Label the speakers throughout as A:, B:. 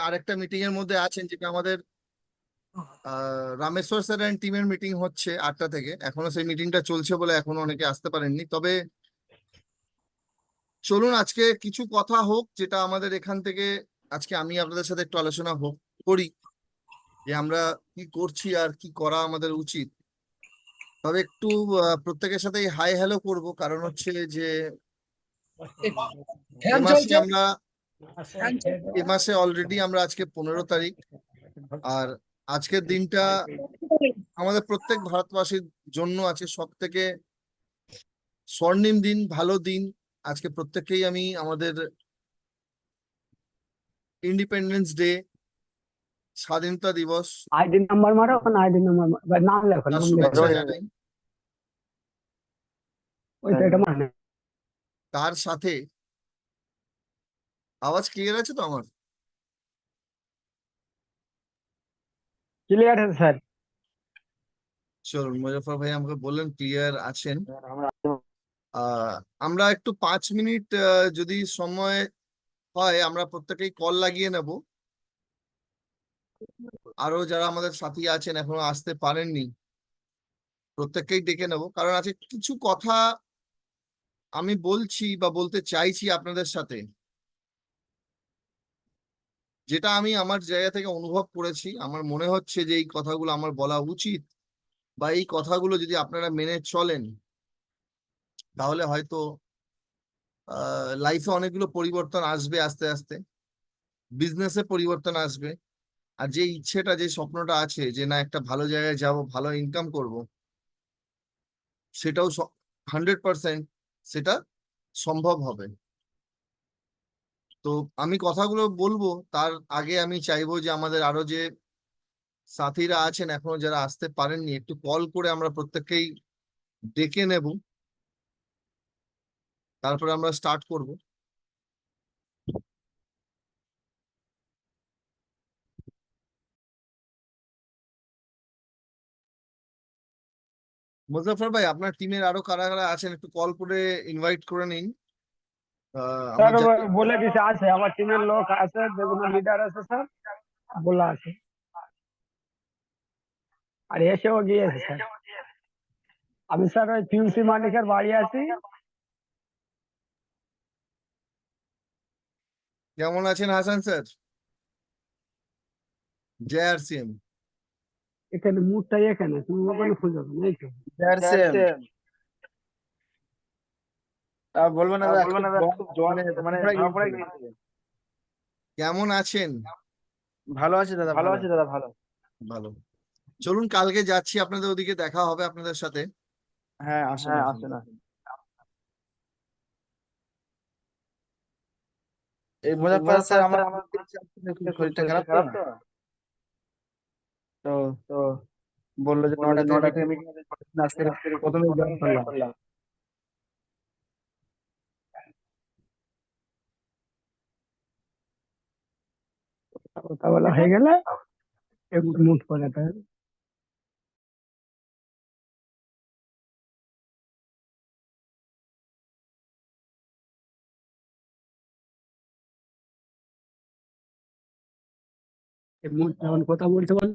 A: আরেকটা মিটিং এর মধ্যে আছেন, যেটা আমাদের রামেশ্বর স্যার অ্যান্ড টিমের মিটিং হচ্ছে 8টা থেকে। এখনো সেই মিটিংটা চলছে বলে এখনো অনেকে আসতে পারেননি। তবে চলুন আজকে কিছু কথা হোক, যেটা আমাদের এখান থেকে আজকে আমি আপনাদের সাথে একটু আলোচনা করি যে আমরা কি করছি আর কি করা আমাদের উচিত। তবে একটু প্রত্যেকের সাথে হাই হ্যালো করব, কারণ হচ্ছে যে এ
B: ফ্যান
A: মাসে
B: চলছে।
A: আমরা এ মাসে অলরেডি আমরা আজকে 15 তারিখ। আর আজকের দিনটা আমাদের প্রত্যেক ভারতবাসীর জন্য আছে সব থেকে স্বর্ণিম দিন, ভালো দিন। আজকে প্রত্যেককেই আমি আমাদের ইন্ডিপেন্ডেন্স ডে, স্বাধীনতা দিবস
C: आईडी नंबर मारो अपन आईडी नंबर नाम लिखो
A: তার
C: नाम
A: শুভেচ্ছা
C: लिखो
A: জানাই।
C: ওই তো এটা মানে
A: তার সাথে আওয়াজ ক্লিয়ার আছে তো আমার?
C: ক্লিয়ার है স্যার।
A: চলুন, মুজফার ভাই আমাকে বললেন ক্লিয়ার আছেন। আহ আমরা একটু 5 মিনিট যদি সময় হয় আমরা প্রত্যেকেই কল লাগিয়ে নেব। আরো যারা আমাদের সাথী আছেন এখনো আসতে পারেননি, প্রত্যেককেই ডেকে নেব, কারণ আছে কিছু কথা আমি বলছি বা বলতে চাইছি আপনাদের সাথে, যেটা আমি আমার জায়গা থেকে অনুভব করেছি। আমার মনে হচ্ছে যে এই কথাগুলো আমার বলা উচিত, বা এই কথাগুলো যদি আপনারা মেনে চলেন তাহলে হয়তো লাইফে অনেকগুলো পরিবর্তন আসবে আস্তে আস্তে, বিজনেসে পরিবর্তন আসবে। আর যে ইচ্ছেটা, যে স্বপ্নটা আছে যে না একটা ভালো জায়গায় যাব, ভালো ইনকাম করব, সেটাও 100% সেটা সম্ভব হবে। তো আমি কথাগুলো বলবো তার আগে আমি চাইবো যে আমাদের আরো যে সাথীরা আছেন এখনো যারা আসতে পারেননি, একটু কল করে আমরা প্রত্যেককেই ডেকে নেব, তারপরে আমরা স্টার্ট করব। মুজাফর ভাই, আপনার টিমের আরো কারা কারা আছেন একটু কল করে ইনভাইট করে নিন। আমরা
C: স্যার বলে দিছে আছে আমার টিমের লোক আছে, যেগুলো লিডার আছে স্যার বলা আছে আর এসেও গিয়েছে স্যার। আমি স্যার ওই পিউসি মালিকের বাড়ি আছি।
A: কেমন আছেন হাসান স্যার? জেআরসিএম।
C: এখানে মুডটাই এখানে, তুমি ওখানে খুঁজো না, এই তো।
B: সেম বলবো না দাদা, খুব মানে ধরা পড়ে গিয়েছে।
A: কেমন আছেন?
B: ভালো আছে দাদা,
C: ভালো
B: ভালো।
C: আছে দাদা ভালো।
A: ভালো। চলুন কালকে যাচ্ছি, আপনাদের ওদিকে দেখা হবে আপনাদের সাথে।
B: হ্যাঁ, আসেন
C: হ্যাঁ
B: আসেন।
C: আসেন আসেন।
B: এই মুজাফফর স্যার আমার খুব শরীরটা খারাপ তো,
C: খারাপ তো,
B: তো
C: তো
B: বললো যে
C: বললো
B: 9টা
C: যে
B: থেকে
C: 9টা
B: মিটিং।
C: থেকে মিটিং
B: আজকে
C: আজকে
B: প্রথমে জয়েন করলাম।
C: করলাম। কথা বলা হয়ে গেলে একটু মুড করে তাই। মুড যখন কথা বলতে বল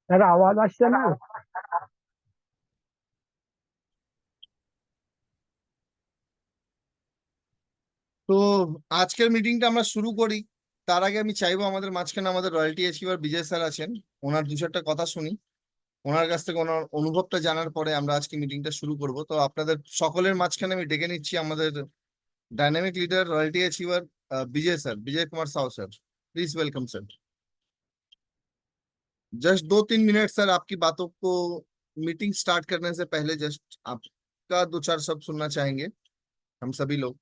C: স্যার আওয়াজ আসছে না?
A: তো আজকের মিটিংটা আমরা শুরু করি। তার আগে আমি চাইবো আমাদের মাঝখানে আমাদের রয়্যালটি অ্যাচিভার বিজয় স্যার আছেন, ওনার দু চারটা কথা শুনি। ওনার কাছ থেকে ওনার অনুভবটা জানার পরে আমরা আজকে মিটিংটা শুরু করব। তো আপনাদের সকলের মাঝখানে আমি ডেকে নিচ্ছি আমাদের dynamic leader royalty achiever Vijay sir, Vijay Kumar Sao sir. Please welcome sir. Just 2-3 minute sir आपकी बातों को मीटिंग स्टार्ट करने से पहले जस्ट आपका दो चार शब्द सुनना चाहेंगे हम सभी लोग।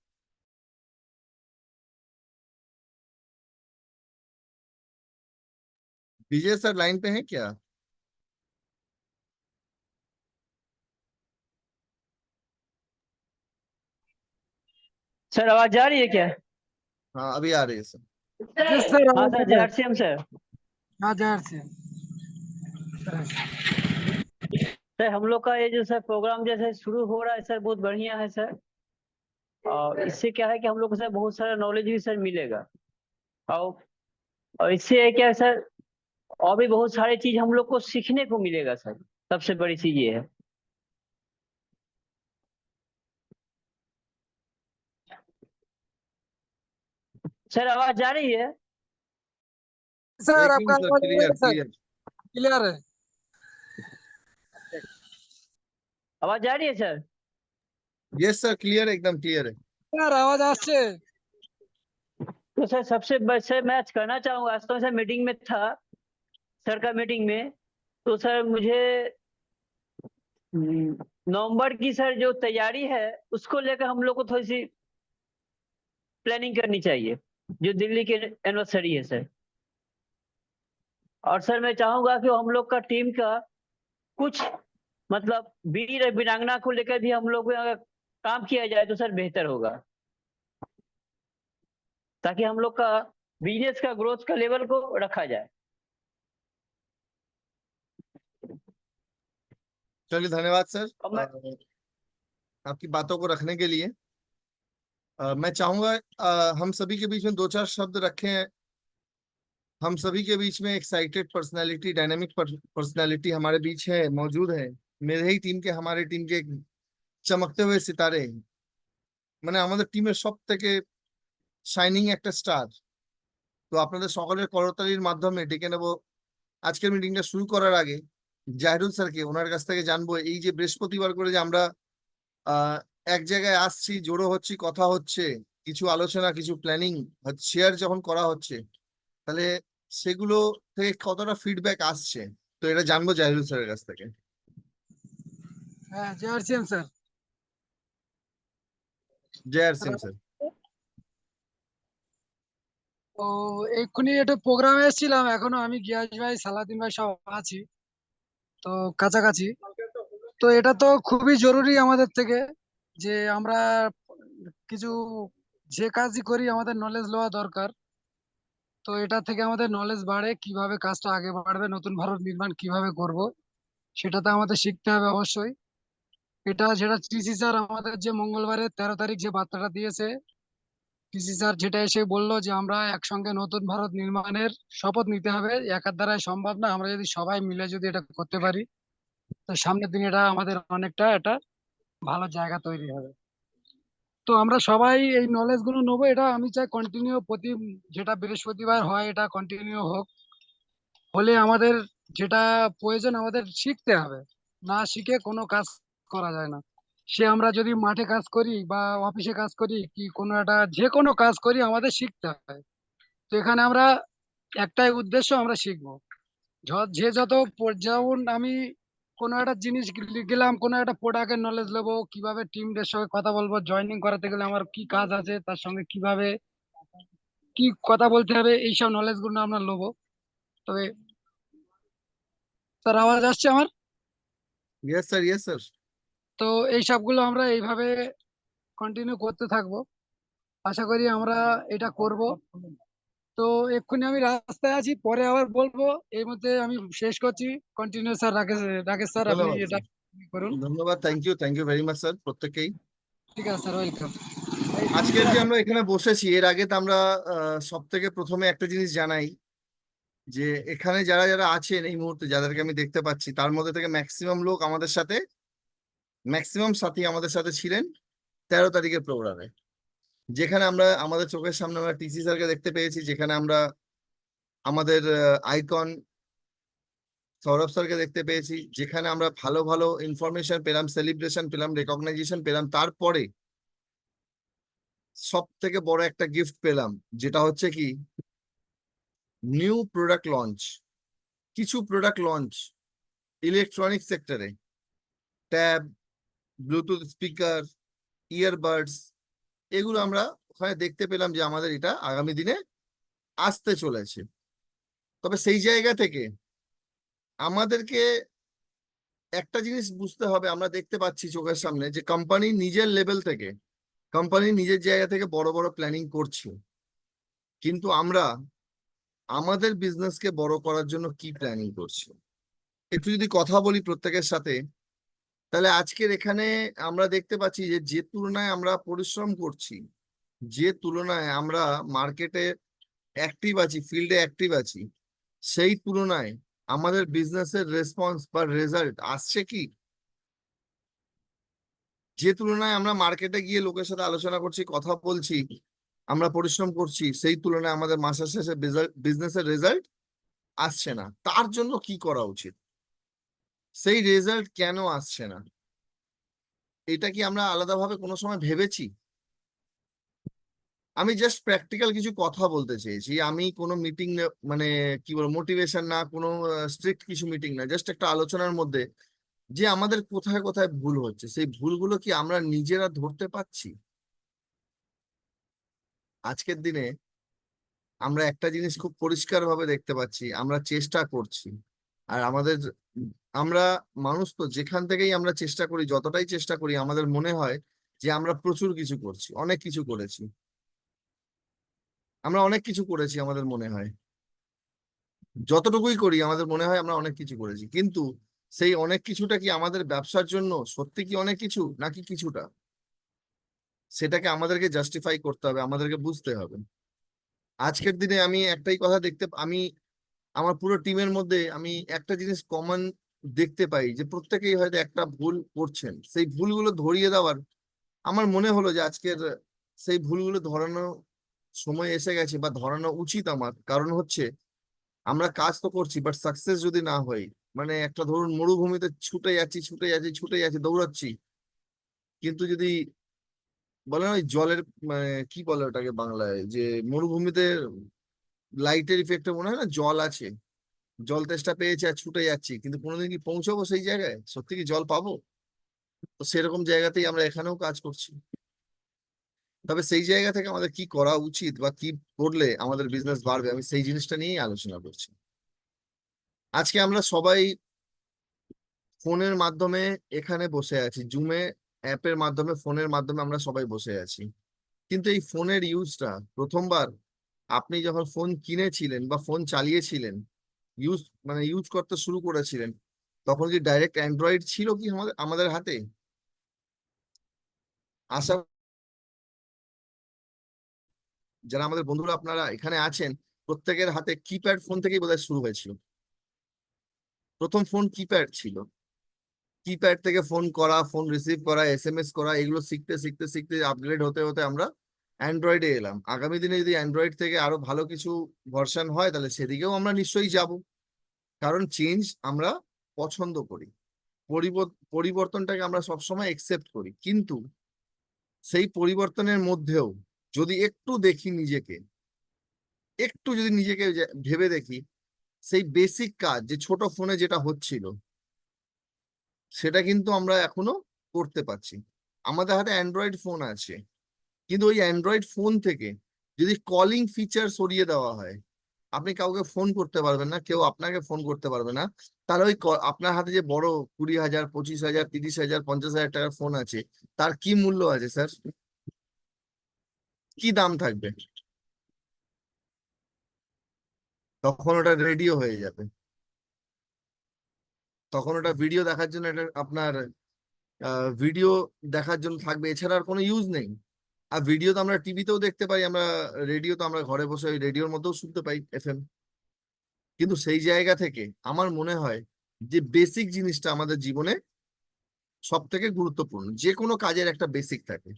A: विजय सर लाइन पे हैं क्या?
D: सर आवाज जा रही है क्या?
A: हाँ अभी आ रही है सर।
C: Yes, sir,
D: हाँ
C: आवाज
D: सर,
C: आ रहा है।
D: जय श्याम सर।
C: हाँ जहर से
D: सर हम लोग का ये जो सर प्रोग्राम जैसे शुरू हो रहा है सर, बहुत बढ़िया है सर। और इससे क्या है कि हम लोग को सर बहुत सारा नॉलेज भी सर मिलेगा। और इससे क्या है सर, और भी बहुत सारी चीज हम लोग को सीखने को मिलेगा सर। सबसे बड़ी चीज ये है। सर आवाज जा रही है?
C: सर
A: एक
C: आपका
A: मिनट सर,
C: आवाज आ रहा
A: क्लियर
C: है सर,
A: क्लियर।
C: क्लियर है
D: आवाज जा रही है सर?
A: यस सर, क्लियर है, एकदम क्लियर है।
C: सर आवाज আসছে।
D: तो सर सर मैं आज करना चाहूंगा। आज तो सर मीटिंग में था, सर का मीटिंग में। तो सर मुझे नवंबर की सर जो तैयारी है उसको लेकर हम लोग को थोड़ी सी प्लानिंग करनी चाहिए, जो दिल्ली की एनिवर्सरी है सर। और सर मैं चाहूंगा कि हम लोग का टीम का कुछ मतलब वीर वीरांगना को लेकर भी हम लोग अगर काम किया जाए तो सर बेहतर होगा, ताकि हम लोग का बिजनेस का ग्रोथ का लेवल को रखा जाए।
A: चलिए धन्यवाद सर
D: और मैं
A: आपकी बातों को रखने के लिए। मैं चाहूंगा हम सभी के बीच में दो चार शब्द रखें। हम सभी के बीच में एक्साइटेड पर्सनालिटी, डायनेमिक पर्सनालिटी हमारे बीच है, मौजूद है। मेरे ही टीम के, हमारे टीम के चमकते हुए सितारे, মানে আমাদের টিমের সব থেকে শাইনিং একটা স্টার। তো আপনাদের সকলের করতালির মাধ্যমে ডেকে নেব আজকের মিটিংটা শুরু করার আগে জাহিরুল স্যারকে। ওনার কাছ থেকে জানবো এই যে বৃহস্পতিবার করে যে আমরা এক জায়গায় আসছি, জড়ো হচ্ছি, কথা হচ্ছে, কিছু আলোচনা, কিছু প্ল্যানিং শেয়ার যখন করা হচ্ছে, তাহলে সেগুলো থেকে কতটা ফিডব্যাক আসছে, তো এটা জানবো জাহিরুল স্যারের কাছ থেকে।
C: হ্যাঁ জহর সিং স্যার।
A: জয় আর সিং স্যার।
C: ও এক্ষুনি একটা প্রোগ্রামে এসেছিলাম, এখনো আমি গিয়াস ভাই সালাদিন ভাই সব আছি তো কাছাকাছি। তো এটা তো খুবই জরুরি আমাদের থেকে যে আমরা কিছু যে কাজই করি আমাদের নলেজ লওয়া দরকার। তো এটা থেকে আমাদের নলেজ বাড়ে, কিভাবে কাজটা আগে বাড়বে, নতুন ভারত নির্মাণ কিভাবে করব সেটাতে আমাদের শিখতে হবে অবশ্যই। এটা যেটা টিসি স্যার আমাদের যে মঙ্গলবারে 13 তারিখ যে বার্তাটা দিয়েছে, টিসি স্যার যেটা এসে বললো যে আমরা একসঙ্গে নতুন ভারত নির্মাণের শপথ নিতে হবে, একার দ্বারাই সম্ভব না, আমরা যদি সবাই মিলে যদি এটা করতে পারি তো সামনের দিন এটা আমাদের অনেকটা একটা ভালো জায়গা তৈরি হবে। তো আমরা সবাই এই নলেজ গুলো নেবো, এটা আমি চাই কন্টিনিউ প্রতি যেটা বৃহস্পতিবার হয় এটা কন্টিনিউ হোক। হলে আমাদের যেটা প্রয়োজন আমাদের শিখতে হবে, না শিখে কোনো কাজ করা যায় না। সে আমরা যদি মাঠে কাজ করি বা অফিসে কাজ করি কি কোনো একটা যে কোনো কাজ করি আমাদের শিখতে হয়। তো এখানে আমরা একটাই উদ্দেশ্য, আমরা শিখবো। যে যত যেমন আমি কোনো একটা জিনিস গেলাম, কোনো একটা প্রোডাক্টের নলেজ নেবো, কিভাবে টিমদের সঙ্গে কথা বলবো, জয়েনিং করাতে গেলে আমার কি কাজ আছে, তার সঙ্গে কিভাবে কি কথা বলতে হবে, এইসব নলেজ গুলো আমরা নেবো। তবে স্যার আওয়াজ আসছে আমার?
A: Yes sir, yes sir.
C: তো এই সবগুলো আমরা এইভাবে কন্টিনিউ করতে থাকবো, আশা করি আমরা এটা করব। তো এক্ষুনি আমি রাস্তায় আছি, পরে আবার বলবো। এই মধ্যে আমি শেষ করছি। Continue sir, Rakesh Rakesh sir আপনি
A: ধন্যবাদ
C: এটা
A: স্যার,
C: করুন।
A: ধন্যবাদ, thank you very much sir প্রত্যেককেই।
C: ঠিক আছে স্যার, ওয়েলকাম।
A: আজকের যে আমরা এখানে বসেছি, এর আগে তো আমরা সব থেকে প্রথমে একটা জিনিস জানাই যে এখানে যারা যারা আছেন এই মুহূর্তে, যাদেরকে আমি দেখতে পাচ্ছি, তার মধ্যে থেকে ম্যাক্সিমাম লোক আমাদের সাথে, ম্যাক্সিমাম সাথী আমাদের সাথে ছিলেন 13 তারিখের প্রোগ্রামে, যেখানে আমরা আমাদের চোখের সামনে আমরা টিসি স্যারকে দেখতে পেয়েছি, যেখানে আমরা আমাদের আইকন সৌরভ স্যারকে দেখতে পেয়েছি, যেখানে আমরা ভালো ভালো ইনফরমেশন পেলাম, সেলিব্রেশন পেলাম, রেকগনাইজেশন পেলাম। তারপরে সব থেকে বড় একটা গিফট পেলাম, যেটা হচ্ছে কি নিউ প্রোডাক্ট লঞ্চ। কিছু প্রোডাক্ট লঞ্চ ইলেকট্রনিক সেক্টরে, ট্যাব, ব্লুটুথ স্পিকার, ইয়ারবাডস, এগুলো আমরা ওখানে দেখতে পেলাম যে আমাদের এটা আগামী দিনে আসতে চলেছে। তবে সেই জায়গা থেকে আমাদেরকে একটা জিনিস বুঝতে হবে, আমরা দেখতে পাচ্ছি চোখের সামনে যে কোম্পানি নিজের লেভেল থেকে, কোম্পানি নিজের জায়গা থেকে বড় বড় প্ল্যানিং করছে, কিন্তু আমরা আমাদের বিজনেসকে বড় করার জন্য কি প্ল্যানিং করছি একটু যদি কথা বলি প্রত্যেকের সাথে, তাহলে আজকের এখানে আমরা দেখতে পাচ্ছি যে যে তুলনায় আমরা পরিশ্রম করছি, যে তুলনায় আমরা মার্কেটে অ্যাক্টিভ আছি, ফিল্ডে অ্যাক্টিভ আছি, সেই তুলনায় আমাদের বিজনেসের রেসপন্স বা রেজাল্ট আসছে কি? যে তুলনায় আমরা মার্কেটে গিয়ে লোকের সাথে আলোচনা করছি, কথা বলছি, আমরা পরিশ্রম করছি, সেই তুলনায় আমাদের মাসের শেষে বিজনেসের রেজাল্ট আসছে না। তার জন্য কি করা উচিত? সেই রেজাল্ট কেন আসছে না? এটা কি আমরা আলাদাভাবে কোনো সময় ভেবেছি? আমি জাস্ট প্র্যাকটিক্যাল কিছু কথা বলতে চেয়েছি। আমি কোনো মিটিং, মানে কি বলবো, মোটিভেশন না, কোনো স্ট্রিক্ট কিছু মিটিং না, জাস্ট একটা আলোচনার মধ্যে যে আমাদের কোথায় কোথায় ভুল হচ্ছে, সেই ভুলগুলো কি আমরা নিজেরা ধরতে পাচ্ছি? আজকের দিনে আমরা একটা জিনিস খুব পরিষ্কারভাবে দেখতে পাচ্ছি, আমরা চেষ্টা করছি, আর আমরা মানুষ তো, যেখান থেকেই আমরা চেষ্টা করি, যতটাই চেষ্টা করি, আমাদের মনে হয় যে আমরা প্রচুর কিছু করছি, অনেক কিছু করেছি, আমরা অনেক কিছু করেছি, আমাদের মনে হয় যতটুকুই করি আমাদের মনে হয় আমরা অনেক কিছু করেছি, কিন্তু সেই অনেক কিছুটা কি আমাদের ব্যবসার জন্য সত্যি কি অনেক কিছু, নাকি কিছুটা? সেটাকে আমাদেরকে জাস্টিফাই করতে হবে, আমাদেরকে বুঝতে হবে। আজকের দিনে আমি একটাই কথা আমি আমার পুরো টিমের মধ্যে আমি একটা জিনিস কমন দেখতে পাই, যে প্রত্যেকেই হয়তো একটা ভুল করছেন, সেই ভুলগুলো ধরিয়ে দেওয়ার আমার মনে হলো যে আজকের সেই ভুলগুলো ধরানো সময় এসে গেছে, বা ধরানো উচিত আমার। কারণ হচ্ছে আমরা কাজ তো করছি, বাট সাকসেস যদি না হয়, মানে একটা ধরুন মরুভূমিতে ছুটে যাচ্ছি ছুটে যাচ্ছি ছুটে যাচ্ছি, দৌড়াচ্ছি, কিন্তু যদি বলে না ওই জলের, মানে কি বলে ওটাকে বাংলায়, যে মরুভূমিতে লাইটের ইফেক্টে মনে হয় না জল আছে, জল তেষ্টা পেয়েছে আর ছুটে যাচ্ছি, কিন্তু কোনোদিন কি পৌঁছাবো সেই জায়গায়? সত্যি কি জল পাবো? তো সেরকম জায়গাতেই আমরা এখানেও কাজ করছি। তবে সেই জায়গা থেকে আমাদের কি করা উচিত, বা কি করলে আমাদের বিজনেস বাড়বে, আমি সেই জিনিসটা নিয়েই আলোচনা করছি। আজকে আমরা সবাই ফোনের মাধ্যমে এখানে বসে আছি, জুমে অ্যাপের মাধ্যমে, ফোনের মাধ্যমে আমরা সবাই বসে আছি, কিন্তু এই ফোনের ইউজটা প্রথমবার আপনি যখন ফোন কিনেছিলেন বা ফোন চালিয়েছিলেন, ইউজ মানে ইউজ করতে শুরু করেছিলেন, তখন কি ডাইরেক্ট অ্যান্ড্রয়েড ছিল কি আমাদের আমাদের হাতে? আশা, যারা আমাদের বন্ধুরা আপনারা এখানে আছেন, প্রত্যেকের হাতে কিপ্যাড ফোন থেকেই বোধহয় শুরু হয়েছিল। প্রথম ফোন কিপ্যাড ছিল, কিপ্যাড থেকে ফোন করা, ফোন রিসিভ করা, এসএমএস করা, এগুলো শিখতে শিখতে শিখতে আপগ্রেড হতে হতে আমরা অ্যান্ড্রয়েডে এলাম। আগামী দিনে যদি অ্যান্ড্রয়েড থেকে আরো ভালো কিছু ভার্সন হয়, তাহলে সেদিকেও আমরা নিশ্চয়ই যাব, কারণ চেঞ্জ আমরা পছন্দ করি, পরিবর্তনটাকে আমরা সবসময় একসেপ্ট করি। কিন্তু সেই পরিবর্তনের মধ্যেও যদি একটু দেখি নিজেকে, একটু যদি নিজেকে ভেবে দেখি, সেই বেসিক কাজ যে ছোট ফোনে যেটা হচ্ছিল, সেটা কিন্তু আমরা এখনো করতে পারছি। আমাদের হাতে অ্যান্ড্রয়েড ফোন আছে, কিন্তু ওই অ্যান্ড্রয়েড ফোন থেকে যদি কলিং ফিচার সরিয়ে দেওয়া হয়, আপনি কাউকে ফোন করতে পারবেন না, কেউ আপনাকে ফোন করতে পারবে না। তাহলে ওই আপনার হাতে যে বড় 20,000, 25,000, 30,000, 50,000 টাকার ফোন আছে, তার কি মূল্য আছে স্যার? কি দাম থাকবে? তখন ওটা রেডিও হয়ে যাবে, তখন ওটা ভিডিও দেখার জন্য, এটা আপনার ভিডিও দেখার জন্য থাকবে, এছাড়া আর কোনো ইউজ নেই। আর ভিডিও তো আমরা টিভিতেও দেখতে পাই, আমরা রেডিও তো আমরা ঘরে বসে ওই রেডিওর মধ্যেও শুনতে পাই, এফএম। কিন্তু সেই জায়গা থেকে আমার মনে হয় যে বেসিক জিনিসটা আমাদের জীবনে সব থেকে গুরুত্বপূর্ণ। যে কোনো কাজের একটা বেসিক থাকে।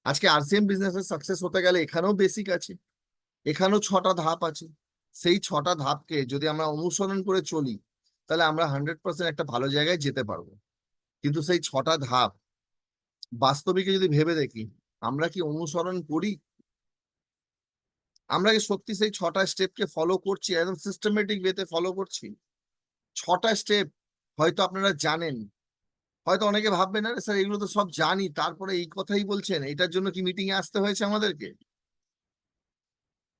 A: আজকে আরসিএম বিজনেসের সাকসেস হতে গেলে এখানেও বেসিক আছে, এখানেও 6টা ধাপ আছে। সেই 6টা ধাপকে যদি আমরা অনুসরণ করে চলি, তাহলে আমরা 100% একটা ভালো জায়গায় যেতে পারবো। কিন্তু সেই 6টা ধাপ বাস্তবিকে যদি ভেবে দেখি, আমরা কি অনুসরণ করি? আমরা কি সত্যি সেই 6টা স্টেপকে ফলো করছি, একদম সিস্টেমেটিক ওয়েতে ফলো করছি? 6টা স্টেপ হয়তো আপনারা জানেন, হয়তো অনেকে ভাববেন আরে স্যার এগুলো তো সব জানি, তারপরে এই কথাই বলছেন, এটার জন্য কি মিটিং এ আসতে হয়েছে আমাদেরকে?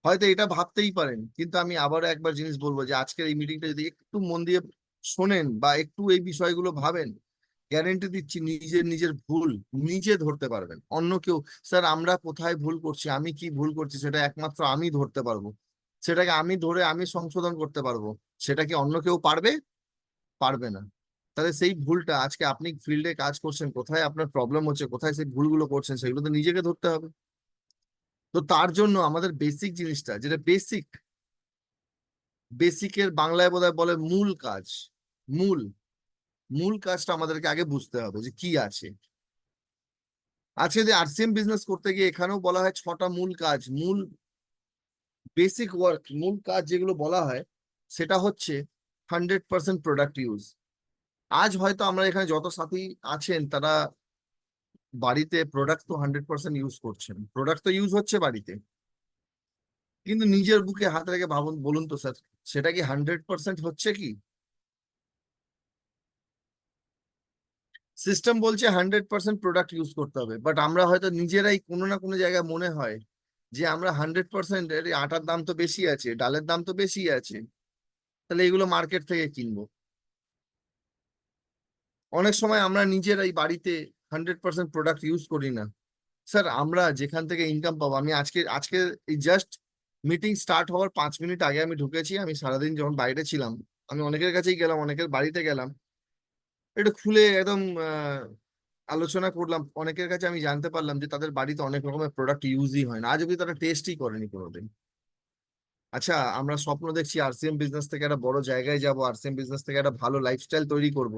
A: হয়তো এটা ভাবতেই পারেন, কিন্তু আমি আবারও একবার জিনিস বলবো যে আজকের এই মিটিংটা যদি একটু মন দিয়ে শোনেন বা একটু এই বিষয়গুলো ভাবেন, গ্যারেন্টি দিচ্ছি নিজের নিজের ভুল নিজে ধরতে পারবেন। অন্য কেউ, স্যার আমরা কোথায় ভুল করছি, আমি কি ভুল করছি, সেটা একমাত্র আমি ধরতে পারবো। সেটাকে আমি ধরে আমি সংশোধন করতে পারবো। সেটা কি অন্য কেউ পারবে? পারবে না। তাহলে সেই ভুলটা, আজকে আপনি ফিল্ডে কাজ করছেন, কোথায় আপনার প্রবলেম হচ্ছে, কোথায় সেই ভুলগুলো করছেন, সেগুলো তো নিজেকে ধরতে হবে। তো তার জন্য আমাদের বেসিক জিনিসটা, যেটা বেসিক, বেসিকের বাংলায় বোধহয় বলে মূল কাজ, মূল মূল কাজটা আমাদেরকে আগে বুঝতে হবে যে কি আছে। আজকে যদি আরসিএম বিজনেস করতে গিয়ে এখানেও বলা হয় 6টা মূল কাজ, মূল বেসিক ওয়ার্ক, মূল কাজ যেগুলো বলা হয়, সেটা হচ্ছে 100% প্রোডাক্ট ইউজ। আজ হয়তো আমরা এখানে যত সাথী আছেন তারা বাড়িতে প্রোডাক্ট তো 100% ইউজ করছেন, প্রোডাক্ট তো ইউজ হচ্ছে বাড়িতে, কিন্তু নিজের বুকে হাত রেখে ভাবুন, বলুন তো স্যার, সেটা কি 100% হচ্ছে কি? সিস্টেম বলছে 100% প্রোডাক্ট ইউজ করতে হবে, বাট আমরা হয়তো নিজেরাই কোনো না কোনো জায়গায় মনে হয় যে আমরা 100%, আটার দাম তো বেশি আছে, ডালের দাম তো বেশি আছে, তাহলে এগুলো মার্কেট থেকে কিনবো। অনেক সময় আমরা নিজেরাই বাড়িতে 100% প্রোডাক্ট ইউজ করি না। স্যার আমরা যেখান থেকে ইনকাম পাবো, আমি আজকে আজকে এই জাস্ট মিটিং স্টার্ট হওয়ার 5 মিনিট আগে আমি ঢুকেছি। আমি সারাদিন যখন বাইরে ছিলাম, আমি অনেকের কাছেই গেলাম, অনেকের বাড়িতে গেলাম, একটু খুলে একদম আলোচনা করলাম। অনেকের কাছে আমি জানতে পারলাম যে তাদের বাড়িতে অনেক রকমের প্রোডাক্ট ইউজই হয় না, আজ অব্দি তারা টেস্টই করেনি কোনোদিন। আচ্ছা, আমরা স্বপ্ন দেখছি আরসিএম বিজনেস থেকে একটা বড় জায়গায় যাব, আরসিএম বিজনেস থেকে একটা ভালো লাইফস্টাইল তৈরি করব,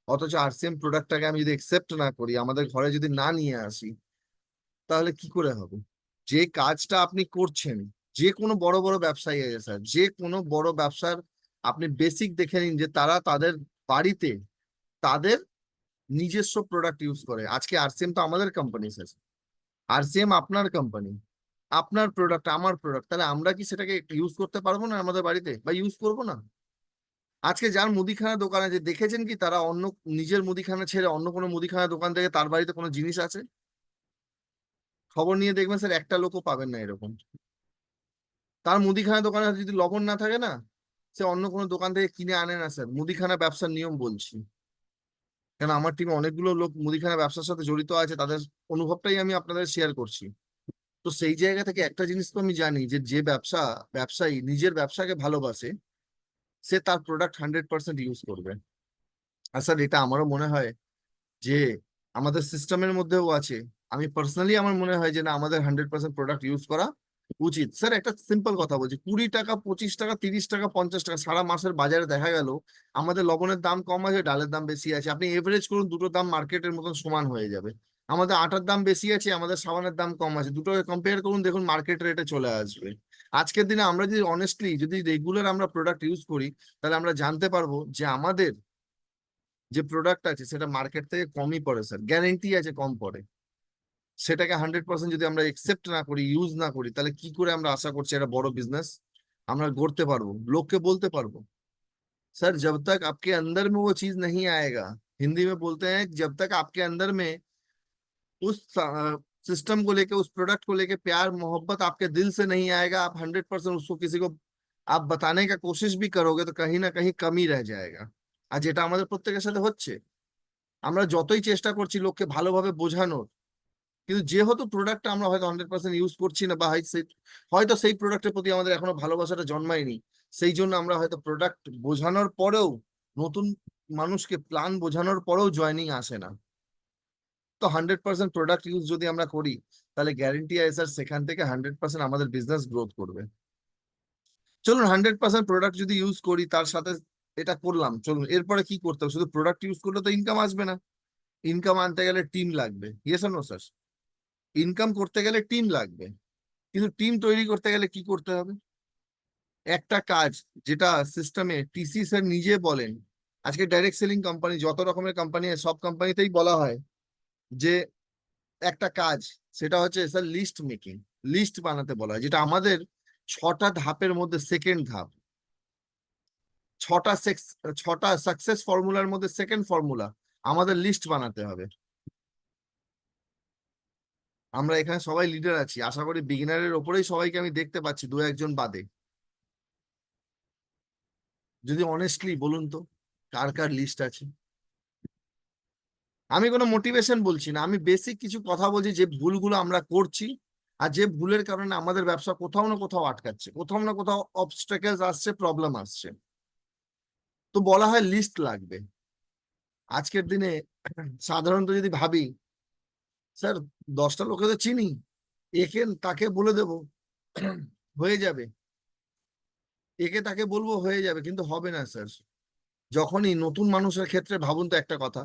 A: অথচ আরসিএম প্রোডাক্টটাকে আমি যদি একসেপ্ট না করি, আমাদের ঘরে যদি না নিয়ে আসি, তাহলে কি করে হবে? যে কাজটা আপনি করছেন, যে কোনো বড় বড় ব্যবসায়ী আছে স্যার, যে কোনো বড় ব্যবসার আপনি বেসিক দেখে নিন যে তারা তাদের বাড়িতে তাদের নিজস্ব প্রোডাক্ট ইউজ করে। আজকে আরসিএম তো আমাদের কোম্পানি স্যার, আরসিএম আপনার কোম্পানি, আপনার প্রোডাক্ট আমার প্রোডাক্ট, তাহলে আমরা কি সেটাকে ইউজ করতে পারবো না আমাদের বাড়িতে, বা ইউজ করবো না? আজকে যার মুদিখানা দোকান আছে, দেখেছেন কি তারা অন্য নিজের মুদিখানা ছেড়ে অন্য কোনো মুদিখানা দোকান থেকে তার বাড়িতে কোনো জিনিস আছে? খবর নিয়ে দেখবেন স্যার, একটা লোকও পাবেন না এরকম। তার মুদিখানা দোকানে যদি লবণ না থাকে না, সে অন্য কোনো দোকান থেকে কিনে আনে না স্যার, মুদিখানা ব্যবসার নিয়ম বলছি। কেন, আমার টিমে অনেকগুলো লোক মুদিখানা ব্যবসার সাথে জড়িত আছে, তাদের অনুভবটাই আমি আপনাদের শেয়ার করছি। তো সেই জায়গা থেকে একটা জিনিস তো আমি জানি যে যে ব্যবসায়ী নিজের ব্যবসাকে ভালোবাসে, সে তার প্রোডাক্ট 100% ইউজ করবে। আর স্যার এটা আমারও মনে হয় যে আমাদের সিস্টেমের মধ্যেও আছে। আমি পার্সোনালি আমার মনে হয় যে না, আমাদের 100% প্রোডাক্ট ইউজ করা উচিত। স্যার একটা সিম্পল কথা বলছি, 20 টাকা 25 টাকা 30 টাকা 50 টাকা সারা মাসের বাজারে দেখা গেল আমাদের লবণের দাম কম আছে, ডালের দাম বেশি আছে, আপনি এভারেজ করুন, দুটো দাম মার্কেটের মতন সমান হয়ে যাবে। আমাদের আটার দাম বেশি আছে, আমাদের সাবানের দাম কম আছে, দুটোকে কম্পেয়ার করুন, দেখুন মার্কেট রেটে চলে আসবে। আজকের দিনে আমরা যদি অনেস্টলি যদি রেগুলার আমরা প্রোডাক্ট ইউজ করি, তাহলে আমরা জানতে পারবো যে আমাদের যে প্রোডাক্ট আছে সেটা মার্কেট থেকে কমই পড়ে স্যার, গ্যারেন্টি আছে কম পড়ে। সেটাকে 100% যদি আমরা একসেপ্ট না করি, ইউজ না করি, তাহলে কি করে আমরা আশা করছি একটা বড় বিজনেস আমরা গড়তে পারবো, लोग বলতে পারবো? सर जब तक आपके अंदर में वो चीज नहीं आएगा, हिंदी में बोलते हैं जब तक आपके अंदर में उस सिस्टम को लेके, उस प्रोडक्ट को लेके प्यार मोहब्बत आपके दिल से नहीं आएगा, आप 100% उसको किसी को आप बताने का कोशिश भी करोगे, तो कहीं ना कहीं कमी रह जाएगा। আর যেটা আমাদের প্রত্যেকের সাথে হচ্ছে, আমরা যতই চেষ্টা করছি লোককে ভালোভাবে বোঝানোর, কিন্তু যেহেতু প্রোডাক্টটা আমরা হয়তো 100% ইউজ করছি না, বা হয়তো সেই প্রোডাক্টের প্রতি আমাদের এখনো ভালোবাসাটা জন্মায়নি, সেই জন্য আমরা হয়তো প্রোডাক্ট বোঝানোর পরেও, নতুন মানুষকে প্ল্যান বোঝানোর পরেও জয়নিং আসে না। তো 100% প্রোডাক্ট ইউজ যদি আমরা করি, তাহলে গ্যারেন্টি আছে স্যার সেখান থেকে 100% আমাদের বিজনেস গ্রোথ করবে। চলুন 100% প্রোডাক্ট যদি ইউজ করি, তার সাথে এটা করলাম, চলুন এরপরে কি করতে হবে? শুধু প্রোডাক্ট ইউজ করলে তো ইনকাম আসবে না। ইনকাম আনতে গেলে টিম লাগবে, yes or no sir? Income করতে গেলে টিম লাগবে, কিন্তু টিম তৈরি করতে গেলে কি করতে হবে? একটা কাজ যেটা সিস্টেমে টিসি স্যার নিজে বলেন, আজকে ডাইরেক্ট সেলিং কোম্পানি যত রকমের কোম্পানি সব কোম্পানিতেই বলা হয় যে একটা কাজ, সেটা হচ্ছে স্যার লিস্ট মেকিং, লিস্ট বানাতে বলা হয়, যেটা আমাদের 6টা ধাপের মধ্যে সেকেন্ড ধাপ। 6টা সাকসেস ফর্মুলার মধ্যে সেকেন্ড ফর্মুলা আমাদের লিস্ট বানাতে হবে। আমরা এখানে সবাই লিডার আছি, আশা করি বিগিনারের ওপরেই সবাইকে আমি দেখতে পাচ্ছি, দু একজন বাদে। যদি অনেস্টলি বলুন তো কার কার লিস্ট আছে? আমি কোনো মোটিভেশন বলছি না, আমি বেসিক কিছু কথা বলছি যে ভুলগুলো আমরা করছি, আর যে ভুলের কারণে আমাদের ব্যবসা কোথাও না কোথাও আটকাচ্ছে, কোথাও না কোথাও অবস্ট্রাকেলস আসছে, প্রবলেম আসছে। তো বলা হয় লিস্ট লাগবে। আজকের দিনে সাধারণত যদি ভাবি, স্যার 10টা লোকে তো চিনি, একে তাকে বলে দেব হয়ে যাবে, একে তাকে বলবো হয়ে যাবে, কিন্তু হবে না স্যার। যখনই নতুন মানুষের ক্ষেত্রে ভাবুন তো একটা কথা,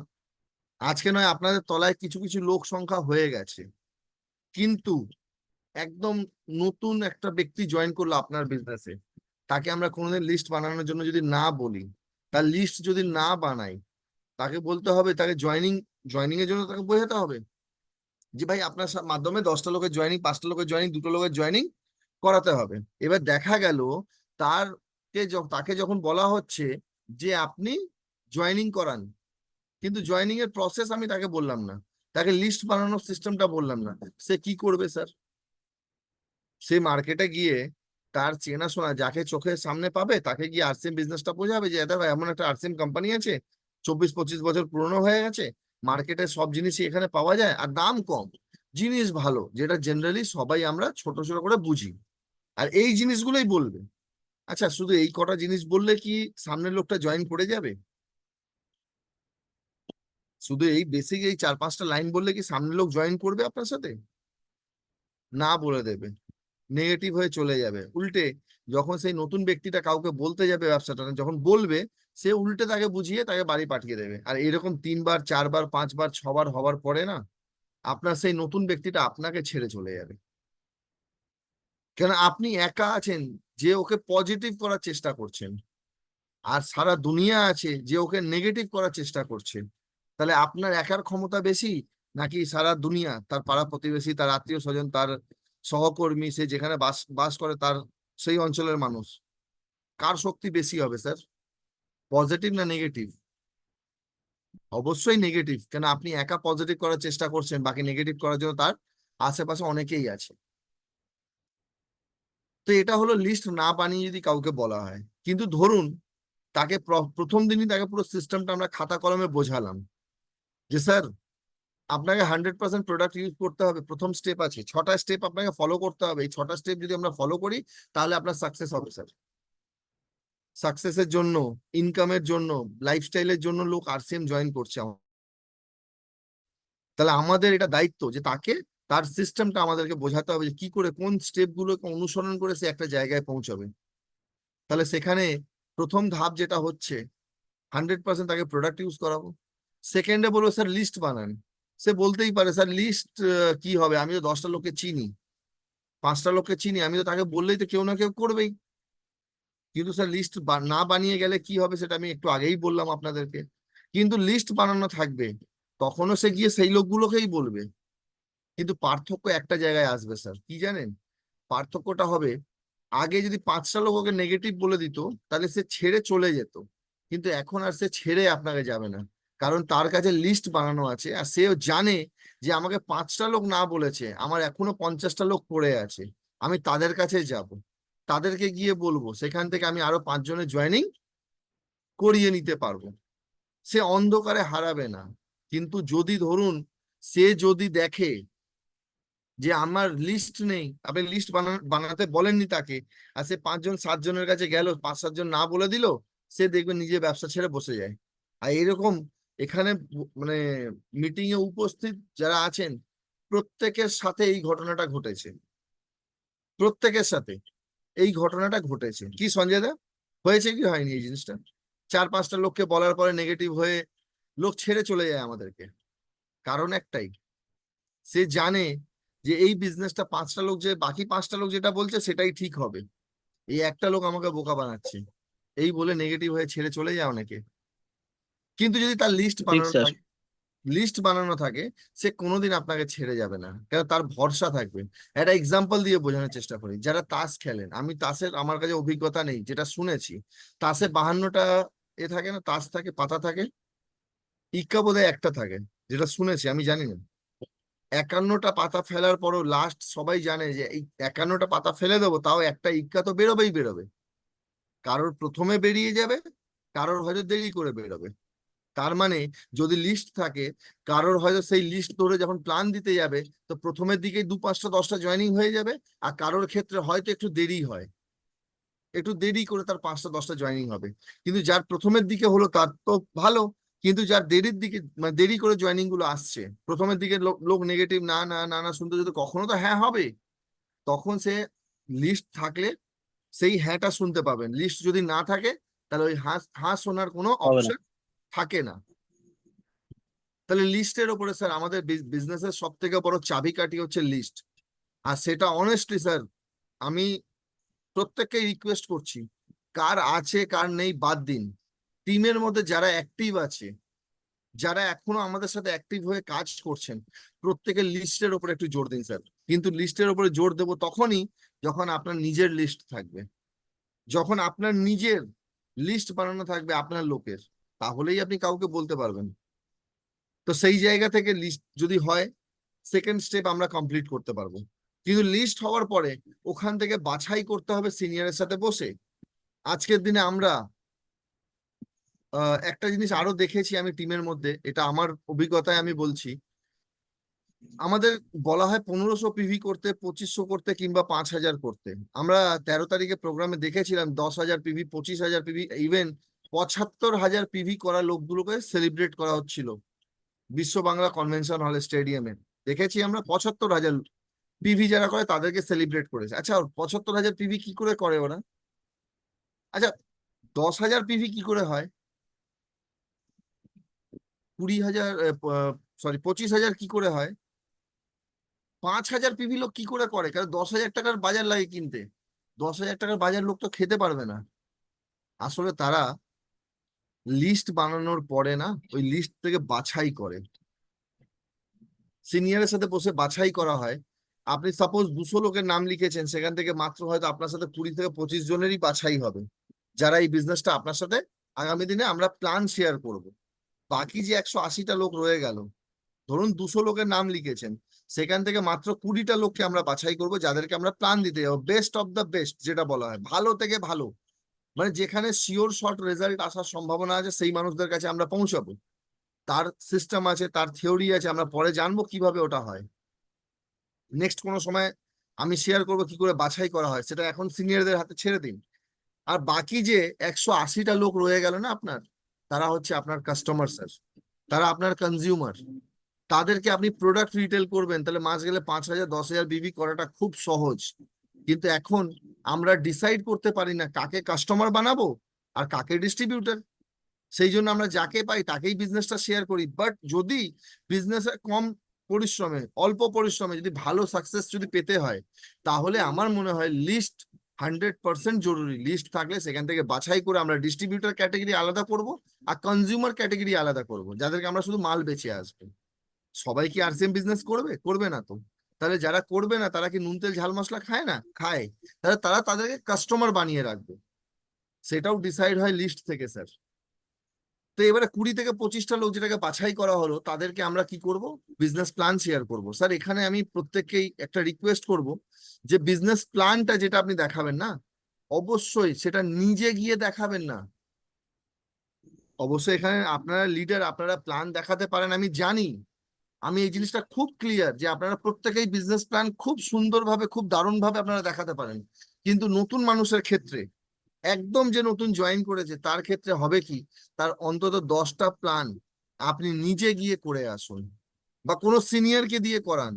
A: আজকে নয় আপনাদের তলায় কিছু কিছু লোক সংখ্যা হয়ে গেছে, কিন্তু একদম নতুন একটা ব্যক্তি জয়েন করলো আপনার বিজনেসে, তাকে আমরা কোনোদিন লিস্ট বানানোর জন্য যদি না বলি, তার লিস্ট যদি না বানাই, তাকে বলতে হবে, তাকে জয়নিং এর জন্য তাকে বোঝাতে হবে যে ভাই আপনার মাধ্যমে 10টা লোকের জয়নিং, 5টা লোকের জয়নিং, 2টো লোকের জয়নিং করাতে হবে। এবার দেখা গেল তাকে যখন বলা হচ্ছে যে আপনি জয়নিং করান, কিন্তু জয়নিং এর প্রসেস আমি তাকে বললাম না, তাকে লিস্ট বানানোর সিস্টেমটা বললাম না, সে কি করবে স্যার? সে মার্কেটে গিয়ে তার চেনাশোনা যাকে চোখের সামনে পাবে তাকে গিয়ে আরসিএম বিজনেসটা বোঝাবে যে দেখো এমন একটা আরসিএম কোম্পানি আছে, 24-25 বছর পুরনো হয়ে গেছে, মার্কেটে সব জিনিসই এখানে পাওয়া যায় আর দাম কম, জিনিস ভালো, যেটা জেনারেলি সবাই আমরা ছোট ছোট করে বুঝি, আর এই জিনিসগুলোই বলবে। আচ্ছা, শুধু এই কটা জিনিস বললে কি সামনের লোকটা জয়েন করে যাবে? শুধু এই বেসিক এই 4-5টা লাইন বললে কি সামনের লোক জয়েন করবে আপনার সাথে? না, বলে দেবে, নেগেটিভ হয়ে চলে যাবে। উল্টে যখন সেই নতুন ব্যক্তিটা কাউকে বলতে যাবে ব্যবসাটা, যখন বলবে, সে উল্টে তাকে বুঝিয়ে তাকে বাড়ি পাঠিয়ে দেবে। আর এরকম 3বার 4বার 5বার 6বার হবার পরে না, আপনার সেই নতুন ব্যক্তিটা আপনাকে ছেড়ে চলে যাবে, কেন আপনি একা আছেন যে ওকে পজিটিভ করার চেষ্টা করছেন, আর সারা দুনিয়া আছে যে ওকে নেগেটিভ করার চেষ্টা করছে। তাহলে আপনার একার ক্ষমতা বেশি, নাকি সারা দুনিয়া, তার পাড়া প্রতিবেশী, তার আত্মীয় স্বজন, তার সহকর্মী, সে যেখানে বাস বাস করে তার সেই অঞ্চলের মানুষ, কার শক্তি বেশি হবে স্যার? পজিটিভ না নেগেটিভ? অবশ্যই নেগেটিভ, কেন আপনি একা পজিটিভ করার চেষ্টা করছেন, বাকি নেগেটিভ করার জন্য তার আশেপাশে অনেকেই আছে। তো এটা হলো লিস্ট না বানিয়ে যদি কাউকে বলা হয়। কিন্তু ধরুন তাকে প্রথম দিনই তাকে পুরো সিস্টেমটা আমরা খাতা কলমে বোঝালাম যে স্যার আপনাকে 100% প্রোডাক্ট ইউজ করতে হবে, প্রথম স্টেপ আছে, 6টা স্টেপ আপনাকে ফলো করতে হবে, এই 6টা স্টেপ যদি আমরা ফলো করি তাহলে আপনার সাকসেস হবে স্যার। সাকসেসের জন্য, ইনকামের জন্য, লাইফস্টাইলের জন্য লোক আরসিএম জয়েন করছে। তাহলে আমাদের এটা দায়িত্ব যে তাকে তার সিস্টেমটা আমাদেরকে বোঝাতে হবে যে কি করে কোন স্টেপ গুলোকে অনুসরণ করে সে একটা জায়গায় পৌঁছাবে। তাহলে সেখানে প্রথম ধাপ যেটা হচ্ছে 100% তাকে প্রোডাক্ট ইউজ করাবো। সেকেন্ডে বলবো স্যার লিস্ট বানান। সে বলতেই পারে স্যার লিস্ট কি হবে, আমি তো 10টা লোককে চিনি, 5টা লোককে চিনি, আমি তো তাকে বললেই তো কেউ না কেউ করবেই। কিন্তু স্যার লিস্ট না বানিয়ে গেলে কি হবে সেটা আমি একটু আগেই বললাম আপনাদেরকে। কিন্তু লিস্ট বানানো থাকবে, তখনও সে গিয়ে সেই লোকগুলোকেই বলবে। কিন্তু পার্থক্য একটা জায়গায় আসবে স্যার, কি জানেন? পার্থক্যটা হবে, আগে যদি 5টা লোক ওকে নেগেটিভ বলে দিত তাহলে সে ছেড়ে চলে যেত, কিন্তু এখন আর সে ছেড়ে আপনাকে যাবে না, কারণ তার কাছে লিস্ট বানানো আছে, আর সেও জানে যে আমাকে 5টা লোক না বলেছে, আমার এখনো 50টা লোক পড়ে আছে, আমি তাদের কাছে যাব, তাদেরকে গিয়ে বলবো, সেখান থেকে আমি আরো 5 জনের জয়েনিং করিয়ে নিতে পারবো। সে অন্ধকারে হারাবে না। কিন্তু যদি ধরুন সে যদি দেখে যে আমার লিস্ট নেই, আপনি লিস্ট বানাতে বলেননি তাকে, আর সে 5জন 7জনের কাছে গেল, 5-7জন না বলে দিল, সে দেখবে নিজে ব্যবসা ছেড়ে বসে যায়। আর এরকম এখানে মানে মিটিং এ উপস্থিত যারা আছেন প্রত্যেকের সাথে এই ঘটনাটা ঘটেছে, প্রত্যেকের সাথে। এই ঘটনাটা ঘটেছে। কি সঞ্জয় দা, হয়েছে কি হয়নি এই জিনিসটা? 4-5টা লোককে বলার পরে নেগেটিভ হয়ে লোক ছেড়ে চলে যায় আমাদেরকে। কারণ একটাই, সে জানে যে এই বিজনেসটা 5টা লোক, যে বাকি 5টা লোক যেটা বলছে সেটাই ঠিক হবে, এই একটা লোক আমাকে বোকা বানাচ্ছে, এই বলে নেগেটিভ হয়ে ছেড়ে চলে যায় অনেকে। কিন্তু যদি তার লিস্ট
D: ঠিক
A: বানানো
D: স্যার।
A: থাকে, লিস্ট বানানো থাকে, সে কোনোদিন আপনাকে ছেড়ে যাবে না, কারণ তার ভরসা থাকবে। একটা এক্সাম্পল দিয়ে বোঝানোর চেষ্টা করি। যারা তাস খেলেন, আমি তাসের আমার কাছে অভিজ্ঞতা নেই, যেটা শুনেছি, তাসে 52টা থাকে না, তাস থাকে, পাতা থাকে, ইক্কা বোধহয় একটা থাকে, যেটা শুনেছি, আমি জানি না। 51টা পাতা ফেলার পরও লাস্ট সবাই জানে যে এই 51টা পাতা ফেলে দেবো, তাও একটা ইক্কা তো বেরোবেই বেরোবে। কারোর প্রথমে বেরিয়ে যাবে, কারোর হয়তো দেরি করে বেরোবে। তার মানে যদি লিস্ট থাকে, কারোর হয়তো সেই লিস্ট ধরে যখন প্ল্যান দিতে যাবে, তো প্রথমের দিকে 2-5টা-10টা জয়েনিং হয়ে যাবে, আর কারোর ক্ষেত্রে হয়তো একটু দেরি হয়, একটু দেরি করে তার 5টা-10টা জয়েনিং হবে। কিন্তু যার প্রথমের দিকে হলো তার তো ভালো, কিন্তু যার দেরির দিকে, মানে দেরি করে জয়েনিং গুলো আসছে, প্রথমের দিকে লোক নেগেটিভ না না না না শুনতে, যদি কখনো তো হ্যাঁ হবে, তখন সে লিস্ট থাকলে সেই হ্যাঁটা শুনতে পাবেন। লিস্ট যদি না থাকে, তাহলে ওই হাঁ হাঁ শোনার কোনো
D: হবে না।
A: অপশন থাকে না। তাহলে লিস্টের ওপরে স্যার আমাদের বিজনেসের সব থেকে বড় চাবিকাঠি হচ্ছে লিস্ট। আর সেটা অনেস্টলি স্যার, আমি প্রত্যেককে রিকোয়েস্ট করছি, কার আছে কার নেই বাদ দিন, টিমের মধ্যে যারা অ্যাক্টিভ আছে, যারা এখনো আমাদের সাথে অ্যাক্টিভ হয়ে কাজ করছেন, প্রত্যেকের লিস্টের ওপরে একটু জোর দিন স্যার। কিন্তু লিস্টের ওপরে জোর দেবো তখনই যখন আপনার নিজের লিস্ট থাকবে, যখন আপনার নিজের লিস্ট বানানো থাকবে আপনার লোকের, তাহলেই আপনি কাউকে বলতে পারবেন। তো সেই জায়গা থেকে লিস্ট যদি হয়, সেকেন্ড স্টেপ আমরা কমপ্লিট করতে পারবো। কিন্তু লিস্ট হওয়ার পরে ওখান থেকে বাছাই করতে হবে সিনিয়রের সাথে বসে। আজকের দিনে আমরা একটা জিনিস আরো দেখেছি আমি টিমের মধ্যে, এটা আমার অভিজ্ঞতায় আমি বলছি, আমাদের বলা হয় 1500 পিভি করতে, 2500 করতে, কিংবা 5000 করতে। আমরা 13 তারিখে প্রোগ্রামে দেখেছিলাম 10,000 পিভি, 25,000 পিভি, ইভেন 75,000 পিভি করা লোকগুলোকে সেলিব্রেট করা হচ্ছিল বিশ্ব বাংলা কনভেনশন হলে স্টেডিয়ামে। দেখেছি আমরা 75,000 পিভি যারা করে তাদেরকে সেলিব্রেট করেছে। আচ্ছা, 75,000 পিভি কি করে করে ওরা? আচ্ছা, 10,000 পিভি কি করে হয়? 20,000, সরি 25,000 কি করে হয়? 5,000 পিভি লোক কি করে করে? কারণ 10,000 টাকার বাজার লাগে কিনতে, 10,000 টাকার বাজার লোক তো খেতে পারবে না। আসলে তারা লিস্ট বানানোর পরে না, ওই লিস্ট থেকে বাছাই করে, সিনিয়রের সাথে বসে বাছাই করা হয়। আপনি সাপোজ 200 লোকের নাম লিখেছেন, সেখান থেকে মাত্র হয়তো আপনার সাথে 20 থেকে 25 জনেরই বাছাই হবে, যারা এই বিজনেসটা আপনার সাথে আগামী দিনে আমরা প্ল্যান শেয়ার করব। বাকি যে 180টা লোক রয়ে গেল, ধরুন 200 লোকের নাম লিখেছেন, সেখান থেকে মাত্র 20টা লোককে আমরা বাছাই করব, যাদেরকে আমরা প্ল্যান দিতে যাবো, বেস্ট অফ দ্য বেস্ট যেটা বলা হয়, ভালো থেকে ভালো, মানে যেখানে শিওর শর্ট রেজাল্ট আসার সম্ভাবনা আছে, সেই মানুষদের কাছে আমরা পৌঁছাবো। তার সিস্টেম আছে, তার থিওরি আছে, আমরা পরে জানবো কিভাবে ওটা হয়। নেক্সট কোনো সময় আমি শেয়ার করবো কি করে বাছাই করা হয়, সেটা এখন সিনিয়রদের হাতে ছেড়ে দিন। আর বাকি যে 180টা লোক রয়ে গেল না আপনার, তারা হচ্ছে আপনার কাস্টমার স্যার, তারা আপনার কনজিউমার। তাদেরকে আপনি প্রোডাক্ট রিটেল করবেন, তাহলে মাস গেলে 5,000 10,000 বিবি করাটা খুব সহজ। কিন্তু এখন আমরা ডিসাইড করতে পারি না কাকে কাস্টমার বানাবো আর কাকে ডিস্ট্রিবিউটার। সেই জন্য আমরা যাকে পাই তাকেই বিজনেসটা শেয়ার করি। বাট যদি বিজনেসে কম পরিশ্রমে, অল্প পরিশ্রমে যদি ভালো সাকসেস যদি পেতে হয়, তাহলে আমার মনে হয় লিস্ট 100% জরুরি। লিস্ট থাকলে সেখান থেকে বাছাই করে আমরা ডিস্ট্রিবিউটার ক্যাটেগরি আলাদা করব, আর কনজিউমার ক্যাটেগরি আলাদা করব, যাদেরকে আমরা শুধু মাল বেচে আসবো। সবাই কি আরসিএম বিজনেস করবে? করবে না তো। তাহলে যারা করবে না, তারা কি নুন তেল ঝাল মশলা খায় না? খায়। তাহলে তারা তাদেরকে কাস্টমার বানিয়ে রাখবে, সেটাও ডিসাইড হয় লিস্ট থেকে স্যার। তো এবারে 20 থেকে 25টা লোক যেটাকে বাছাই করা হলো, তাদেরকে আমরা কি করব? বিজনেস প্ল্যান শেয়ার করব। স্যার এখানে আমি প্রত্যেককেই একটা রিকোয়েস্ট করব, যে বিজনেস প্ল্যানটা যেটা আপনি দেখাবেন না, অবশ্যই সেটা নিজে গিয়ে দেখাবেন না। অবশ্যই এখানে আপনারা লিডার, আপনারা প্ল্যান দেখাতে পারেন, আমি জানি, আমি এই জিনিসটা খুব ক্লিয়ার যে আপনারা প্রত্যেকেই বিজনেস প্ল্যান খুব সুন্দরভাবে, খুব দারুণভাবে আপনারা দেখাতে পারেন। কিন্তু নতুন মানুষের ক্ষেত্রে, একদম যে নতুন জয়েন করেছে তার ক্ষেত্রে হবে কি, তার অন্তত 10টা প্ল্যান আপনি নিজে গিয়ে করে আসুন, বা কোনো সিনিয়রকে দিয়ে করান,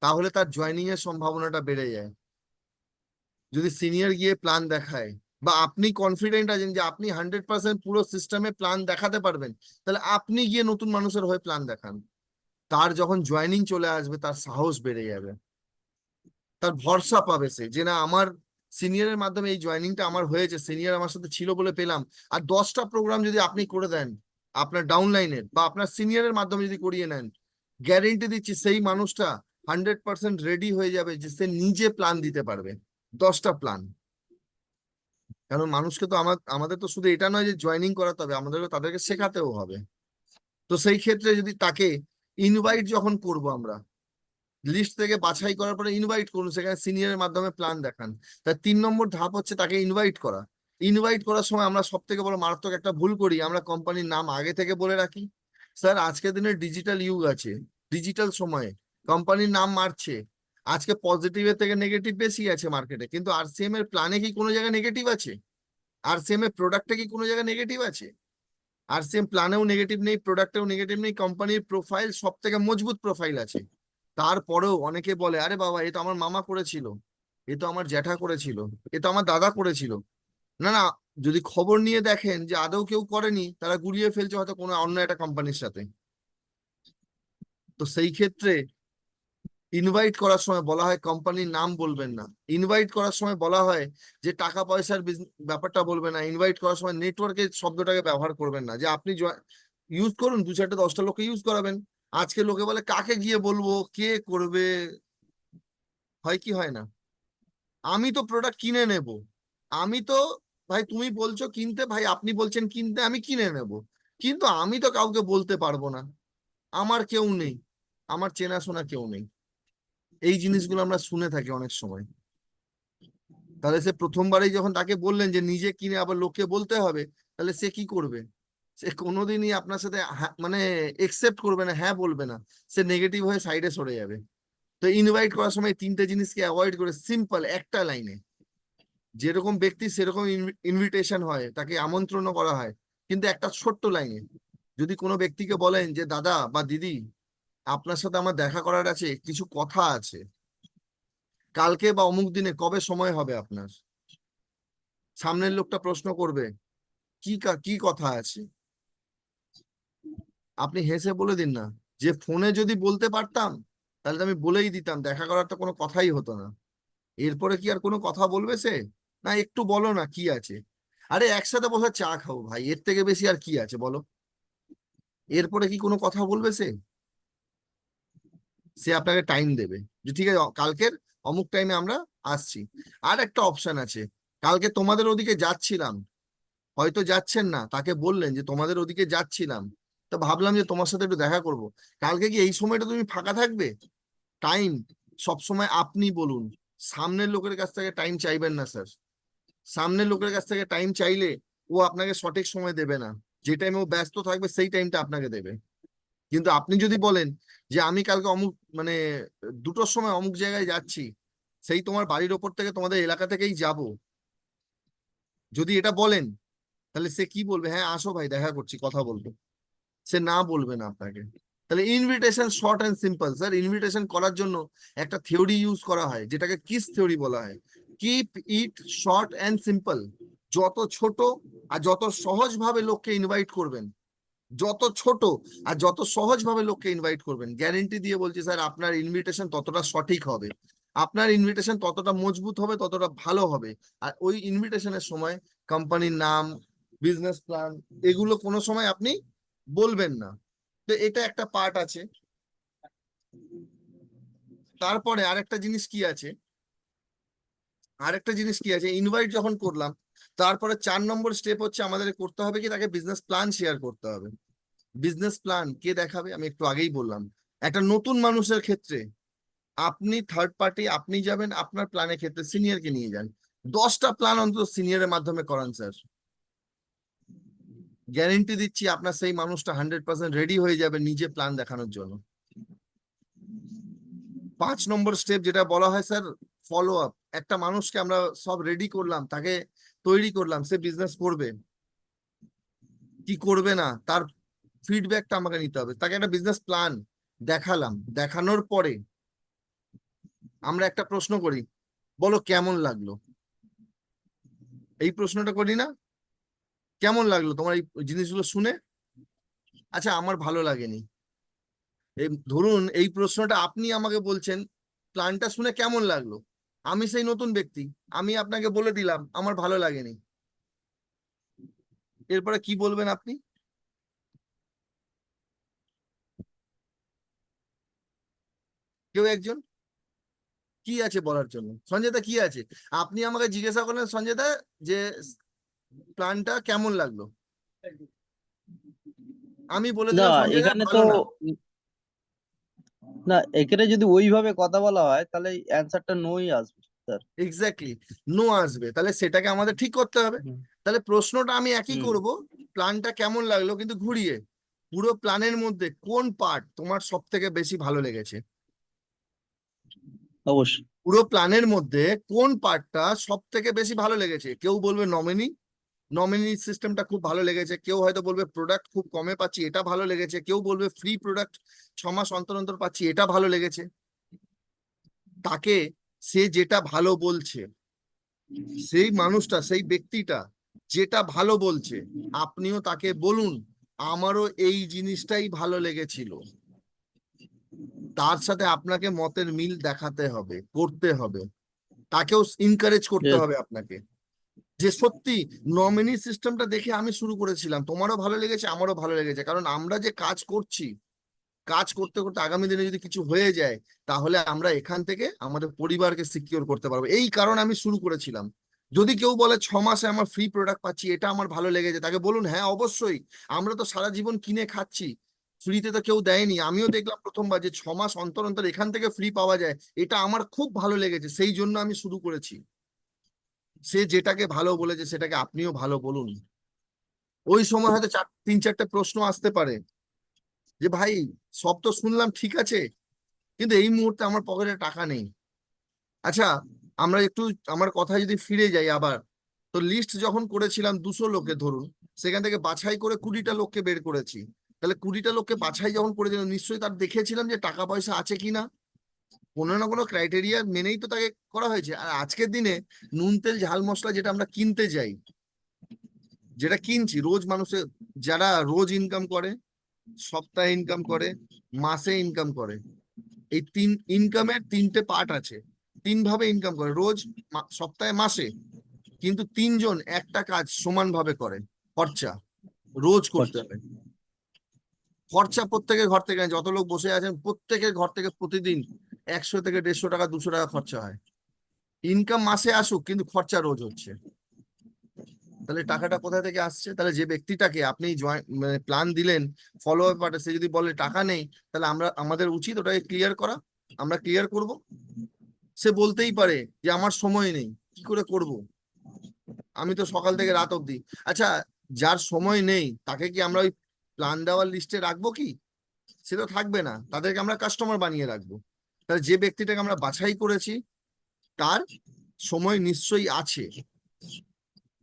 A: তাহলে তার জয়েনিং এর সম্ভাবনাটা বেড়ে যায়। যদি সিনিয়র গিয়ে প্ল্যান দেখায় বা আপনি কনফিডেন্ট আছেন যে আপনি 100% পুরো সিস্টেমে প্ল্যান দেখাতে পারবেন, তাহলে আপনি গিয়ে নতুন মানুষের হয়ে প্ল্যান দেখান। তার যখন জয়েনিং চলে আসবে তার সাহস বেড়ে যাবে, তার ভরসা পাবে সে যে না আমার সিনিয়রের মাধ্যমে এই জয়েনিংটা আমার হয়েছে, সিনিয়র আমার সাথে ছিল বলে পেলাম। আর 10টা প্রোগ্রাম যদি আপনি করে দেন আপনার ডাউনলাইনের বা আপনার সিনিয়রের মাধ্যমে যদি করিয়ে নেন, গ্যারেন্টি দিচ্ছি সেই মানুষটা 100% রেডি হয়ে যাবে যে সে নিজে প্ল্যান দিতে পারবে 10টা প্ল্যান। কারণ মানুষকে তো আমাদের তো শুধু এটা নয় যে জয়েনিং করাতে হবে, আমাদেরকে তাদেরকে শেখাতেও হবে। তো সেই ক্ষেত্রে যদি তাকে ইনভাইট যখন করব আমরা, লিস্ট থেকে বাছাই করার পরে ইনভাইট করুন, সেখানে সিনিয়রের মাধ্যমে প্ল্যান দেখান। তার 3 নম্বর ধাপ হচ্ছে তাকে ইনভাইট করা। ইনভাইট করার সময় আমরা সব থেকে বড় মারাত্মক একটা ভুল করি, আমরা কোম্পানির নাম আগে থেকে বলে রাখি। স্যার আজকের দিনে ডিজিটাল যুগ আছে, ডিজিটাল সময়ে কোম্পানির নাম মারছে। আজকে পজিটিভের থেকে নেগেটিভ বেশি আছে মার্কেটে, কিন্তু আরসিএম এর প্ল্যানে কি কোনো জায়গায় নেগেটিভ আছে? আরসিএম এর প্রোডাক্টে কি কোনো জায়গায় নেগেটিভ আছে? আরসিএম প্ল্যানেও নেগেটিভ নেই, প্রোডাক্টেও নেগেটিভ নেই, কোম্পানির প্রোফাইল সব থেকে মজবুত প্রোফাইল আছে। তারপরেও অনেকে বলে আরে বাবা এ তো আমার মামা করেছিল, এ তো আমার জ্যাঠা করেছিল, এ তো আমার দাদা করেছিল। না না, যদি খবর নিয়ে দেখেন যে আদৌ কেউ করেনি, তারা গুলিয়ে ফেলছে হয়তো কোনো অন্য একটা কোম্পানির সাথে। তো সেই ক্ষেত্রে ইনভাইট করার সময় বলা হয় কোম্পানির নাম বলবেন না। ইনভাইট করার সময় বলা হয় যে টাকা পয়সার ব্যাপারটা বলবেন না। ইনভাইট করার সময় নেটওয়ার্কের শব্দটাকে ব্যবহার করবেন না, যে আপনি ইউজ করুন 2-4টে 10টা লোককে ইউজ করাবেন। আজকে লোকে বলে কাকে গিয়ে বলবো, কে করবে, হয় কি হয় না? আমি তো প্রোডাক্ট কিনে নেব, আমি তো, ভাই তুমি বলছো কিনতে, ভাই আপনি বলছেন কিনতে, আমি কিনে নেব, কিন্তু আমি তো কাউকে বলতে পারবো না, আমার কেউ নেই, আমার চেনাশোনা কেউ নেই। এই জিনিসগুলো আমরা শুনে থাকি অনেক সময়। তাহলে সে প্রথমবারেই যখন তাকে বললেন যে নিজে কিনে আবার লোককে বলতে হবে, তাহলে সে কি করবে? সে কোনোদিনই আপনার সাথে মানে একসেপ্ট করবে না, হ্যাঁ বলবে না, সে নেগেটিভ হয়ে সাইডে সরে যাবে। তো ইনভাইট করার সময় 3টে জিনিসকে অ্যাভয়েড করে সিম্পল একটা লাইনে, যেরকম ব্যক্তি সেরকম ইনভিটেশন হয়, তাকে আমন্ত্রণ করা হয়, কিন্তু একটা ছোট্ট লাইনে যদি কোনো ব্যক্তিকে বলেন যে দাদা বা দিদি আপনার সাথে আমার দেখা করার আছে, কিছু কথা আছে, কালকে বা অমুক দিনে কবে সময় হবে আপনার? সামনের লোকটা প্রশ্ন করবে কি কথা আছে, আপনি হেসে বলে দিন না যে ফোনে যদি বলতে পারতাম তাহলে তো আমি বলেই দিতাম, দেখা করার তো কোনো কথাই হতো না। এরপরে কি আর কোনো কথা বলবে সে? না একটু বলো না কি আছে, আরে একসাথে বসে চা খাবো ভাই, এর থেকে বেশি আর কি আছে বলো? এরপরে কি কোনো কথা বলবে সে? সে আপনাকে টাইম দেবে যে ঠিক আছে কালকের অমুক টাইমে আমরা আসছি। আর একটা অপশন আছে, কালকে তোমাদের ওদিকে যাচ্ছিলাম, হয়তো যাচ্ছেন না, তাকে বললেন যে তোমাদের ওদিকে যাচ্ছিলাম, তো ভাবলাম যে তোমার সাথে একটু দেখা করব, কালকে কি এই সময়টা তুমি ফাঁকা থাকবে? টাইম সবসময় আপনি বলুন, সামনের লোকের কাছ থেকে টাইম চাইবেন না স্যার। সামনের লোকের কাছ থেকে টাইম চাইলে ও আপনাকে সঠিক সময় দেবে না, যে টাইমে ও ব্যস্ত থাকবে সেই টাইমটা আপনাকে দেবে। কিন্তু আপনি যদি বলেন যে আমি কালকে অমুক মানে 2টোর সময় অমুক জায়গায় যাচ্ছি, সেই তোমার বাড়ির ওপর থেকে তোমাদের এলাকা থেকেই যাব, যদি এটা বলেন, তাহলে সে কি বলবে? হ্যাঁ আসো ভাই দেখা করছি কথা বলবো, সে না বলবে না আপনাকে। তাহলে invitation short and simple. Sir invitation করার জন্য একটা থিওরি ইউজ করা হয় যেটাকে কিস থিওরি বলা হয়, keep it short and simple. যত ছোট আর যত সহজ ভাবে লোককে ইনভাইট করবেন, যত ছোট আর যত সহজ ভাবে লোককে ইনভাইট করবেন, গ্যারেন্টি দিয়ে বলছি স্যার আপনার ইনভিটেশন ততটা সঠিক হবে, আপনার ইনভিটেশন ততটা মজবুত হবে, ততটা ভালো হবে। আর ওই ইনভিটেশনের সময় কোম্পানির নাম, বিজনেস প্ল্যান এগুলো কোনো সময় আপনি বলবেন না। তো এটা একটা পার্ট আছে। তারপরে আরেকটা জিনিস কি আছে, ইনভাইট যখন করলাম, তারপরে 4 নম্বর স্টেপ হচ্ছে আমাদের করতে হবে কি, তাকে বিজনেস প্ল্যান শেয়ার করতে হবে। বিজনেস প্ল্যান কে দেখাবে? আমি একটু আগেই বললাম, একটা নতুন মানুষের ক্ষেত্রে আপনি থার্ড পার্টি, আপনি যাবেন, আপনার প্ল্যানের ক্ষেত্রে সিনিয়রকে নিয়ে যান। 10টা প্ল্যান অন্তত সিনিয়রের মাধ্যমে করান স্যার, গ্যারেন্টি দিচ্ছি আপনার সেই মানুষটা 100% রেডি হয়ে যাবে নিজে প্ল্যান দেখানোর জন্য। 5 নম্বর স্টেপ যেটা বলা হয় স্যার ফলো আপ। একটা মানুষকে আমরা সব রেডি করলাম, তাকে তৈরি করলাম, সে বিজনেস করবে কি করবে না তার ফিডব্যাকটা আমাকে নিতে হবে। তাকে একটা বিজনেস প্ল্যান দেখালাম, দেখানোর পরে আমরা একটা প্রশ্ন করি, বলো কেমন লাগলো? এই প্রশ্নটা করি না? কেমন লাগলো তোমার এই জিনিসগুলো শুনে? আচ্ছা, আমার ভালো লাগেনি। এই ধরুন এই প্রশ্নটা আপনি আমাকে বলছেন, প্ল্যানটা শুনে কেমন লাগলো? আমি সেই নতুন ব্যক্তি, আমি আপনাকে বলে দিলাম আমার ভালো লাগেনি। এরপরে কি বলবেন আপনি? কেউ একজন কি আছে বলার জন্য? সঞ্জয় দা কি আছে? আপনি আমাকে জিজ্ঞাসা করলেন সঞ্জয় দা যে প্ল্যানটা কেমন লাগলো, আমি বলে
E: না
A: দিলাম সঞ্জয় দা
E: এখানে তো
A: ভালো না।
E: না, এখানে যদি ওইভাবে কথা বলা হয় তাহলে অ্যান্সারটা নোই আসবে স্যার।
A: এক্স্যাক্টলি, নো আসবে। তাহলে সেটাকে আমাদের ঠিক করতে হবে। তাহলে প্রশ্নটা আমি একই
E: হুম।
A: করব, প্ল্যানটা কেমন লাগলো, কিন্তু ঘুরিয়ে পুরো প্ল্যানের মধ্যে কোন পার্ট তোমার সব থেকে বেশি ভালো লেগেছে?
E: অবশ্যই।
A: পুরো প্ল্যানের মধ্যে কোন পার্টটা সব থেকে বেশি ভালো লেগেছে? কেউ বলবে নমিনি সিস্টেমটা খুব ভালো লেগেছে, কেউ হয়তো বলবে প্রোডাক্ট খুব কমে পাচ্ছি এটা ভালো লেগেছে, কেউ বলবে ফ্রি প্রোডাক্ট 6 মাস অন্তর অন্তর পাচ্ছি এটা ভালো লেগেছে। তাকে, সে যেটা ভালো বলছে, সেই মানুষটা, সেই ব্যক্তিটা যেটা ভালো বলছে, আপনিও তাকে বলুন আমারও এই জিনিসটাই ভালো লেগেছিল। তার সাথে আপনাকে মতের মিল দেখাতে হবে, করতে হবে, তাকেও ইনকারেজ করতে
E: Yes.
A: হবে আপনাকে, যে সত্যি নমিনি সিস্টেমটা দেখে আমি শুরু করেছিলাম, তোমারও ভালো লেগেছে আমারও ভালো লেগেছে, কারণ আমরা যে কাজ করছি, কাজ করতে করতে আগামী দিনে যদি কিছু হয়ে যায়, তাহলে আমরা এখান থেকে আমাদের পরিবারকে সিকিউর করতে পারবো। এই কারণে আমি শুরু করেছিলাম। যদি কেউ বলে 6 মাসে আমার ফ্রি প্রোডাক্ট পাচ্ছি এটা আমার ভালো লেগেছে, তাকে বলুন হ্যাঁ অবশ্যই, আমরা তো সারা জীবন কিনে খাচ্ছি, ফ্রিতে তো কেউ দেয়নি। আমিও দেখলাম প্রথমবার যে 6 মাস অন্তর অন্তর এখান থেকে ফ্রি পাওয়া যায়, এটা আমার খুব ভালো লেগেছে, সেই জন্য আমি শুরু করেছি। সে যেটাকে ভালো বলেছে সেটাকে আপনিও ভালো বলুন। ওই সময় হয়তো 3-4টে প্রশ্ন আসতে পারে যে ভাই সব তো শুনলাম ঠিক আছে, কিন্তু এই মুহূর্তে আমার পকেটে টাকা নেই। আচ্ছা, আমরা একটু আমার কথা যদি ফিরে যাই আবার, তো লিস্ট যখন করেছিলাম 200 লোকে ধরুন, সেখান থেকে বাছাই করে 20টা লোককে বের করেছি। তাহলে 20টা লোককে বাছাই যখন করেছিলাম, নিশ্চয়ই তার দেখেছিলাম যে টাকা পয়সা আছে কিনা, কোনো না কোনো ক্রাইটেরিয়া মেনেই তো তাকে করা হয়েছে। আর আজকের দিনে নুন তেল ঝাল মশলা যেটা আমরা কিনতে যাই, যেটা কিনছি রোজ, মানুষের যারা রোজ ইনকাম করে, সপ্তাহে ইনকাম করে, মাসে ইনকাম করে, এই ইনকামের 3টে পার্ট আছে। 3 ভাবে ইনকাম করে, রোজ, সপ্তাহে, মাসে। কিন্তু 3জন একটা কাজ সমানভাবে করে, খরচা রোজ করতে হবে। খরচা প্রত্যেকের ঘর থেকে, যত লোক বসে আছেন প্রত্যেকের ঘর থেকে প্রতিদিন 100 থেকে 150 টাকা 200 টাকা খরচা হয়। ইনকাম মাসে আসুক কিন্তু খরচা রোজ হচ্ছে। তাহলে টাকাটা কোথা থেকে আসছে? তাহলে যে ব্যক্তিটাকে আপনি মানে প্ল্যান দিলেন, ফলো আপ পার্টে, সে যদি বলে টাকা নেই, তাহলে আমাদের উচিত ওটাকে ক্লিয়ার করা। আমরা ক্লিয়ার করব। সে বলতেই পারে যে আমার সময় নেই, কি করে করব, আমি তো সকাল থেকে রাত অবধি। আচ্ছা, যার সময় নেই তাকে কি আমরা ওই প্ল্যান দেওয়ার লিস্টে রাখবো কি? সে তো থাকবে না, তাদেরকে আমরা কাস্টমার বানিয়ে রাখবো। তাহলে যে ব্যক্তিটাকে আমরা বাছাই করেছি তার সময় নিশ্চয়ই আছে,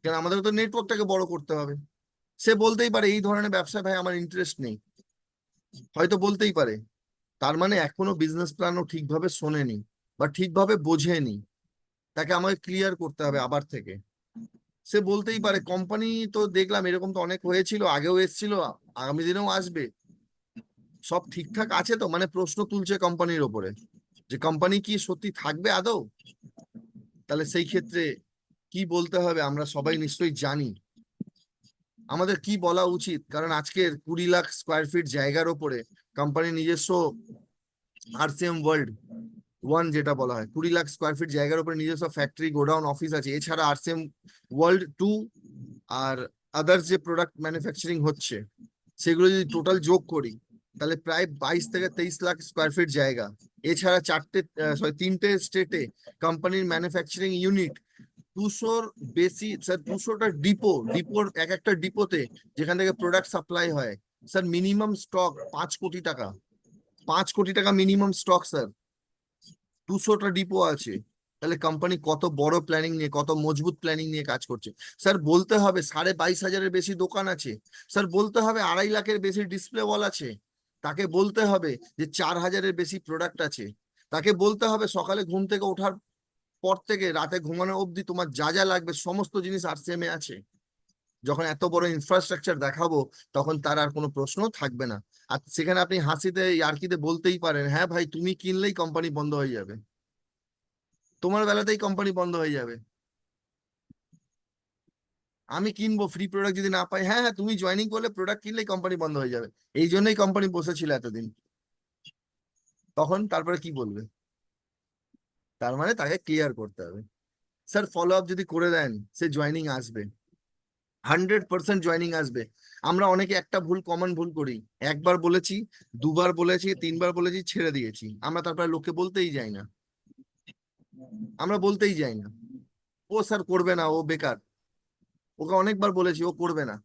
A: কারণ আমাদের তো নেটওয়ার্কটাকে বড় করতে হবে। সে বলতেই পারে এই ধরনের ব্যবসায় ভাই আমার ইন্টারেস্ট নেই, হয়তো বলতেই পারে। তার মানে এখনো বিজনেস প্ল্যানও ঠিকভাবে শোনেনি বা ঠিকভাবে বোঝেনি, তাকে আমাকে ক্লিয়ার করতে হবে আবার থেকে। সে বলতেই পারে কোম্পানি তো দেখলাম এরকম তো অনেক হয়েছিল, আগেও এসেছিল, আগামী দিনেও আসবে, সব ঠিকঠাক আছে তো, মানে প্রশ্ন তুলছে কোম্পানির ওপরে যে কোম্পানি কি সত্যি থাকবে আদৌ। তাহলে সেই ক্ষেত্রে কি বলতে হবে আমরা সবাই নিশ্চয়ই জানি, আমাদের কি বলা উচিত। কারণ আজকের 20 লাখ স্কোয়ার ফিট জায়গার ওপরে কোম্পানির নিজস্ব আরসিএম ওয়ার্ল্ড 1 যেটা বলা হয়, 20 লাখ স্কোয়ার ফিট জায়গার উপরে নিজস্ব ফ্যাক্টরি, গোডাউন, অফিস আছে। এছাড়া আরসিএম ওয়ার্ল্ড 2 আর আদার্স যে প্রোডাক্ট ম্যানুফ্যাকচারিং হচ্ছে, সেগুলো যদি টোটাল যোগ করি, তাহলে প্রায় 22 থেকে 23 লাখ স্কোয়ার ফিট জায়গা। এছাড়া 3টে স্টেটে কোম্পানির ম্যানুফ্যাকচারিং ইউনিট, 200-র বেশি স্যার, 200টা ডিপোর এক একটা ডিপোতে যেখান থেকে প্রোডাক্ট সাপ্লাই হয় স্যার, মিনিমাম স্টক 5 কোটি টাকা, 5 কোটি টাকা মিনিমাম স্টক স্যার। 200টা ডিপো আছে। তাহলে কোম্পানি কত বড় প্ল্যানিং নিয়ে, কত মজবুত প্ল্যানিং নিয়ে কাজ করছে। স্যার বলতে হবে 22,500-এর বেশি দোকান আছে। স্যার বলতে হবে 2.5 লাখের বেশি ডিসপ্লে ওয়াল আছে। তাকে বলতে হবে যে 4,000-এর বেশি প্রোডাক্ট আছে। তাকে বলতে হবে সকালে ঘুম থেকে ওঠার পর থেকে রাতে ঘুমানো অবধি তোমার যা যা লাগবে সমস্ত জিনিস আরসিএম এ আছে। যখন এত বড় ইনফ্রাস্ট্রাকচার দেখাবো তখন তার আর কোনো প্রশ্ন থাকবে না। আর সেখানে আপনি হাসিতে ইয়ার্কিতে বলতেই পারেন, হ্যাঁ ভাই তুমি কিনলেই কোম্পানি বন্ধ হয়ে যাবে, তোমার বেলাতেই কোম্পানি বন্ধ হয়ে যাবে, আমি কিনবো ফ্রি প্রোডাক্ট যদি না পাই। হ্যাঁ হ্যাঁ, তুমি জয়েনিং করলে প্রোডাক্ট কিনলেই কোম্পানি বন্ধ হয়ে যাবে, এই জন্যই কোম্পানি বসেছিল এতদিন। তখন তারপরে কি বলবে? তার মানে তাকে ক্লিয়ার করতে হবে। স্যার ফলো আপ যদি করে দেন সে জয়েনিং আসবে, 100% জয়েনিং আসবে। আমরা অনেকে একটা কমন ভুল করি, একবার বলেছি, দুবার বলেছি, তিনবার বলেছি, ছেড়ে দিয়েছি, আমরা তারপরে লোককে বলতেই যাই না, আমরা বলতেই যাই না, ও স্যার করবে না, ও বেকার, ওকে অনেকবার বলেছি ও করবে না,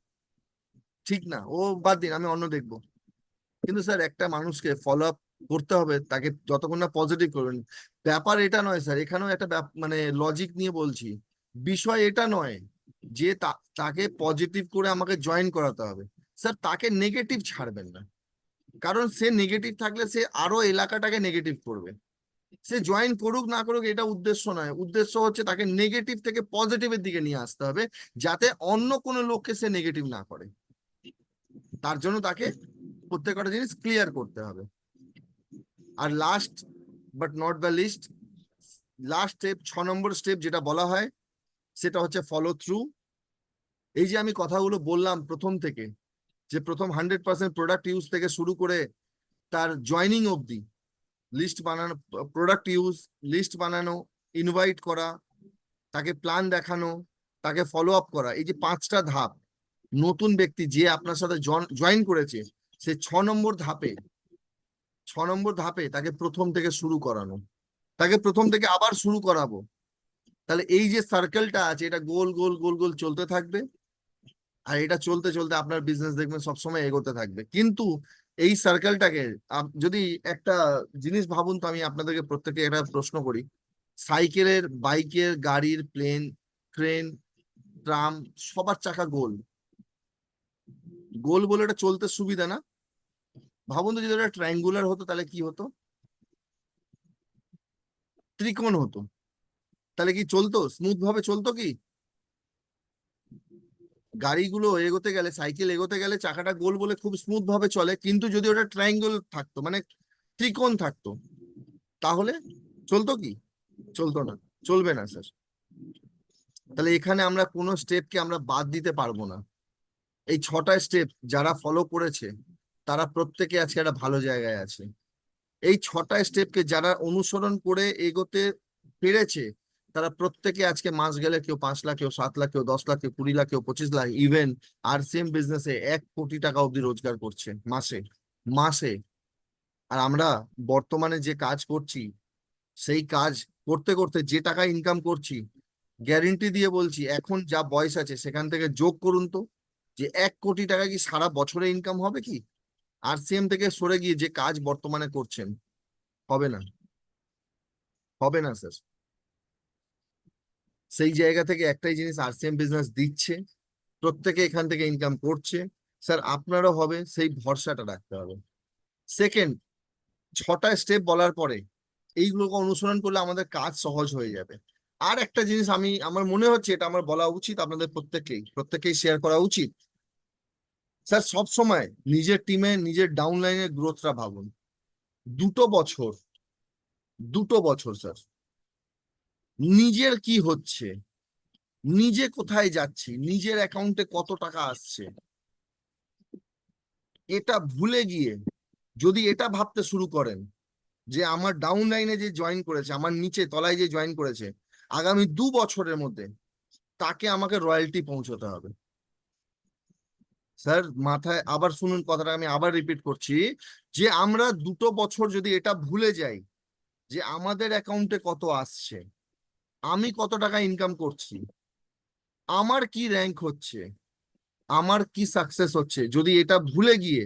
A: ঠিক না, ও বাদ দিন আমি অন্য দেখবো। কিন্তু স্যার একটা মানুষকে ফলো আপ করতে হবে, তাকে যতক্ষণ না পজিটিভ করবেন। ব্যাপার এটা নয় স্যার, এখানেও একটা মানে লজিক নিয়ে বলছি, বিষয় এটা নয় যে তাকে পজিটিভ করে আমাকে জয়েন করাতে হবে। স্যার তাকে নেগেটিভ ছাড়বেন না, কারণ সে নেগেটিভ থাকলে সে আরো এলাকাটাকে নেগেটিভ করবে। সে জয়েন করুক না করুক এটা উদ্দেশ্য নয়, উদ্দেশ্য হচ্ছে তাকে নেগেটিভ থেকে পজিটিভের দিকে নিয়ে আসতে হবে, যাতে অন্য কোনো লোককে সে নেগেটিভ না করে। তার জন্য তাকে প্রত্যেকটা জিনিস ক্লিয়ার করতে হবে। আর last but not the least, last step 6 number step যেটা বলা হয় সেটা হচ্ছে ফলো থ্রু। এই যে আমি কথাগুলো বললাম প্রথম থেকে, যে প্রথম 100% প্রোডাক্ট ইউজ থেকে শুরু করে তার জয়নিং অবধি, লিস্ট বানানো, প্রোডাক্ট ইউজ, লিস্ট বানানো, ইনভাইট করা, তাকে প্ল্যান দেখানো, তাকে ফলো আপ করা, এই যে 5টা ধাপ, নতুন ব্যক্তি যে আপনার সাথে জয়েন করেছে সে 6 নম্বর ধাপে তাকে প্রথম থেকে শুরু করানো, তাকে প্রথম থেকে আবার শুরু করাবো। তাহলে এই যে সার্কেলটা আছে এটা গোল গোল গোল গোল চলতে থাকবে, আর এটা চলতে চলতে আপনার বিজনেস দেখবেন সবসময় এগোতে থাকবে। কিন্তু এই সার্কেলটাকে যদি একটা জিনিস ভাবুন তো, আমি আপনাদেরকে প্রত্যেকে একটা প্রশ্ন করি, সাইকেলের, বাইকের, গাড়ির, প্লেন, ট্রেন, ট্রাম সবার চাকা গোল গোল বলে এটা চলতে সুবিধা না? ভাবুন তো যদি ওটা ট্রায়াঙ্গুলার হতো তাহলে কি হতো? ত্রিকোণ হতো, তাহলে কি চলতো? স্মুথ ভাবে চলতো কি? গাড়িগুলো এগোতে গেলে, সাইকেল এগোতে গেলে চাকাটা গোল বলে খুব স্মুথ ভাবে চলে, কিন্তু যদি ওটা ট্রায়াঙ্গেল থাকতো, মানে ত্রিকোণ থাকতো, তাহলে চলতো কি? চলতো না, চলবে না স্যার। তাহলে এখানে আমরা কোনো স্টেপকে আমরা বাদ দিতে পারবো না। এই 6টা স্টেপ যারা ফলো করেছে তারা প্রত্যেকে আজকে একটা ভালো জায়গায় আছে। এই 6টা স্টেপকে যারা অনুসরণ করে এগোতে পেরেছে তারা প্রত্যেকে আজকে মাস গেলে কেউ 5 লাখ, কেউ 7 লাখ, কেউ 10 লাখ, কেউ 20 লাখ, কেউ 25 লাখ, ইভেন আরসিএম বিজনেসে 1 কোটি টাকা অব্দি রোজগার করছে মাসে মাসে। আর আমরা বর্তমানে যে কাজ করছি সেই কাজ করতে করতে যে টাকা ইনকাম করছি, গ্যারেন্টি দিয়ে বলছি এখন যা বয়স আছে সেখান থেকে যোগ করুন তো, যে 1 কোটি টাকা কি সারা বছরে ইনকাম হবে কি? আরসিএম থেকে সরে গিয়ে যে কাজ বর্তমানে করছেন, হবে না, হবে না স্যার। সেই জায়গা থেকে একটাই জিনিস আরসিএম বিজনেস দিচ্ছে, প্রত্যেকে এখান থেকে ইনকাম করছে, স্যার আপনারও হবে, সেই ভরসাটা রাখতে হবে। সেকেন্ড, 6টা স্টেপ বলার পরে এইগুলোকে অনুসরণ করলে আমাদের কাজ সহজ হয়ে যাবে। আর একটা জিনিস আমার মনে হচ্ছে এটা আমার বলা উচিত, আপনাদের প্রত্যেকেই শেয়ার করা উচিত। স্যার সব সময় নিজের টিমে নিজের ডাউনলাইনের গ্রোথটা ভাবুন। 2 বছর স্যার, নিজের কি হচ্ছে, নিজে কোথায় যাচ্ছি, নিজের অ্যাকাউন্টে কত টাকা আসছে, এটা ভুলে গিয়ে যদি এটা ভাবতে শুরু করেন যে আমার ডাউন লাইনে যে জয়েন করেছে, আমার নিচে তলায় যে জয়েন করেছে, আগামী 2 বছরের মধ্যে তাকে আমাকে রয়্যালটি পৌঁছতে হবে। স্যার মাথায় আবার শুনুন কথাটা, আমি আবার রিপিট করছি, যে আমরা 2 বছর যদি এটা ভুলে যাই যে আমাদের অ্যাকাউন্টে কত আসছে, আমি কত টাকা ইনকাম করছি, আমার কি র্যাঙ্ক হচ্ছে, আমার কি সাকসেস হচ্ছে, যদি এটা ভুলে গিয়ে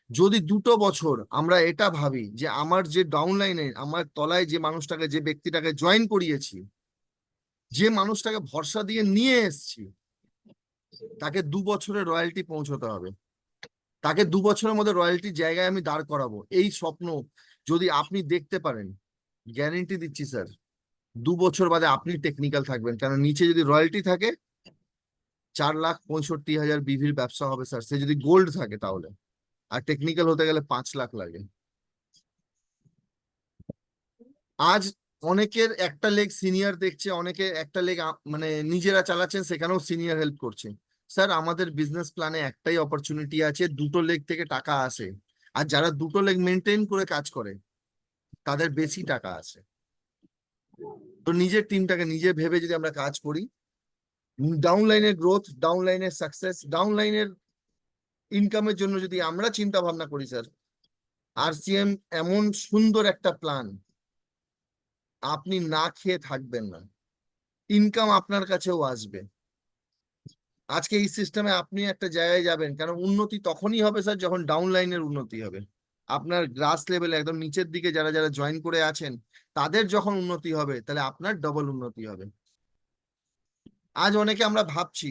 A: যদি 2 বছর আমরা এটা ভাবি যে আমার যে ডাউনলাইনে, আমার তলায় যে মানুষটাকে, যে ব্যক্তিটাকে জয়েন করিয়েছি, যে মানুষটাকে ভরসা দিয়ে নিয়ে এসছি, তাকে 2 বছরের রয়্যালটি পৌঁছতে হবে, তাকে 2 বছরের মধ্যে রয়্যালটির জায়গায় আমি দাঁড় করাবো। এই স্বপ্ন যদি আপনি দেখতে পারেন, গ্যারেন্টি দিচ্ছি স্যার 2 বছর বাদে আপনি টেকনিক্যাল থাকবেন, কারণ নিচে যদি রয়্যালটি থাকে 4,65,000 বিভির ব্যবসা হবে স্যার, সে যদি গোল্ড থাকে তাহলে। আর টেকনিক্যাল হতে গেলে 5 লাখ লাগে। আজ অনেকের একটা লেগ সিনিয়র দেখছে, অনেকে একটা লেগ মানে নিজেরা চালাচ্ছেন, সেখানেও সিনিয়র হেল্প করছে। স্যার আমাদের বিজনেস প্ল্যানে একটাই অপরচুনিটি আছে, দুটো লেগ থেকে টাকা আসে। আর যারা দুটো লেগ মেনটেন করে কাজ করে তাদের বেশি টাকা আসে। তো নিজের টিমটাকে নিজে ভেবে যদি আমরা কাজ করি, ডাউন লাইনের গ্রোথ, ডাউন লাইনের সাকসেস, ডাউন লাইনের ইনকামের জন্য যদি আমরা চিন্তা ভাবনা করি স্যার, RCM এমন সুন্দর একটা প্ল্যান, আপনি না খেয়ে থাকবেন না, ইনকাম আপনার কাছেও আসবে। আজকে এই সিস্টেমে আপনি একটা জায়গায় যাবেন, কারণ উন্নতি তখনই হবে স্যার যখন ডাউন লাইনের উন্নতি হবে। আপনার গ্রাস লেভেলে একদম নিচের দিকে যারা যারা জয়েন করে আছেন তাদের যখন উন্নতি হবে, তাহলে আপনার ডবল উন্নতি হবে। আজ অনেকে আমরা ভাবছি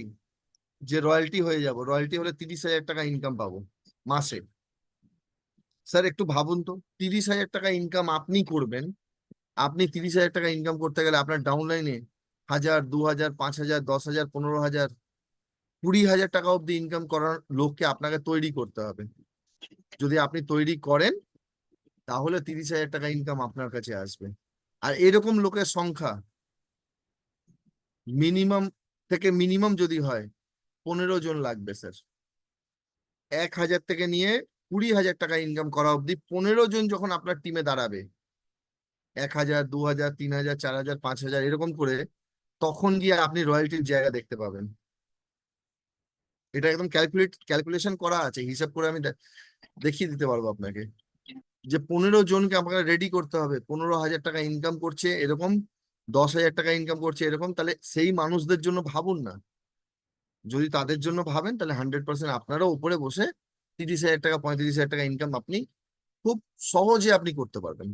A: যে রয়্যালটি হয়ে যাব, রয়্যালটি হলে 30,000 টাকা ইনকাম পাবো মাসে। স্যার একটু ভাবুন তো, 30,000 টাকা ইনকাম আপনি করবেন, আপনি 30,000 টাকা ইনকাম করতে গেলে আপনার ডাউন লাইনে 1,000, 2,000, 5,000, 10,000, 15,000, 20,000 টাকা অব্দি ইনকাম করার লোককে আপনাকে তৈরি করতে হবে। যদি আপনি তৈরি করেন তাহলে 30,000 টাকা ইনকাম আপনার কাছে আসবে। আর এরকম লোকের সংখ্যা মিনিমাম থেকে মিনিমাম যদি হয় 15 জন লাগবে স্যার। 1,000 থেকে নিয়ে 20,000 টাকা ইনকাম করা অব্দি 15 জন যখন আপনার টিমে দাঁড়াবে, 1,000, 2,000, 3,000, 4,000, 5,000 এরকম করে, তখন গিয়ে আপনি রয়্যালটির জায়গা দেখতে পাবেন। এটা একদম ক্যালকুলেশন করা আছে, হিসাব করে আমি দেখিয়ে দিতে পারবো আপনাকে, যে 15 জনকে আপনাকে রেডি করতে হবে। 15,000 টাকা ইনকাম করছে এরকম, 10,000 টাকা ইনকাম করছে এরকম, তাহলে সেই মানুষদের জন্য ভাবুন না। যদি তাদের জন্য ভাবেন তাহলে 100% আপনারাও উপরে বসে 30,000 টাকা, 35,000 টাকা ইনকাম আপনি খুব সহজে আপনি করতে পারবেন।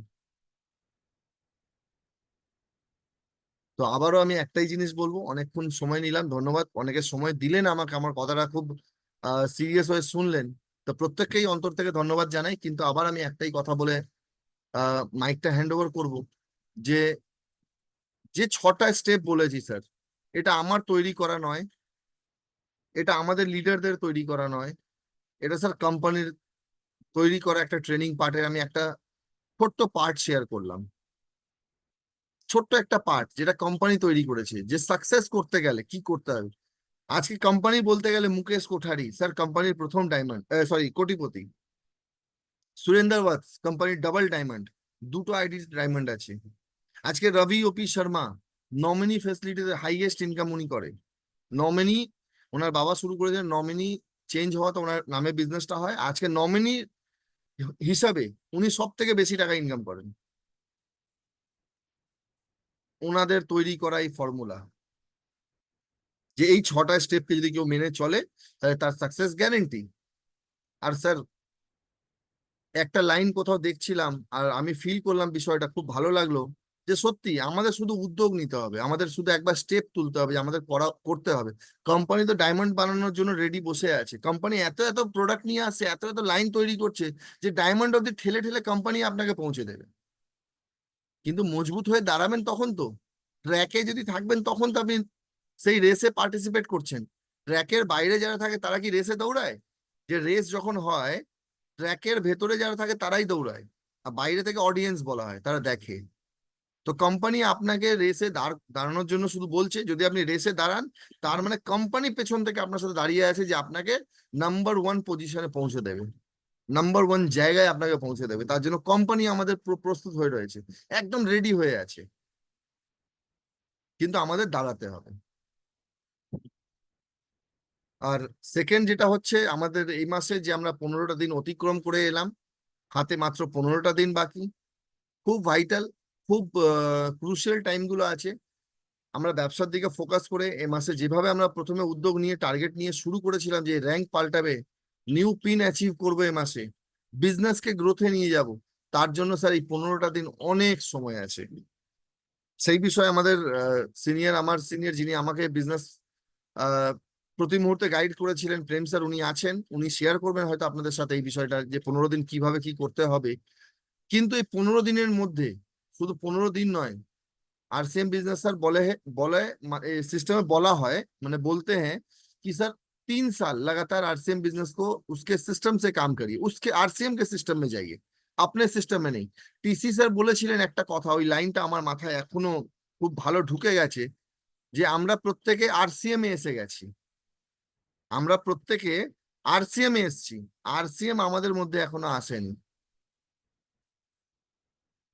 A: তো আবারও আমি একটাই জিনিস বলবো, অনেকক্ষণ সময় নিলাম, ধন্যবাদ। অনেকে সময় দিলেন আমাকে, আমার কথাটা খুব সিরিয়াস হয়ে শুনলেন, তো প্রত্যেককেই অন্তর থেকে ধন্যবাদ জানাই। কিন্তু আবার আমি একটাই কথা বলে মাইকটা হ্যান্ড ওভার করবো, যে যে 6টা স্টেপ বলেছি স্যার, এটা আমার তৈরি করা নয়, এটা আমাদের লিডারদের তৈরি করা নয়, এটা স্যার কোম্পানির তৈরি করা একটা ট্রেনিং পার্টের আমি একটা ছোট্ট পার্ট শেয়ার করলাম। ছোট্ট একটা পার্ট যেটা কোম্পানি তৈরি করেছে, যে সাকসেস করতে গেলে কি করতে হবে। আজকে কোম্পানি বলতে গেলে মুকেশ কোঠারি স্যার কোম্পানির প্রথম ডায়মন্ড, সরি কোটিপতি। সুরেন্দ্র বৎস কোম্পানির ডাবল ডায়মন্ড, দুটো আইডি ডায়মন্ড আছে। আজকে রবি ওপি শর্মা নমিনি ফেসিলিটিতে হাইয়েস্ট ইনকাম উনি করে। নমিনি ওনার বাবা শুরু করেছেন, নমিনি চেঞ্জ হওয়াতে ওনার নামে বিজনেসটা হয়। আজকে নমিনি হিসাবে উনি সব থেকে বেশি টাকা ইনকাম করেন। ওনাদের তৈরি করা এই ফর্মুলা, যে এই 6টা স্টেপকে যদি কেউ মেনে চলে তাহলে তার সাকসেস গ্যারেন্টি। আর স্যার একটা লাইন কোথাও দেখছিলাম আর আমি ফিল করলাম, বিষয়টা খুব ভালো লাগলো, যে সত্যি আমাদের শুধু উদ্যোগ নিতে হবে, আমাদের শুধু একবার স্টেপ তুলতে হবে, যে আমাদের করতে হবে। কোম্পানি তো ডায়মন্ড বানানোর জন্য রেডি বসে আছে, কোম্পানি এত এত প্রোডাক্ট নিয়ে আসছে, এত এত লাইন তৈরি করছে, যে ডায়মন্ড অব্দি ঠেলে ঠেলে কোম্পানি আপনাকে পৌঁছে দেবে। কিন্তু মজবুত হয়ে দাঁড়াবেন তখন তো, ট্র্যাকে যদি থাকবেন তখন তো আপনি সেই রেসে পার্টিসিপেট করছেন। ট্র্যাকের বাইরে যারা থাকে তারা কি রেসে দৌড়ায়? যে রেস যখন হয়, ট্র্যাকের ভেতরে যারা থাকে তারাই দৌড়ায়, আর বাইরে থেকে অডিয়েন্স বলা হয়, তারা দেখে। তো কোম্পানি আপনাকে রেসে দাঁড়ানোর জন্য শুধু বলছে, যদি আপনি রেসে দাঁড়ান তার মানে কোম্পানি পেছন থেকে আপনার সাথে দাঁড়িয়ে আছে, যে আপনাকে নাম্বার 1 পজিশনে পৌঁছে দেবে, নাম্বার 1 জায়গায় আপনাকে পৌঁছে দেবে। তার জন্য কোম্পানি আমাদের প্রস্তুত হয়ে রয়েছে, একদম রেডি হয়ে আছে, কিন্তু আমাদের দাঁড়াতে হবে। আর সেকেন্ড যেটা হচ্ছে, আমাদের এই মাসে যে আমরা 15টা দিন অতিক্রম করে এলাম, হাতে মাত্র 15টা দিন বাকি, খুব ভাইটাল, খুব ক্রুশিয়াল টাইমগুলো আছে। আমরা ব্যবসার দিকে ফোকাস করে এ মাসে যেভাবে আমরা প্রথমে উদ্যোগ নিয়ে টার্গেট নিয়ে শুরু করেছিলাম, যে র্যাঙ্ক পাল্টাবে, নিউ পিন অ্যাচিভ করবো এ মাসে, বিজনেসকে গ্রোথে নিয়ে যাব, তার জন্য স্যার এই 15টা দিন অনেক সময় আছে। সেই বিষয়ে আমাদের আমার সিনিয়র যিনি আমাকে বিজনেস প্রতি মুহূর্তে গাইড করেছিলেন, প্রেম স্যার, উনি আছেন, উনি শেয়ার করবেন হয়তো আপনাদের সাথে এই বিষয়টা, যে 15 দিন কিভাবে কি করতে হবে। কিন্তু এই 15 দিনের মধ্যে শুধু 15 দিন নয়, आरसीएम बिजनेस सर बोले सिस्टम में बोला है, मैंने बोलते हैं कि सर 3 साल लगातार आरसीएम बिजनेस को उसके सिस्टम से काम करिए, उसके आরসিএম के सिस्टम में जाइए, अपने सिस्टम में नहीं। টিসি স্যার বলেছিলেন একটা কথা, ওই লাইনটা আমার মাথায় এখনো খুব ভালো ঢুকে গেছে, যে আমরা প্রত্যেকে আরসিএম এ এসে গেছি, আমরা প্রত্যেকে আরসিএম এ এসেছি, আরসিএম আমাদের মধ্যে এখনো আসেনি।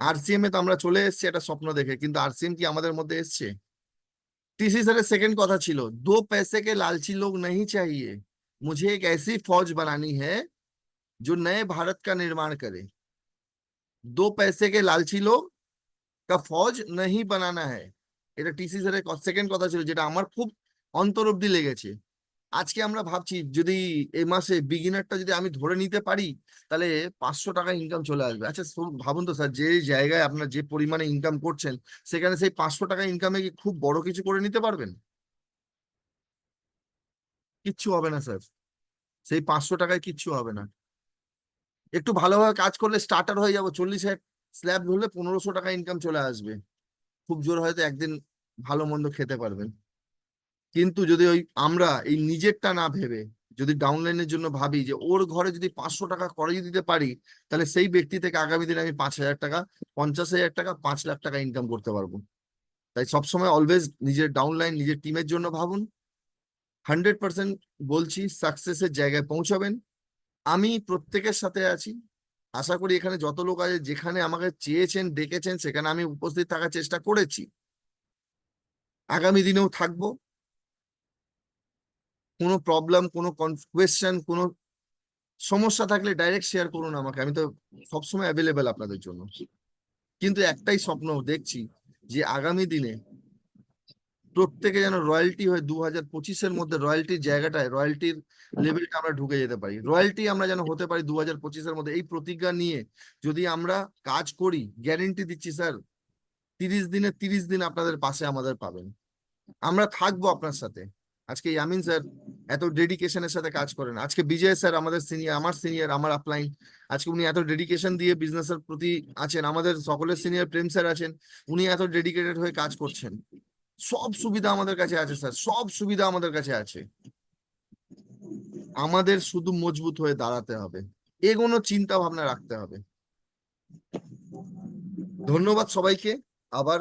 A: আরসিএম এ তো আমরা চলে এসেছি একটা স্বপ্ন দেখে, কিন্তু আরসিএম কি আমাদের মধ্যে এসছে? টিসি স্যারের সেকেন্ড কথা ছিল, 2 पैसे के लालची लोग नहीं चाहिए, मुझे एक ऐसी फौज बनानी है जो नए भारत का निर्माण करे। 2 पैसे के लालची लोग का फौज नहीं बनाना है, এটা টিসি স্যারের সেকেন্ড কথা ছিল, যেটা আমার খুব অন্তর অব্দি লেগেছে। আজকে আমরা ভাবছি যদি এই মাসে বিগিনারটা যদি আমি ধরে নিতে পারি, তাহলে 500 টাকা ইনকাম চলে আসবে। আচ্ছা ভাবুন তো স্যার, যে জায়গায় আপনার যে পরিমাণে ইনকাম করছেন, সেখানে সেই 500 টাকা ইনকামে কি খুব বড় কিছু করে নিতে পারবেন? কিচ্ছু হবে না স্যার, সেই 500 টাকায় কিচ্ছু হবে না। একটু ভালোভাবে কাজ করলে স্টার্টার হয়ে যাবো, 40,000 স্ল্যাব ধরলে 1500 টাকা ইনকাম চলে আসবে, খুব জোর হয়তো একদিন ভালো মন্দ খেতে পারবেন। কিন্তু যদি ওই আমরা এই নিজেরটা না ভেবে যদি ডাউনলাইনের জন্য ভাবি যে ওর ঘরে যদি 500 টাকা করে দিতে পারি, তাহলে সেই ব্যক্তি থেকে আগামী দিনে আমি 5,000 টাকা, 50,000 টাকা, 5 লাখ টাকা ইনকাম করতে পারবো। তাই সবসময় অলওয়েজ নিজের ডাউনলাইন, নিজের টিমের জন্য ভাবুন। 100% বলছি, সাকসেসের জায়গায় পৌঁছাবেন। আমি প্রত্যেকের সাথে আছি, আশা করি এখানে যত লোক আছে, যেখানে আমাকে চেয়েছেন, ডেকেছেন, সেখানে আমি উপস্থিত থাকার চেষ্টা করেছি, আগামী দিনেও থাকবো। কোনো প্রবলেম, কোনো কোয়েশ্চেন, কোনো সমস্যা থাকলে ডাইরেক্ট শেয়ার করুন আমাকে, আমি তো সবসময় অ্যাভেলেবেল আপনাদের জন্য। কিন্তু একটাই স্বপ্ন দেখছি, যে আগামী দিনে প্রত্যেকে যেন রয়্যালটি হয়ে 2025-এর মধ্যে রয়্যালটির জায়গাটায়, রয়্যালটির লেভেলটা আমরা ঢুকে যেতে পারি, রয়্যালটি আমরা যেন হতে পারি 2025-এর মধ্যে। এই প্রতিজ্ঞা নিয়ে যদি আমরা কাজ করি, গ্যারেন্টি দিচ্ছি স্যার, 30 দিনে 30 দিন আপনাদের পাশে আমাদের পাবেন, আমরা থাকবো আপনার সাথে। আজকে ইয়ামিন স্যার এত ডেডিকেশনের সাথে কাজ করেন, আজকে বিজয় স্যার আমাদের সিনিয়র, আমার সিনিয়র, আমার আপলাইন, আজকে উনি এত ডেডিকেশন দিয়ে বিজনেসের প্রতি আছেন। আমাদের সকলের সিনিয়র প্রেম স্যার আছেন, উনি এত ডেডিকেটেড হয়ে কাজ করছেন। সব সুবিধা আমাদের কাছে আছে স্যার, সব সুবিধা আমাদের কাছে আছে, আমাদের শুধু মজবুত হয়ে দাঁড়াতে হবে, এগোনো চিন্তা ভাবনা রাখতে হবে। ধন্যবাদ সবাইকে, আবার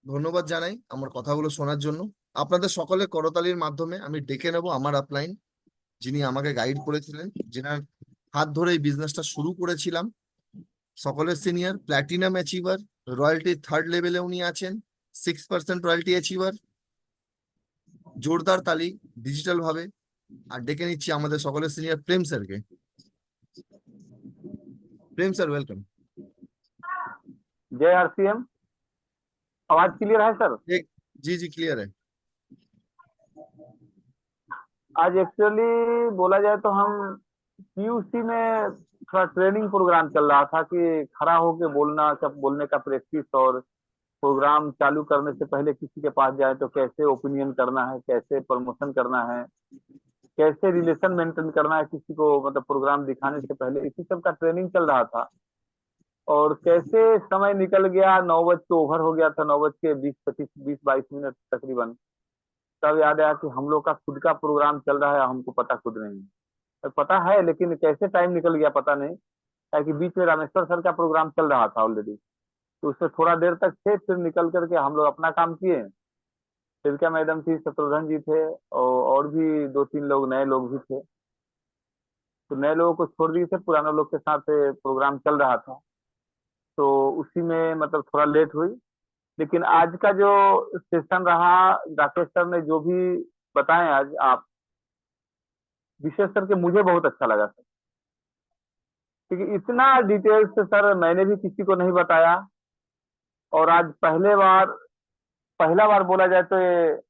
A: ধন্যবাদ জানাই আমার কথাগুলো শোনার জন্য। আপনাদের সকলের করতালির মাধ্যমে আমি ডেকে নেব আমার আপলাইন, যিনি আমাকে গাইড করেছিলেন, যেনার হাত ধরে এই বিজনেসটা শুরু করেছিলাম। সকলের senior platinum achiever, royalty 3rd লেভেলে উনি আছেন, 6% রয়্যালটি অ্যাচিভার। জোরদার তালি ডিজিটাল ভাবে। আর ডেকে নিচ্ছি আমাদের সকলের সিনিয়র প্রেম স্যারকে। प्रेम सर वेलकम।
B: जय आरसीएम। आवाज क्लियर है सर?
A: जी जी क्लियर है।
B: आज एक्चुअली बोला जाए तो हम पीयूसी में थोड़ा ट्रेनिंग प्रोग्राम चल रहा था कि खड़ा होके बोलना, सब बोलने का प्रैक्टिस, और प्रोग्राम चालू करने से पहले किसी के पास जाए तो कैसे ओपिनियन करना है, कैसे प्रमोशन करना है, कैसे रिलेशन मेंटेन करना है किसी को, मतलब प्रोग्राम दिखाने से पहले, इसी सब का ट्रेनिंग चल रहा था। और कैसे समय निकल गया, 9 बज के ओवर हो गया था, 9 बज के 20-22 तकरीबन। तब याद आया कि हम लोग का खुद का प्रोग्राम चल रहा है, हमको पता खुद नहीं है, पता है लेकिन कैसे टाइम निकल गया पता नहीं। कि बीच में रामेश्वर सर का प्रोग्राम चल रहा था ऑलरेडी, तो उससे थोड़ा देर तक थे, फिर निकल करके हम लोग अपना काम किए। शिल्पा मैडम थी, शत्रुघ्न जी थे, और भी 2-3 लोग नए लोग भी थे। तो नए लोगों को छोड़ दिए थे, पुराने लोग के साथ प्रोग्राम चल रहा था, तो उसी में मतलब थोड़ा लेट हुई। लेकिन आज का जो सेशन रहा, राकेश सर ने जो भी बताए आज आप, विशेष करके मुझे बहुत अच्छा लगा सर, क्योंकि इतना डिटेल से सर मैंने भी किसी को नहीं बताया। और आज पहला बार बोला जाए तो ये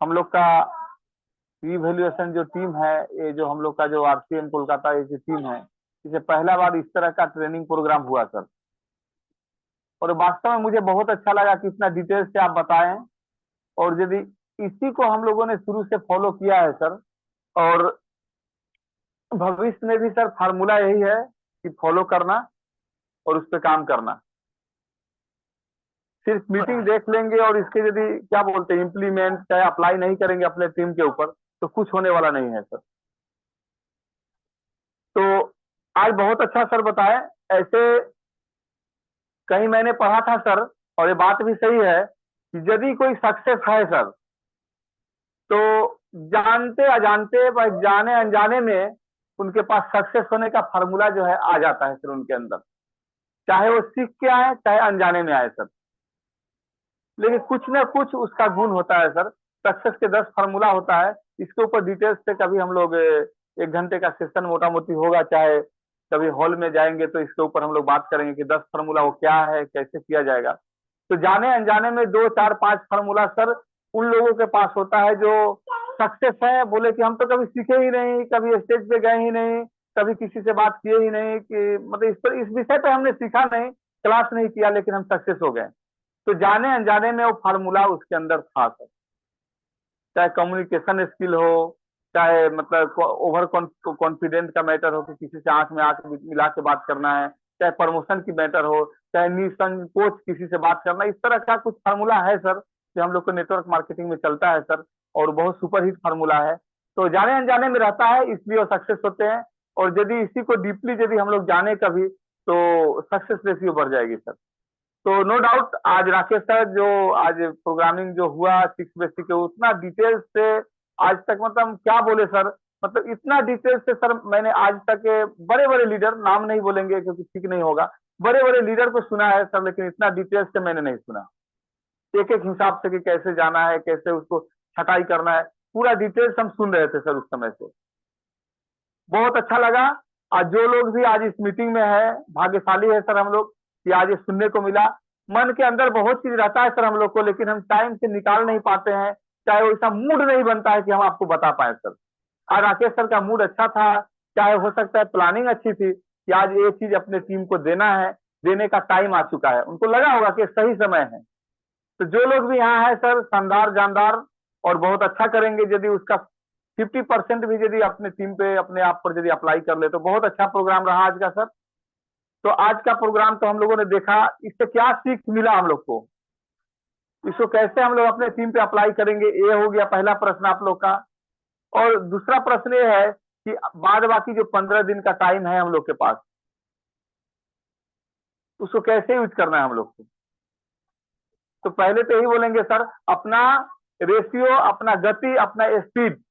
B: हम लोग का रिवैल्यूएशन जो टीम है, ये जो हम लोग का जो आरसीएम कोलकाता ये जो टीम है, इसे पहला बार इस तरह का ट्रेनिंग प्रोग्राम हुआ सर। और वास्तव में मुझे बहुत अच्छा लगा कि इतना डिटेल से आप बताएं, और यदि इसी को हम लोगों ने शुरू से फॉलो किया है सर, और भविष्य में भी सर फार्मूला यही है कि फॉलो करना और उस पर काम करना। सिर्फ मीटिंग देख लेंगे और इसके यदि क्या बोलते हैं इम्प्लीमेंट चाहे अप्लाई नहीं करेंगे अपने टीम के ऊपर तो कुछ होने वाला नहीं है सर। तो आज बहुत अच्छा सर बताए। ऐसे कहीं मैंने पढ़ा था सर, और ये बात भी सही है कि यदि कोई सक्सेस है सर, तो जानते अजानते बस जाने अनजाने में उनके पास सक्सेस होने का फार्मूला जो है आ जाता है सर उनके अंदर, चाहे वो सीख के आए चाहे अनजाने में आए सर। लेकिन कुछ ना कुछ उसका गुण होता है सर। सक्सेस के 10 फार्मूला होता है। इसके ऊपर डिटेल्स से कभी हम लोग 1 घंटे का सेशन मोटा मोटी होगा, चाहे कभी हॉल में जाएंगे तो इसके ऊपर हम लोग बात करेंगे कि 10 फार्मूला वो क्या है, कैसे किया जाएगा। तो जाने अनजाने में 2 4 5 फार्मूला सर उन लोगों के पास होता है जो सक्सेस है। बोले कि हम तो कभी सीखे ही नहीं, कभी स्टेज पे गए ही नहीं, कभी किसी से बात किए ही नहीं, कि मतलब इस विषय पे हमने सीखा नहीं, क्लास नहीं किया, लेकिन हम सक्सेस हो गए। तो जाने अनजाने में वो फार्मूला उसके अंदर था सर। चाहे कम्युनिकेशन स्किल हो, चाहे मतलब ओवर कॉन्फिडेंट का मैटर हो कि किसी से आंख में आंख मिला के बात करना है, चाहे प्रमोशन की मैटर हो, चाहे निसंकोच किसी से बात करना, इस तरह का कुछ फार्मूला है सर जो हम लोग को नेटवर्क मार्केटिंग में चलता है सर, और बहुत सुपरहिट फार्मूला है। तो जाने अनजाने में रहता है, इसलिए वो सक्सेस होते हैं। और यदि इसी को डीपली यदि हम लोग जाने कभी तो सक्सेस रेशियो बढ़ जाएगी सर। तो नो डाउट आज राकेश सर जो आज प्रोग्रामिंग जो हुआ 6 बेसिक के उतना डिटेल्स से आज तक मतलब क्या बोले सर, मतलब इतना डिटेल्स से सर मैंने आज तक बड़े बड़े लीडर, नाम नहीं बोलेंगे क्योंकि ठीक नहीं होगा, बड़े बड़े लीडर को सुना है सर, लेकिन इतना डिटेल्स से मैंने नहीं सुना। एक एक हिसाब से कि कैसे जाना है, कैसे उसको छटाई करना है, पूरा डिटेल्स हम सुन रहे थे सर उस समय से। बहुत अच्छा लगा। आज जो लोग भी आज इस मीटिंग में है भाग्यशाली है सर हम लोग कि आज ये सुनने को मिला। मन के अंदर बहुत चीज रहता है सर हम लोग को, लेकिन हम टाइम से निकाल नहीं पाते हैं, चाहे वैसा मूड नहीं बनता है कि हम आपको बता पाए सर। आज राकेश सर का मूड अच्छा था, चाहे हो सकता है प्लानिंग अच्छी थी कि आज ये चीज अपने टीम को देना है, देने का टाइम आ चुका है, उनको लगा होगा कि सही समय है। तो जो लोग भी यहाँ है सर शानदार जानदार और बहुत अच्छा करेंगे। यदि उसका 50% भी यदि अपने टीम पे अपने आप पर यदि अप्लाई कर ले तो बहुत अच्छा प्रोग्राम रहा आज का सर। तो आज का प्रोग्राम तो हम लोगों ने देखा, इससे क्या सीख मिला हम लोग को, इसको कैसे हम लोग अपने टीम पे अप्लाई करेंगे, ये हो गया पहला प्रश्न आप लोग का। और दूसरा प्रश्न ये है कि बाद बाकी जो 15 दिन का टाइम है हम लोग के पास, उसको कैसे यूज करना है हम लोग को। तो पहले तो यही बोलेंगे सर, अपना रेशियो, अपना गति, अपना स्पीड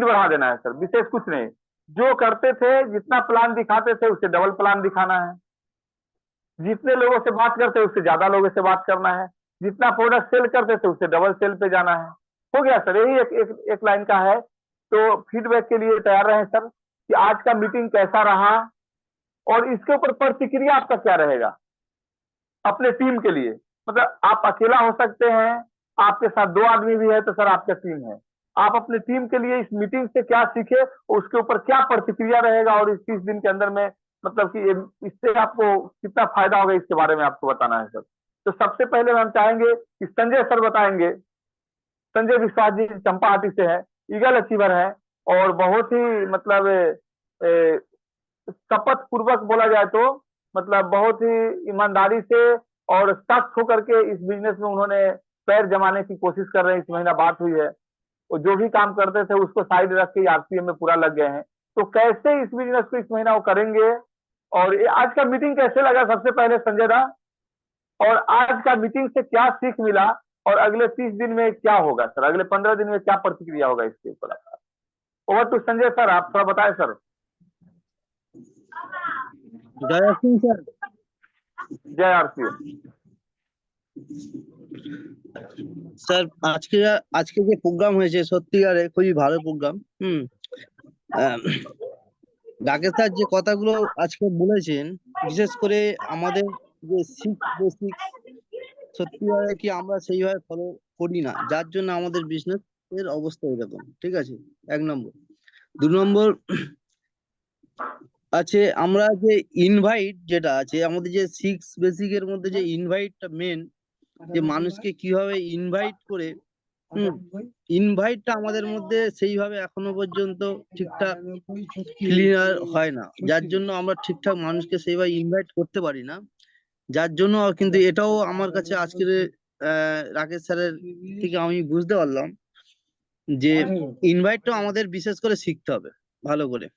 B: बढ़ा देना है सर, विशेष कुछ नहीं। जो करते थे, जितना प्लान दिखाते थे उससे डबल प्लान दिखाना है, जितने लोगों से बात करते उससे ज्यादा लोगों से बात करना है, जितना प्रोडक्ट सेल करते थे उससे डबल सेल पे जाना है। हो गया सर, यही एक लाइन का है। तो फीडबैक के लिए तैयार रहें सर कि आज का मीटिंग कैसा रहा और इसके ऊपर प्रतिक्रिया आपका क्या रहेगा अपने टीम के लिए। मतलब आप अकेला हो सकते हैं, आपके साथ 2 आदमी भी है तो सर आपका टीम है। आप अपने टीम के लिए इस मीटिंग से क्या सीखे, उसके ऊपर क्या प्रतिक्रिया रहेगा, और इस 30 दिन के अंदर में मतलब कि इससे आपको कितना फायदा होगा इसके बारे में आपको बताना है सर। तो सबसे पहले हम चाहेंगे कि संजय सर बताएंगे। संजय विश्वास जी चंपाहाटी से है, ईगल अचीवर है, और बहुत ही मतलब शपथ पूर्वक बोला जाए तो मतलब बहुत ही ईमानदारी से और सख्त होकर के इस बिजनेस में उन्होंने पैर जमाने की कोशिश कर रहे हैं। इस महीना बात हुई है, वो जो भी काम करते थे उसको साइड रख के आरसीएम में पूरा लग गए हैं। तो कैसे इस बिजनेस को इस महीना वो करेंगे, और ये आज का मीटिंग कैसे लगा सबसे पहले संजय दा, और आज का मीटिंग से क्या सीख मिला, और अगले 30 दिन में क्या होगा सर, अगले 15 दिन में क्या प्रतिक्रिया होगा इसके ऊपर। ओवर टू संजय सर, आप थोड़ा बताएं सर।
E: জয় সিং স্যার।
B: जय आरसीएम।
E: স্যার আজকে আজকে যে প্রোগ্রাম হয়েছে সত্যিকারে খুবই ভালো প্রোগ্রাম। রাকেশ স্যার যে কথাগুলো আজকে বলেছেন, বিশেষ করে আমাদের যে বেসিক সত্যিকারে কি আমরা সেইভাবে ফলো করি না, যার জন্য আমাদের বিজনেস এর অবস্থা এরকম। ঠিক আছে, 1 নম্বর। 2 নম্বর আছে আমরা যে ইনভাইট যেটা আছে আমাদের যে 6 বেসিকের মধ্যে যে ইনভাইটটা মেন, যে মানুষকে কিভাবে ইনভাইট করে, ইনভাইটটা আমাদের মধ্যে সেইভাবে এখনো পর্যন্ত ঠিকঠাক ক্লিয়ার হয় না, যার জন্য আমরা ঠিকঠাক মানুষকে সেইভাবে ইনভাইট করতে পারি না। যার জন্য কিন্তু এটাও আমার কাছে আজকের রাকেশ স্যারের থেকে আমি বুঝতে পারলাম যে ইনভাইটটা আমাদের বিশেষ করে শিখতে হবে ভালো করে।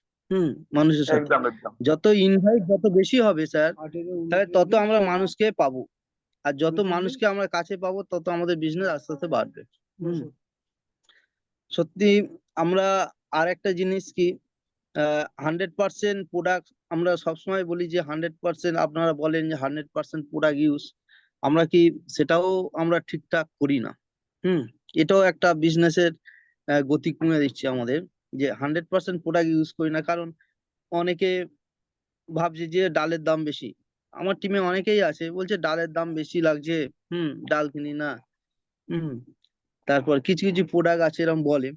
E: মানুষের সাথে
B: एकदम एकदम
E: যত ইনভাইট যত বেশি হবে স্যার, তাহলে তত আমরা মানুষকে পাবো, আর যত মানুষকে আমরা কাছে পাবো তত আমাদের বিজনেস আস্তে আস্তে বাড়বে। সত্যি আমরা আর একটা জিনিস কি, 100% প্রোডাক্ট আমরা সবসময় বলি যে 100%, আপনারা বলেন যে 100% প্রোডাক্ট ইউজ, আমরা কি সেটাও আমরা ঠিকঠাক করি না। এটাও একটা বিজনেসের গতি কমে দিচ্ছে আমাদের, যে 100% প্রোডাক্ট ইউজ করি না। কারণ অনেকে ভাবছে যে ডালের দাম বেশি, আমার টিমে অনেকেই আছে বলছে ডালের দাম বেশি লাগছে, ডাল কিনি না। তারপর কিছু কিছু প্রোডাক্ট আছে এরকম বলে,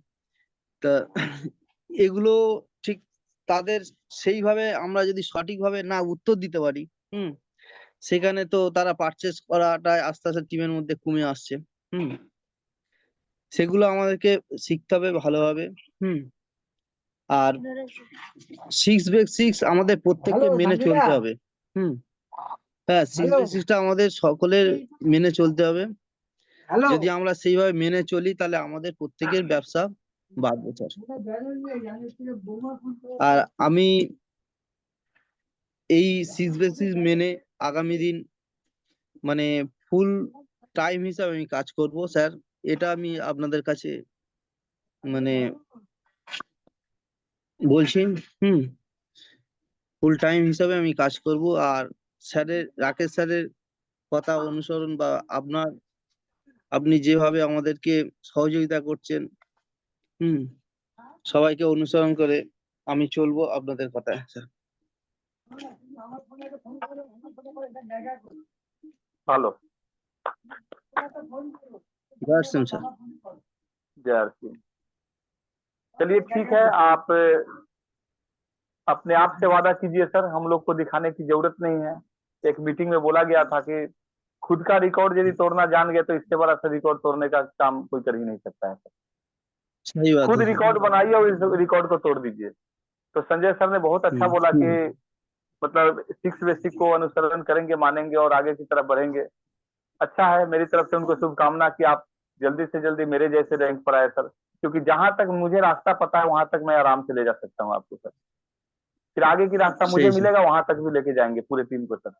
E: তা এগুলো ঠিক তাদের সেইভাবে আমরা যদি সঠিকভাবে না উত্তর দিতে পারি, সেখানে তো তারা পারচেস করাটা আস্তে আস্তে টিমের মধ্যে কমে আসছে। সেগুলো আমাদেরকে শিখতে হবে ভালোভাবে। আর 6x6 আমাদের প্রত্যেককে মেনে চলতে হবে। হ্যাঁ, 6x6টা আমাদের সকলের মেনে চলতে হবে। যদি আমরা সেইভাবে মেনে চলি তাহলে আমাদের প্রত্যেকের ব্যবসা বাড়বে স্যার। আর আমি এই 6x6 মেনে আগামী দিন মানে ফুল টাইম হিসাবে আমি কাজ করব স্যার, এটা আমি আপনাদের কাছে মানে বলছি। ফুল টাইম হিসাবে আমি কাজ করব। আর স্যারের, রাকেশ স্যারের কথা অনুসরণ বা আপনি যেভাবে আমাদেরকে সহযোগিতা করছেন, সবাইকে অনুসরণ করে আমি চলবো আপনাদের কথায় স্যার।
B: हेलो
E: জয় শ্রীরাম স্যার।
B: जय आरती। चलिए ठीक है, आप अपने आप से वादा कीजिए सर, हम लोग को दिखाने की जरूरत नहीं है। एक मीटिंग में बोला गया था कि खुद का रिकॉर्ड यदि तोड़ना जान गए तो इससे बड़ा सा रिकॉर्ड तोड़ने का काम कोई कर ही नहीं सकता है।
E: सही बात
B: खुद
E: है सर।
B: रिकॉर्ड बनाइए और इस रिकॉर्ड को तोड़ दीजिए। तो संजय सर ने बहुत अच्छा बोला कि मतलब 6 बेसिक को अनुसरण करेंगे, मानेंगे और आगे की तरफ बढ़ेंगे। अच्छा है, मेरी तरफ से उनको शुभकामना कि आप जल्दी से जल्दी मेरे जैसे रैंक पर आए सर, क्योंकि जहां तक मुझे रास्ता पता है वहां तक मैं आराम से ले जा सकता हूँ आपको सर। फिर आगे की रास्ता मुझे
E: सही सर।
B: मिलेगा, वहां तक भी लेके जाएंगे पूरे टीम को सर।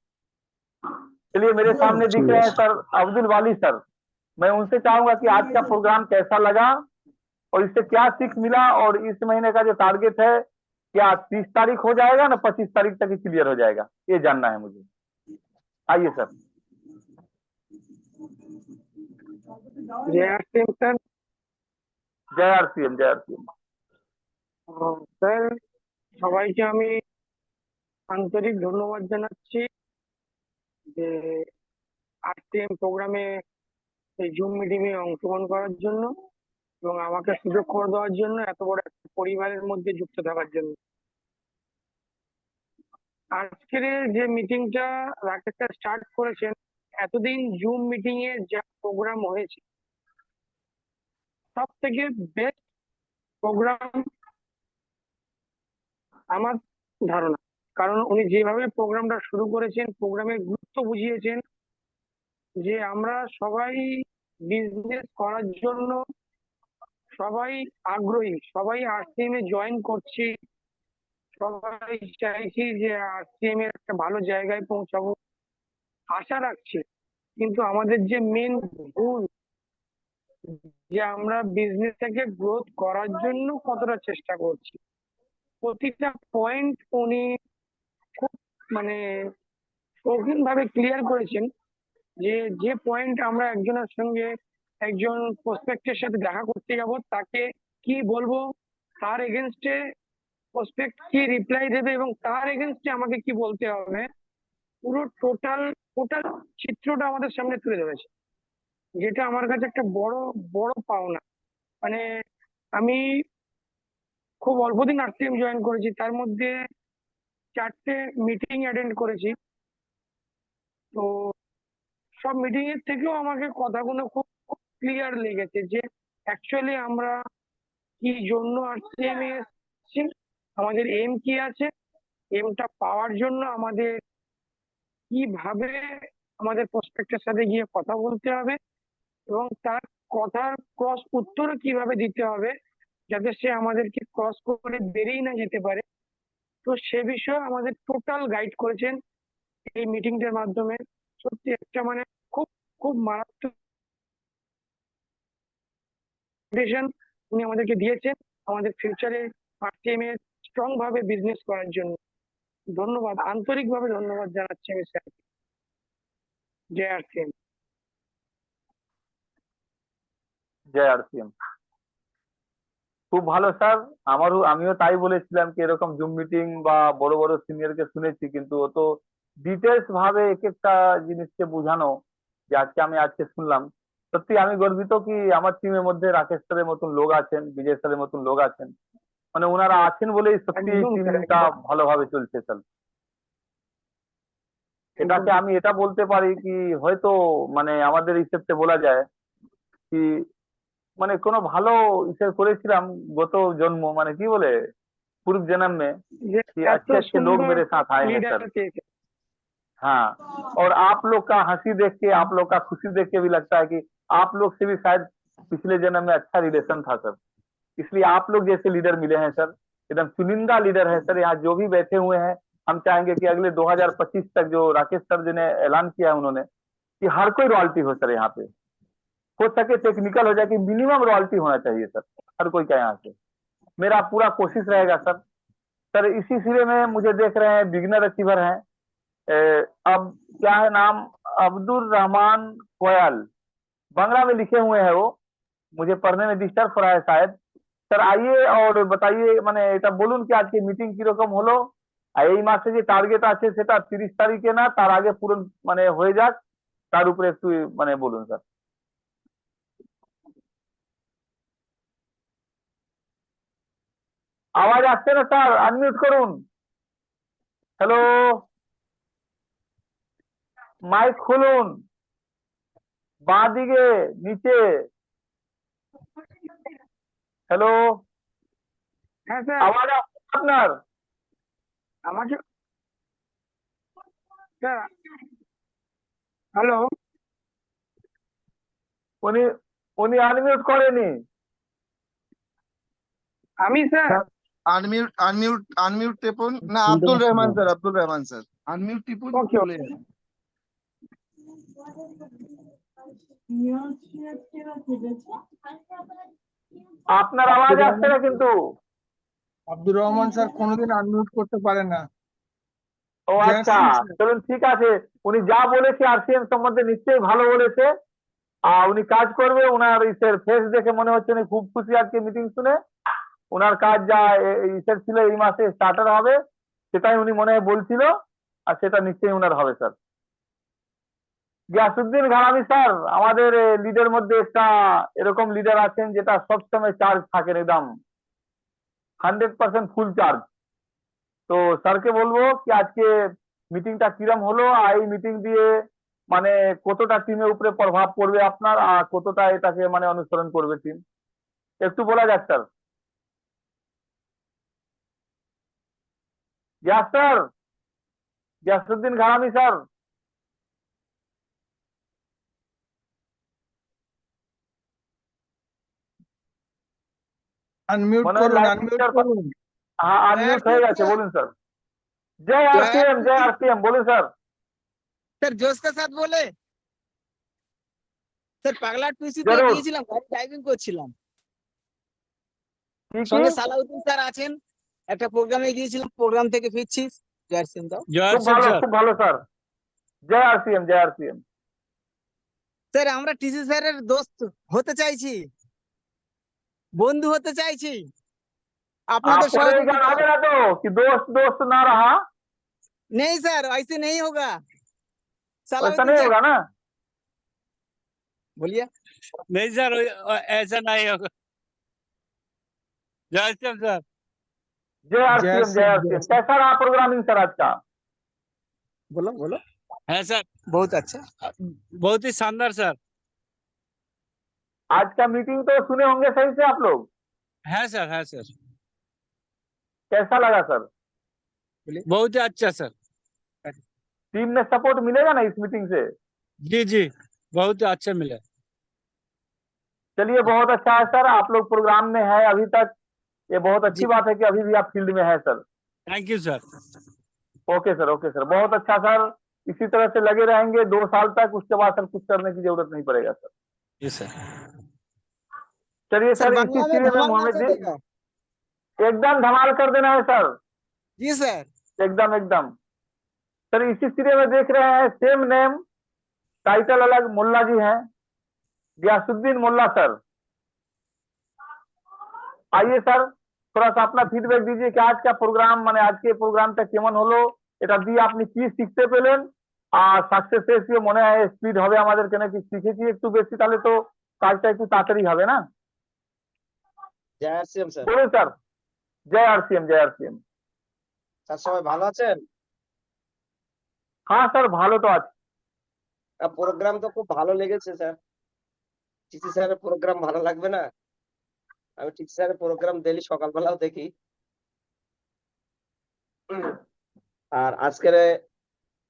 B: चलिए, मेरे सामने दिख
E: ठीक
B: रहे
E: है
B: हैं सर अब्दुल वाली सर। मैं उनसे चाहूंगा कि आज का प्रोग्राम कैसा लगा और इससे क्या सीख मिला, और इस महीने का जो टारगेट है क्या 30 तारीख हो जाएगा ना 25 तारीख तक ही क्लियर हो जाएगा, ये जानना है मुझे। आइए सर।
F: जय आरसीएम सर।
B: जय आरसीएम, जय आरसीएम।
F: স্যার, সবাইকে আমি আন্তরিক ধন্যবাদ জানাচ্ছি যে আরসিএম প্রোগ্রামে এই জুম মিটিং এ অংশগ্রহণ করার জন্য এবং আমাকে সুযোগ করে দেওয়ার জন্য, এত বড় একটা পরিবারের মধ্যে যুক্ত থাকার জন্য। আজকের যে মিটিংটা রাকেশ স্যার স্টার্ট করেছেন, এতদিন জুম মিটিং এ যা প্রোগ্রাম হয়েছে সব থেকে বেস্ট প্রোগ্রাম আমার ধারণা। কারণ উনি যেভাবে প্রোগ্রামটা শুরু করেছেন, প্রোগ্রামের গুরুত্ব বুঝিয়েছেন যে আমরা সবাই বিজনেস করার জন্য সবাই আগ্রহী, সবাই আরসিএম এ জয়েন করছি, সবাই চাইছি যে আরসিএম এর একটা ভালো জায়গায় পৌঁছাবো, আশা রাখছি। কিন্তু আমাদের যে মেন ভুল, যে আমরা বিজনেসটাকে গ্রোথ করার জন্য কতটা চেষ্টা করছি, প্রতিটা পয়েন্ট উনি খুব মানে শৌখিন ভাবে ক্লিয়ার করেছেন। যে পয়েন্ট আমরা একজনের সঙ্গে, একজন প্রসপেক্টের সাথে দেখা করতে যাব, তাকে কি বলবো, তার এগেনস্টে প্রসপেক্ট কি রিপ্লাই দেবে এবং তার এগেনস্টে আমাকে কি বলতে হবে, পুরো টোটাল চিত্রটা আমাদের সামনে তুলে ধরেছে, যেটা আমার কাছে একটা বড় বড় পাওনা। মানে আমি খুব অল্প দিন আরসিএম জয়েন করেছি, তার মধ্যে 4টে মিটিং অ্যাটেন্ড করেছি। তো সব মিটিং এর থেকেও আমাকে কথাগুলো খুব ক্লিয়ার লেগেছে যে অ্যাকচুয়ালি আমরা কি জন্য আরসিএম এ এসেছি, আমাদের এম কি আছে, এমটা পাওয়ার জন্য আমাদের কিভাবে আমাদের প্রসপেক্টের সাথে গিয়ে কথা বলতে হবে এবং তার কথার ক্রস উত্তর কিভাবে দিতে হবে যাতে সে আমাদেরকে ক্রস করে বেরিয়ে না যেতে পারে। তো সে বিষয়ে আমাদের টোটাল গাইড করেছেন এই মিটিংটার মাধ্যমে। সত্যি একটা মানে খুব খুব মারাত্মক মোটিভেশন উনি আমাদেরকে দিয়েছেন আমাদের ফিউচারে আরসিএম এর স্ট্রং ভাবে বিজনেস করার জন্য। ধন্যবাদ, আন্তরিকভাবে ধন্যবাদ জানাচ্ছি আমি স্যার। জয় আরসিএম।
B: জয় আরসিএম। খুব ভালো স্যার। আমিও তাই বলেছিলাম কি এরকম জুম মিটিং বা বড় বড় সিনিয়রকে শুনেছি, কিন্তু অত ডিটেলস ভাবে এক একটা জিনিসকে বোঝানো যে আজকে শুনলাম। সত্যি আমি গর্বিত কি আমার টিমের মধ্যে রাকেশ স্যারের মতন লোক আছেন, বিজয় স্যারের মতন লোক আছেন, মানে ওনারা আছেন বলেই সত্যি
F: একদম স্যার,
B: টিমটা
F: একদম
B: ভালোভাবে চলছে স্যার। এটাকে
F: একদম।
B: আমি এটা বলতে পারি কি হয়তো মানে আমাদের হিসেবে বলা যায় কি মানে কোনো ভালো ইসে করেছিলাম গত জন্ম, মানে কি বলে पूर्व जन्म में
F: যে
B: कि
F: এত
B: अच्छे अच्छे लोग
F: সুন্দর
B: मेरे साथ आए हैं
F: লিডার
B: सर।
F: পেয়েছে।
B: हाँ, और आप लोग का हंसी देख के, आप लोग का खुशी देख के भी लगता है कि आप लोग से भी शायद पिछले जन्म में अच्छा रिलेशन था सर, इसलिए आप लोग जैसे लीडर मिले हैं सर। एकदम चुनिंदा लीडर है सर। यहाँ जो भी बैठे हुए हैं, हम चाहेंगे कि अगले 2025 तक जो राकेश सर जी ने ऐलान किया है उन्होंने कि हर कोई रॉयल्टी हो सर यहाँ पे, हो सके टेक्निकल हो जाए कि मिनिमम रॉयल्टी होना चाहिए सर हर कोई का यहाँ से। मेरा पूरा कोशिश रहेगा सर। सर इसी सिरे में मुझे देख रहे हैं बिगनर अचीवर हैं, अब क्या है नाम, अब्दुल रहमान कोयल, बांग्ला में लिखे हुए हैं वो, मुझे पढ़ने में डिस्टर्ब हो रहा है शायद। सर आइए और बताइए মানে এটা বলুন কি আজকে মিটিং কিরকম হলো, আর এই মাসে যে টার্গেট আছে সেটা 30 তারিখে না তার আগে পূরণ মানে হয়ে যাক, তার উপরে একটু মানে বলুন স্যার। আওয়াজ আসছে না স্যার, আনমিউট করুন। হ্যালো, মাইক খুলুন, বাঁ দিকে নিচে। হ্যালো,
F: হ্যাঁ স্যার,
B: আওয়াজ আসছে আপনার?
F: আমাকে স্যার, হ্যালো,
B: উনি উনি আনমিউট করেনি।
F: আমি স্যার
A: আনমিউট আনমিউট আনমিউট টিপুন না,
E: শুনতে
A: আব্দুল
E: পাচ্ছি
A: রহমান
E: না।
A: Sir, Abdul Rahman sir unmute টিপুন,
F: ওকে
A: চলে
F: ওকে।
A: যাবে।
B: আপনার আওয়াজ আসছে না কিন্তু।
G: আব্দুর রহমান স্যার কোনোদিন আনমিউট করতে পারে না।
B: ও আচ্ছা,
G: জয়শ্রী স্যার,
B: চলুন ঠিক আছে। উনি যা বলেছে আরসিএম সম্বন্ধে নিশ্চয়ই ভালো বলেছে, উনি কাজ করবে। ওনার ইসের ফেস দেখে মনে হচ্ছে উনি খুব খুশি আজকে মিটিং শুনে। ওনার কাজ যা ইসের ছিল এই মাসে স্টার্টার হবে, সেটাই উনি মনে হয় বলছিল, আর সেটা নিশ্চয়ই ওনার হবে স্যার। গিয়াসউদ্দিন ঘরামি স্যার আমাদের লিডের মধ্যে একটা এরকম লিডার আছেন যেটা সবসময় চার্জ থাকেন, একদম 100% ফুল চার্জ। তো স্যারকে বলবো কি আজকে মিটিংটা কিরম হলো, আর এই মিটিং দিয়ে মানে কতটা টিমের উপরে প্রভাব পড়বে আপনার, আর কতটা এটাকে মানে অনুসরণ করবে টিম, একটু বলা যাক স্যার। গ্যাস স্যার, গিয়াসউদ্দিন ঘরামি স্যার।
G: আনমিউট
B: মনে হয়
G: করুন,
B: লাইভ
G: আনমিউট করুন।
B: হ্যাঁ আনমিউট হয়ে গেছে, বলুন স্যার। জয় আরসিএম, জয় আরসিএম, বলুন স্যার।
H: স্যার জোশ কে সাথ বলে স্যার পাগলা টুইসিতে
B: জরুর।
H: গিয়েছিলাম, গাড়ি ড্রাইভিং করছিলাম,
B: কি কি?
H: সঙ্গে সালাউদ্দিন স্যার আছেন, একটা প্রোগ্রামে গিয়েছিলাম, প্রোগ্রাম থেকে ফিরছি। জয় সিং দাও।
B: খুব ভালো, খুব ভালো স্যার। জয় আরসিএম, জয় আরসিএম।
H: স্যার আমরা টিসি স্যারের দোস্ত হতে চাইছি, বন্ধু হতে চাইছি, আপনাদের
B: आपको ये
H: সহযোগিতা।
B: लगे ना तो कि दोस्त दोस्त ना रहा,
H: नहीं सर ऐसे नहीं होगा।
B: वैसा
H: सालाउद्दीन
B: नहीं
H: सर
B: होगा ना।
H: बोलिए।
I: नहीं सर, ऐसा नहीं होगा। जय श्याम सर।
B: जय आरसीएम, जय आरसीएम। कैसा रहा प्रोग्रामिंग सर आज का?
H: बोलो बोलो।
I: है सर,
H: बहुत अच्छा।
I: बहुत ही शानदार सर।
B: आज का मीटिंग तो सुने होंगे सही से आप लोग,
I: है सर, है सर,
B: कैसा लगा सर?
I: बहुत ही अच्छा सर।
B: टीम में सपोर्ट मिलेगा ना इस मीटिंग से?
I: जी जी बहुत अच्छा मिला।
B: चलिए बहुत अच्छा है सर, आप लोग प्रोग्राम में है अभी तक, ये बहुत अच्छी बात है कि अभी भी आप फील्ड में है sir.
I: Thank you sir.
B: Okay sir, बहुत अच्छा सर, इसी तरह से लगे रहेंगे 2 साल तक, उसके बाद सर कुछ करने की जरूरत नहीं पड़ेगा सर।
I: जी सर।
B: चलिए
H: सर
B: सर, इसी
H: बांग्ला में
B: सीरियल में
H: धमाल
B: मोहम्मद
H: कैसे
B: जी
H: देगा?
B: एकदम धमाल कर देना है सर,
H: जी सर।
B: एकदम। सर इसी सीरियल में देख रहे हैं, सेम नेम, टाइटल अलग, मुल्ला जी हैं, गयासुद्दीन मुल्ला सर। आइए सर, थोड़ा सा अपना फीडब्যাক दीजिए कि आज का प्रोग्राम মানে আজকে প্রোগ্রামটা কেমন হলো, এটা দিয়ে আপনি কি শিখতে পেলেন, আর সাকসেস রেশিও মনে হয় স্পিড হবে আমাদের, কেন কি শিখেছি একটু বেশি, তাহলে তো কাজটা একটু তাড়াতাড়ি হবে না?
H: জয় আরসিএম স্যার।
B: বলুন স্যার। জয় আরসিএম, জয় আরসিএম।
H: স্যার সবাই ভালো আছেন?
B: হ্যাঁ স্যার, ভালো তো আছে।
H: প্রোগ্রাম তো খুব ভালো লেগেছে স্যার। টিসি স্যারের প্রোগ্রাম ভালো লাগবে না? আমি টিসি স্যারের প্রোগ্রাম ডেইলি সকালবেলাও দেখি। আর আজকের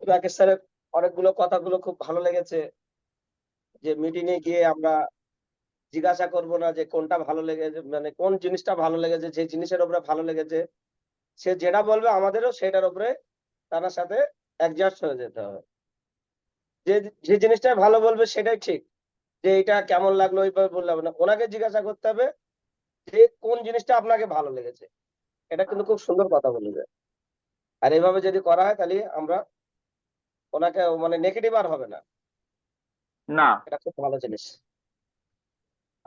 H: রাকেশ স্যারের অনেকগুলো কথাগুলো খুব ভালো লেগেছে, যে মিটিং এ গিয়ে আমরা জিজ্ঞাসা করব না যে কোনটা ভালো লেগেছে, মানে কোন জিনিসটা ভালো লেগেছে, যে জিনিসের উপরে ভালো লেগেছে সে যেটা বলবে আমাদেরও সেটার উপরে তার সাথে অ্যাডজাস্ট হয়ে যেতে হবে। যে যে জিনিসটা ভালো বলবে সেটাই ঠিক, যে এটা কেমন লাগলো ওইভাবে বললে হবে না, ওনাকে জিজ্ঞাসা করতে হবে যে কোন জিনিসটা আপনাকে ভালো লেগেছে। এটা কিন্তু খুব সুন্দর কথা বলেছে। আর এইভাবে যদি করা হয় তাহলে আমরা ওনাকে মানে নেগেটিভ আর হবে না,
B: না
H: এটা খুব ভালো জিনিস।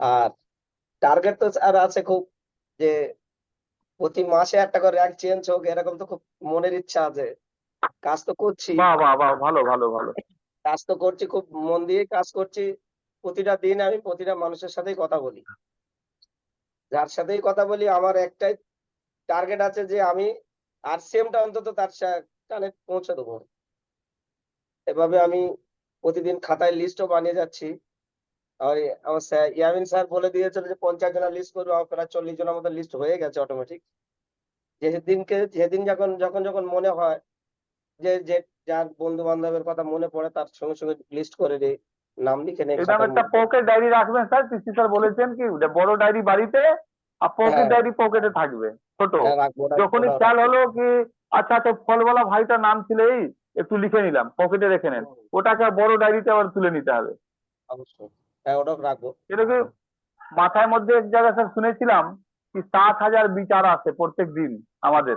H: আর টার্গেট তো আর আছে খুব, যে প্রতি মাসে একটা করে র্যাঙ্ক চেঞ্জ হোক, এরকম তো খুব মনের ইচ্ছা আছে। কাজ তো করছি,
B: বাহ বাহ বাহ, ভালো।
H: কাজ তো করছি, খুব মন দিয়ে কাজ করছি। প্রতিটা দিন আমি প্রতিটা মানুষের সাথেই কথা বলি, যার সাথেই কথা বলি আমার একটাই টার্গেট আছে যে আমি আরসিএমটা অন্তত তার কানে পৌঁছে দেবো। এভাবে আমি প্রতিদিন খাতায় লিস্টও বানিয়ে যাচ্ছি। আর আমার ইয়ামিন স্যার বলে দিয়েছিল যে 50 জনের লিস্ট করবো, আমার প্রায় 40 জনের মতো লিস্ট হয়ে গেছে অটোমেটিক। যেদিন যখন মনে হয় যে যে যার বন্ধু বান্ধবের কথা মনে পড়ে তার সঙ্গে সঙ্গে লিস্ট করে দিই, নাম লিখে নেই
B: একদম
H: খাতার
B: একটা
H: মধ্যে।
B: পকেট ডায়েরি রাখবেন স্যার, পিসি স্যার বলেছেন কি বড় ডায়েরি বাড়িতে আর পকেট
H: হ্যাঁ
B: ডায়েরি পকেটে থাকবে ছোট।
H: হ্যাঁ রাখবো
B: যখনই
H: ওটাও
B: খেয়াল
H: রাখবো।
B: হলো কি আচ্ছা তো ফলওয়ালা ভাইটার নাম ছিল এই, একটু লিখে নিলাম, পকেটে রেখে নেন, ওটাকে বড় ডায়েরিতে আবার তুলে নিতে হবে।
H: অবশ্যই হ্যাঁ ওটাও রাখবো।
B: এটা কি মাথায় মধ্যে এক জায়গায় স্যার শুনেছিলাম কি 7,000 বিচার আসে প্রত্যেক দিন আমাদের,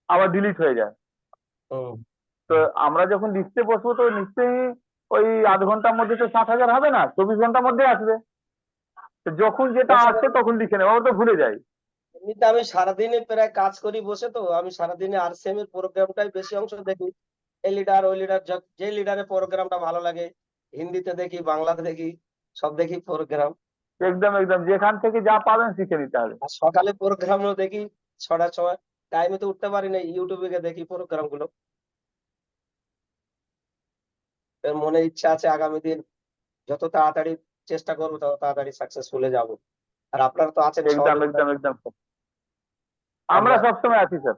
B: আবার ডিলিট হয়ে যায়।
H: হুম
B: তো আমরা যখন লিখতে বসবো তো নিশ্চয়ই ওই আধ ঘন্টার মধ্যে তো 7,000 হবে না, 24 ঘন্টার মধ্যে আসবে। তো যখন যেটা আসে তখন লিখে নেবো, আমরা তো ভুলে যাই।
H: এমনিতে আমি সারাদিনে প্রায় কাজ করি বসে, তো আমি সারাদিনে আরসিএম এর প্রোগ্রামটাই বেশি অংশ দেখি। এই লিডার ওই লিডার, যে লিডারের প্রোগ্রামটা ভালো লাগে হিন্দিতে দেখি, বাংলাতে দেখি, সব দেখি প্রোগ্রাম।
B: একদম যেখান থেকে যা পাবেন শিখে নিতে হবে।
H: আর সকালে প্রোগ্রামও দেখি 6টার সময়, টাইমে তো উঠতে পারি না, ইউটিউবে গিয়ে দেখি প্রোগ্রাম গুলো। এর মনে ইচ্ছা আছে আগামী দিন যত তাড়াতাড়ি চেষ্টা করবো তত তাড়াতাড়ি সাকসেসফুলে যাব। আর আপনারা তো আছেন সহযোগিতা,
B: একদম স্যার, আমরা
H: আমরা
B: সবসময় আছি স্যার।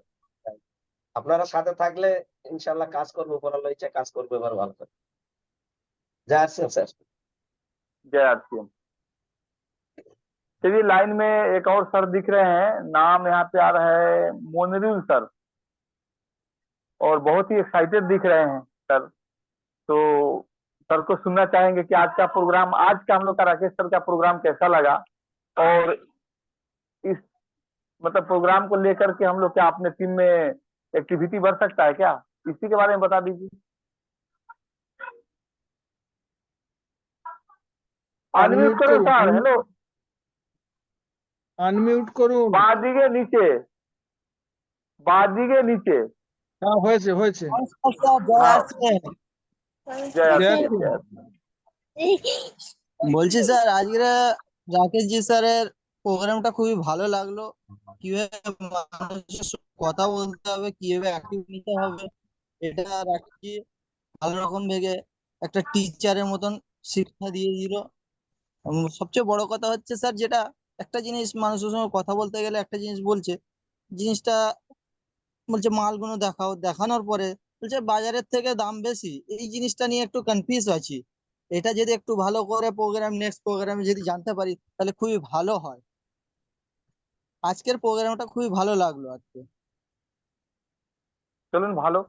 H: আপনারা সাথে থাকলে इंशाल्लाह কাজ করবো, পড়ালো ইচ্ছা কাজ করবো এবার ভালো করে। जय आरसीएम सर।
B: जय आरसीएम। चलिए लाइन में एक और सर दिख रहे हैं, नाम यहाँ पे आ रहा है मोनिरुल सर, और बहुत ही एक्साइटेड दिख रहे हैं सर। तो सर को सुनना चाहेंगे कि आज का प्रोग्राम, आज का हम लोग का राकेश सर का प्रोग्राम कैसा लगा, और इस मतलब प्रोग्राम को लेकर के हम लोग क्या अपने टीम में एक्टिविटी बढ़ सकता है क्या, इसी के बारे में बता दीजिए। अनम्यूट करो सर, हेलो,
G: আনমিউট করুন।
B: বাঁদিকে নিচে, বাঁদিকে নিচে।
G: হ্যাঁ হয়েছে হয়েছে।
B: জয়
G: জয়
B: আরসিএম,
G: আরসিএম।
B: জয় আরসিএম।
E: বলছি স্যার আজকের রাকেশ জি স্যারের প্রোগ্রামটা খুবই ভালো লাগলো। কিভাবে মানুষের সাথে কথা বলতে হবে, কিভাবে অ্যাক্টিভ নিতে হবে, এটা রাকেশ জি ভালো রকম ভেবে একটা টিচারের মতন শিক্ষা দিয়ে দিল। সবচেয়ে বড় কথা হচ্ছে স্যার, যেটা একটা জিনিস মানুষের সঙ্গে কথা বলতে গেলে একটা জিনিস বলছে, জিনিসটা বলছে মালগুলো দেখাও, দেখানোর পরে বলছে বাজারের থেকে দাম বেশি। এই জিনিসটা নিয়ে একটু কনফিউজ আছি। এটা যদি একটু ভালো করে নেক্সট প্রোগ্রামে যদি জানতে পারি তাহলে খুবই ভালো হয়। আজকের প্রোগ্রামটা খুবই ভালো লাগলো আজকে।
B: चलो भालो।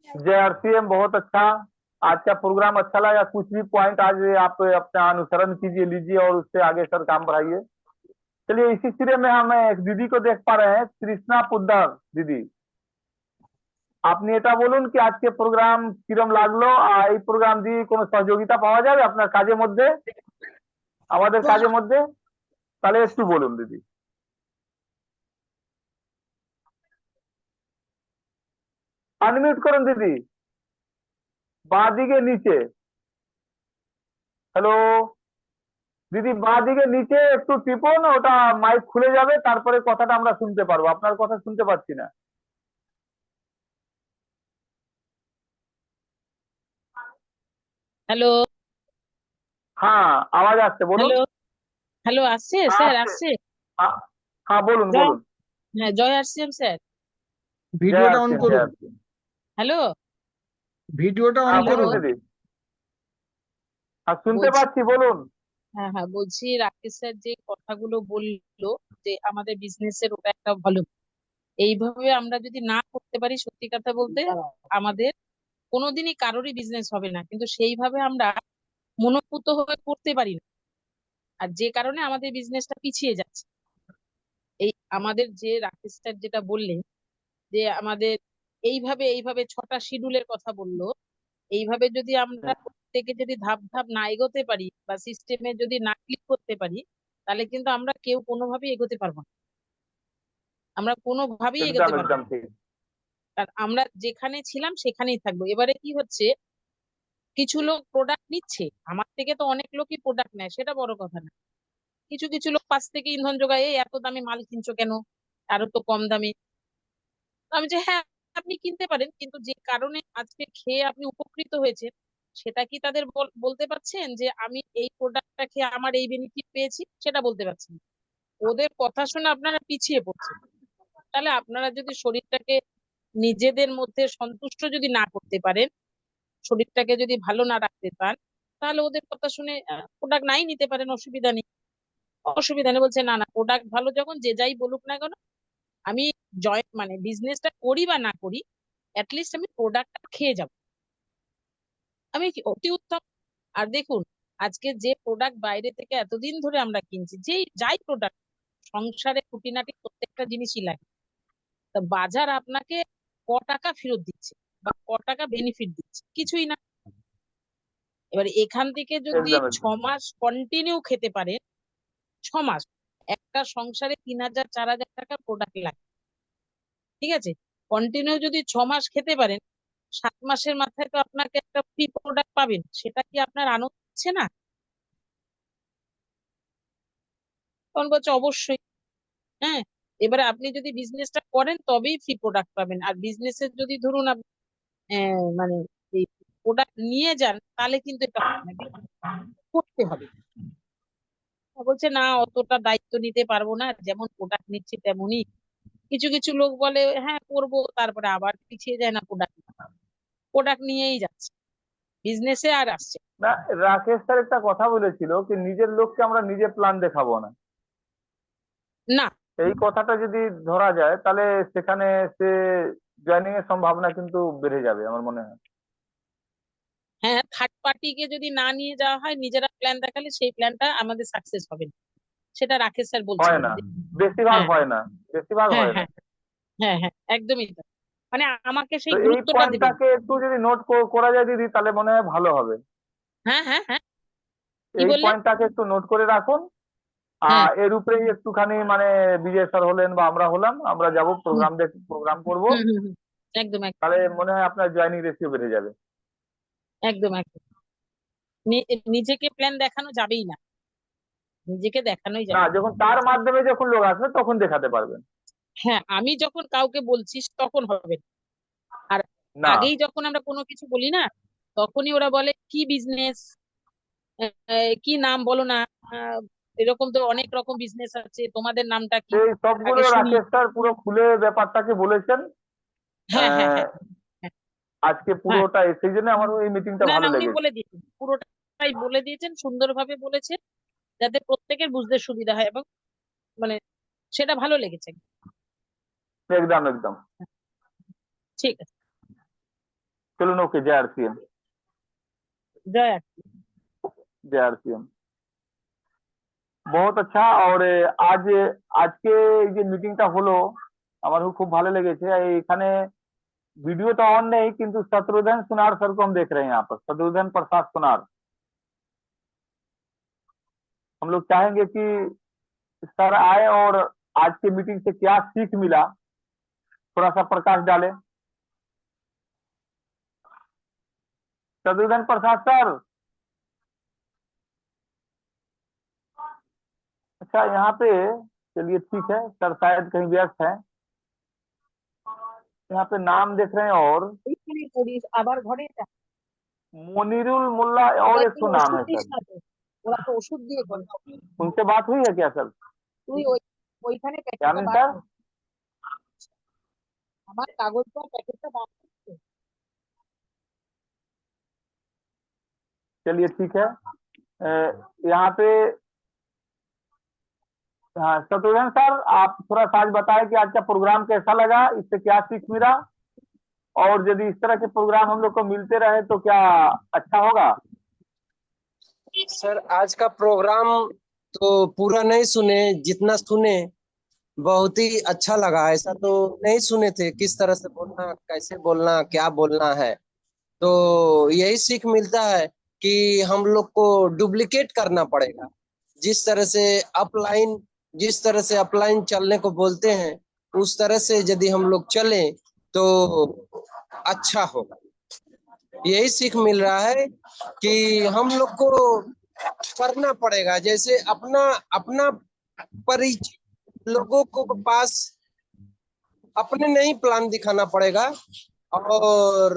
B: JRCM बहुत अच्छा। आज का प्रोग्राम अच्छा लगा। कुछ भी पॉइंट आज आप अपना अनुसरण कीजिए, लीजिए और उससे आगे सर काम बढ़ाइए। चलिए इसी सिरे में हम एक दीदी को देख पा रहे हैं, कृष्णा पुद्दार दीदी। আপনি এটা বলুন কি আজকে প্রোগ্রাম কিরম লাগলো, আর এই প্রোগ্রাম দিয়ে কোনো সহযোগিতা পাওয়া যাবে আপনার কাজের মধ্যে, আমাদের কাজের মধ্যে? তাহলে একটু বলুন দিদি। আনমিউট করুন দিদি, বাঁ দিকে নিচে। হ্যালো দিদি, বাঁ দিকে নিচে একটু টিপুন, ওটা মাইক খুলে যাবে, তারপরে কথাটা আমরা শুনতে পারবো। আপনার কথা শুনতে পাচ্ছি না।
J: হ্যালো
B: হ্যাঁ আওয়াজ আসছে, বলুন।
J: হ্যালো হ্যালো আসছে
B: হ্যাঁ,
J: স্যার,
B: আসছে।
J: আসছে?
B: হ্যাঁ বলুন
J: জয়
B: বলুন।
J: হ্যাঁ, জয় আরসিএম স্যার।
B: জয়
G: ভিডিওটা অন
B: আরসিএম, জয়
G: করুন,
B: আরসিএম।
J: হ্যালো
G: ভিডিওটা অন
B: হ্যাঁ
J: হ্যালো
B: বলুন
G: করুন।
B: দিদি। হ্যাঁ শুনতে
J: বলছি,
B: পাচ্ছি, বলুন।
J: হ্যাঁ হ্যাঁ বলছি, রাকেশ স্যার যে কথাগুলো বললো যে আমাদের বিজনেসের ওটা একটা ভালো, এইভাবে আমরা যদি না করতে পারি, সত্যি কথা বলতে আমাদের কোনোদিনই কারোরই বিজনেস হবে না, কিন্তু সেইভাবে আমরা মনোপুত হয়ে করতে পারি না, আর যে কারণে আমাদের বিজনেসটা পিছিয়ে যাচ্ছে। এই আমাদের যে রাকেশ স্যার যেটা বললেন যে আমাদের এইভাবে এইভাবে 6টা শিডিউলের কথা বললো, এইভাবে যদি আমরা প্রত্যেকে যদি ধাপ ধাপ না এগোতে পারি বা সিস্টেমে যদি না ক্লিক করতে পারি, তাহলে কিন্তু আমরা কেউ কোনোভাবেই এগোতে পারবো না, আমরা কোনোভাবেই
B: একদম
J: এগোতে পারবো
B: একদম
J: না।
B: ঠিক।
J: আর আমরা যেখানে ছিলাম সেখানেই থাকবো। এবারে কি হচ্ছে, কিছু লোক প্রোডাক্ট নিচ্ছে আমার থেকে, তো অনেক লোকই প্রোডাক্ট নেয়, সেটা বড় কথা না। কিছু কিছু লোক পাশ থেকে ইন্ধন যোগায়, এই এত দামে মাল কিনছো কেন, আরো তো কম দামে। আমি যে হ্যাঁ, আপনি কিনতে পারেন, কিন্তু যে কারণে আজকে খেয়ে আপনি উপকৃত হয়েছেন, সেটা কি তাদের বলতে পারছেন যে আমি এই প্রোডাক্টটা খেয়ে আমার এই বেনিফিট পেয়েছি? সেটা বলতে পারছেন না। ওদের কথা শুনে আপনারা পিছিয়ে পড়ছেন। তাহলে আপনারা যদি শরীরটাকে নিজেদের মধ্যে সন্তুষ্ট যদি না করতে পারেন, শরীরটাকে যদি ভালো না রাখতে পান, তাহলে ওদের কথা শুনে প্রোডাক্ট নাই নিতে পারেন, অসুবিধা নেই। অসুবিধা নেই বলছে, না না প্রোডাক্ট ভালো যখন যে যাই বলুক না কেন, আমি মানে বিজনেসটা করি বা না করি, অ্যাটলিস্ট আমি প্রোডাক্টটা খেয়ে যাব, আমি কি অতি উত্তম। আর দেখুন, আজকে যে প্রোডাক্ট বাইরে থেকে এতদিন ধরে আমরা কিনছি, যেই যাই প্রোডাক্ট, সংসারে খুঁটিনাটি প্রত্যেকটা জিনিসই লাগে, তা বাজার আপনাকে ক টাকা ফেরত দিচ্ছে বা ক টাকা বেনিফিট দিচ্ছে? কিছুই না। এবার এখান থেকে যদি
B: একদম
J: 6 মাস কন্টিনিউ খেতে পারেন, 6 মাস, একটা সংসারে 3,000 4,000 টাকা প্রোডাক্ট লাগে, ঠিক আছে? কন্টিনিউ যদি 6 মাস খেতে পারেন, 7 মাসের মাথায় তো আপনাকে একটা ফ্রি প্রোডাক্ট পাবেন, সেটা কি আপনার আনন্দ হচ্ছে না? তখন বলছে অবশ্যই। হ্যাঁ, এবারে আপনি যদি বিজনেসটা করেন তবেই ফ্রি প্রোডাক্ট পাবেন, আর বিজনেসের যদি ধরুন আপনি মানে এই প্রোডাক্ট নিয়ে যান, তাহলে কিন্তু এটা হবে না, করতে হবে। বলছে না, অতটা দায়িত্ব নিতে পারবো না, যেমন প্রোডাক্ট নিচ্ছি তেমনই। কিছু কিছু লোক বলে হ্যাঁ করবো, তারপরে আবার পিছিয়ে যায় না, প্রোডাক্ট প্রোডাক্ট নিয়েই যাচ্ছে, বিজনেসে আর আসছে
B: না, রাকেশ স্যার একটা কথা বলেছিল কি নিজের লোককে আমরা নিজে প্ল্যান দেখাবো না।
J: না।
B: এই কথাটা যদি ধরা যায় তাহলে সেখানে সে জয়েনিং এর সম্ভাবনা কিন্তু বেড়ে যাবে আমার মনে হয়।
J: হ্যাঁ, থার্ড পার্টিকে যদি না নিয়ে যাওয়া হয়, নিজেরা প্ল্যান দেখালে সেই প্ল্যানটা আমাদের সাকসেস হবে না, সেটা রাকেশ স্যার
B: হয়
J: বলছিলেন
B: না,
J: যে
B: বেশিরভাগ
J: হ্যাঁ
B: হয় না, বেশিরভাগ
J: হ্যাঁ
B: হয় না।
J: হ্যাঁ হ্যাঁ হ্যাঁ একদমই তাই। মানে আমাকে
B: তো
J: সেই
B: এই
J: গুরুত্বটা দেবেন।
B: পয়েন্টটাকে একটু যদি নোট করা যায় দিদি, তাহলে মনে হয় ভালো হবে।
J: হ্যাঁ হ্যাঁ হ্যাঁ, কি
B: এই
J: বললেন?
B: পয়েন্টটাকে একটু নোট করে রাখুন।
J: হ্যাঁ।
B: এর উপরেই একটুখানি মানে বিজয় স্যার হলেন বা আমরা হলাম, আমরা যাব
J: হুম
B: প্রোগ্রাম করবো,
J: হুম হুম হুম, একদম একদম
B: তাহলে মনে হয় আপনার জয়েনিং রেশিও বেড়ে যাবে।
J: একদম একদম। নিজেকে প্ল্যান দেখানো যাবেই না, নিজেকে দেখানোই
B: না,
J: যাবে না।
B: যখন তার মাধ্যমে যখন লোক আসবে তখন দেখাতে পারবেন।
J: হ্যাঁ, আমি যখন কাউকে বলছি তখন হবে না। আর
B: না,
J: আগেই যখন আমরা কোনো কিছু বলি না, তখনই ওরা বলে কি বিজনেস, কি নাম বলো না, আহ, এরকম তো অনেক রকম বিজনেস আছে, তোমাদের নামটা কি
B: এই সবগুলো
J: আগে শুনি।
B: রাকেশ স্যার পুরো খুলে ব্যাপারটাকে বলেছেন।
J: হ্যাঁ হ্যাঁ হ্যাঁ হ্যাঁ
B: আজকে
J: হ্যাঁ।
B: পুরোটা সেই জন্য আমার এই মিটিংটা
J: না
B: ভালো
J: না উনি
B: লেগেছে।
J: বলে দিয়েছেন, পুরোটাই বলে দিয়েছেন, সুন্দরভাবে বলেছেন, যাতে প্রত্যেকের বুঝতে সুবিধা হয়, এবং মানে সেটা ভালো লেগেছে।
B: एकदम एकदम।
J: ঠিক আছে,
B: चलो ओके, जय आरसीएम।
J: জয় আরতি।
B: जय आरसीएम। बहुत अच्छा। और আজ আজকে এই যে মিটিংটা হলো আমার খুব ভালো লেগেছে। এখানে वीडियो तो ऑन नहीं, किंतु शत्रुघ्न सुनार सर को हम देख रहे हैं यहाँ पर, शत्रुघ्न प्रसाद सुनार। हम लोग चाहेंगे कि सर आए और आज की मीटिंग से क्या सीख मिला थोड़ा सा प्रकाश डालें। शत्रुघ्न प्रसाद सर। अच्छा, यहाँ पे चलिए ठीक है, सर शायद कहीं व्यस्त है। यहाँ पे नाम देख रहे हैं और
J: এইখানে করিস, আবার ঘরে যা।
B: मुनीरुल मुल्ला और
J: ওরা
B: एक
J: কি
B: तो नाम
J: ওষুধ
B: है
J: দিস
B: सर।
J: না তো? ওরা তো ওষুধ দিয়ে করে।
B: उनसे बात हुई है क्या सर?
J: তুই ওইখানে প্যাকেটটা
B: यामिन
J: বার
B: सर।
J: কর, আমার কাগজটা প্যাকেটটা বার কর।
B: चलिए ठीक है। यहाँ पे हाँ, शत्रुघ्न सर आप थोड़ा सा आज बताएं कि आज का प्रोग्राम कैसा लगा, इससे क्या सीख मिला, और यदि इस तरह के प्रोग्राम हम लोग को मिलते रहे तो क्या अच्छा होगा।
K: सर आज का प्रोग्राम तो पूरा नहीं सुने, जितना सुने बहुत ही अच्छा लगा। ऐसा तो नहीं सुने थे, किस तरह से बोलना, कैसे बोलना, क्या बोलना है। तो यही सीख मिलता है कि हम लोग को डुप्लीकेट करना पड़ेगा। जिस तरह से अपलाइन चलने को बोलते हैं, उस तरह से यदि हम लोग चलें तो अच्छा होगा। यही सीख मिल रहा है कि हम लोग को करना पड़ेगा, जैसे अपना अपना परिचय लोगों को पास अपने नहीं प्लान दिखाना पड़ेगा और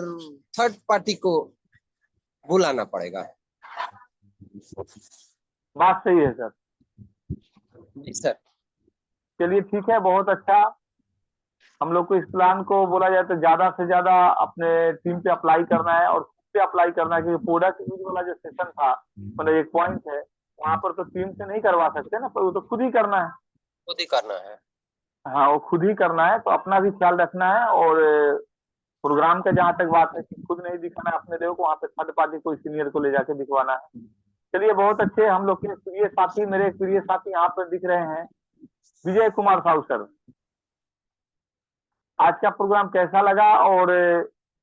K: थर्ड पार्टी को बुलाना पड़ेगा।
B: बात सही है सर।
K: जी सर।
B: चलिए ठीक है, बहुत अच्छा। हम लोग को इस प्लान को बोला जाए तो ज्यादा से ज्यादा अपने टीम पे अप्लाई करना है, और खुद पे अप्लाई करना है, क्योंकि प्रोडक्ट यूज वाला जो सेशन था, मतलब एक पॉइंट है वहां पर तो टीम से नहीं करवा सकते ना, पर वो तो खुद ही करना है।
K: खुद ही करना है।
B: हाँ, वो खुद ही करना है, तो अपना भी ख्याल रखना है। और प्रोग्राम का जहां तक बात है कि खुद नहीं दिखाना है अपने लोगों को, वहां पे थर्ड पार्टी कोई सीनियर को ले जाके दिखवाना है। चलिए बहुत अच्छे। हम लोग के प्रिय साथी, मेरे प्रिय साथी यहाँ पर दिख रहे हैं, विजय कुमार साहू सर। आज का प्रोग्राम कैसा लगा, और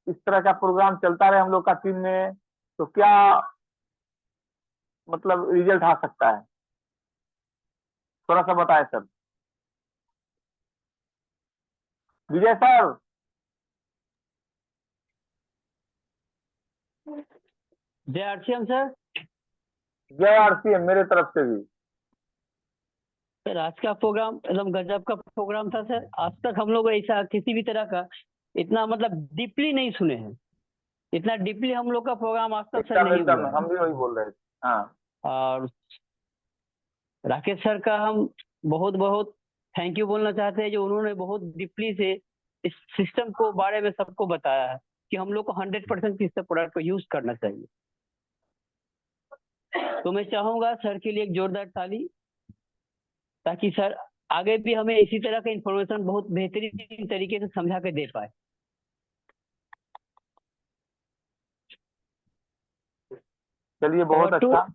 B: इस तरह का प्रोग्राम चलता रहे हम लोग का टीम में तो क्या मतलब रिजल्ट आ सकता है, थोड़ा सा बताएं सर। विजय सर।
D: जय आरसीएम सर।
B: जय आरसीएम मेरे तरफ से भी।
D: सर आज का प्रोग्राम एकदम गजब का प्रोग्राम था सर। आज तक हम लोग ऐसा किसी भी तरह का इतना मतलब डीपली नहीं सुने हैं। इतना डीपली हम लोग का प्रोग्राम आज तक सर नहीं
B: एकदम
D: हुआ है।
B: हम भी वही बोल रहे थे। हाँ,
D: और राकेश सर का हम बहुत बहुत थैंक यू बोलना चाहते हैं, जो उन्होंने बहुत डीपली से इस सिस्टम को बारे में सबको बताया है कि हम लोग को 100% इस प्रोडक्ट को यूज करना चाहिए। तो मैं चाहूंगा सर के लिए एक जोरदार ताली, ताकि सर आगे भी हमें इसी तरह का इंफॉर्मेशन बहुत बेहतरीन तरीके से समझा के दे पाए।
B: चलिए बहुत
D: और
B: अच्छा।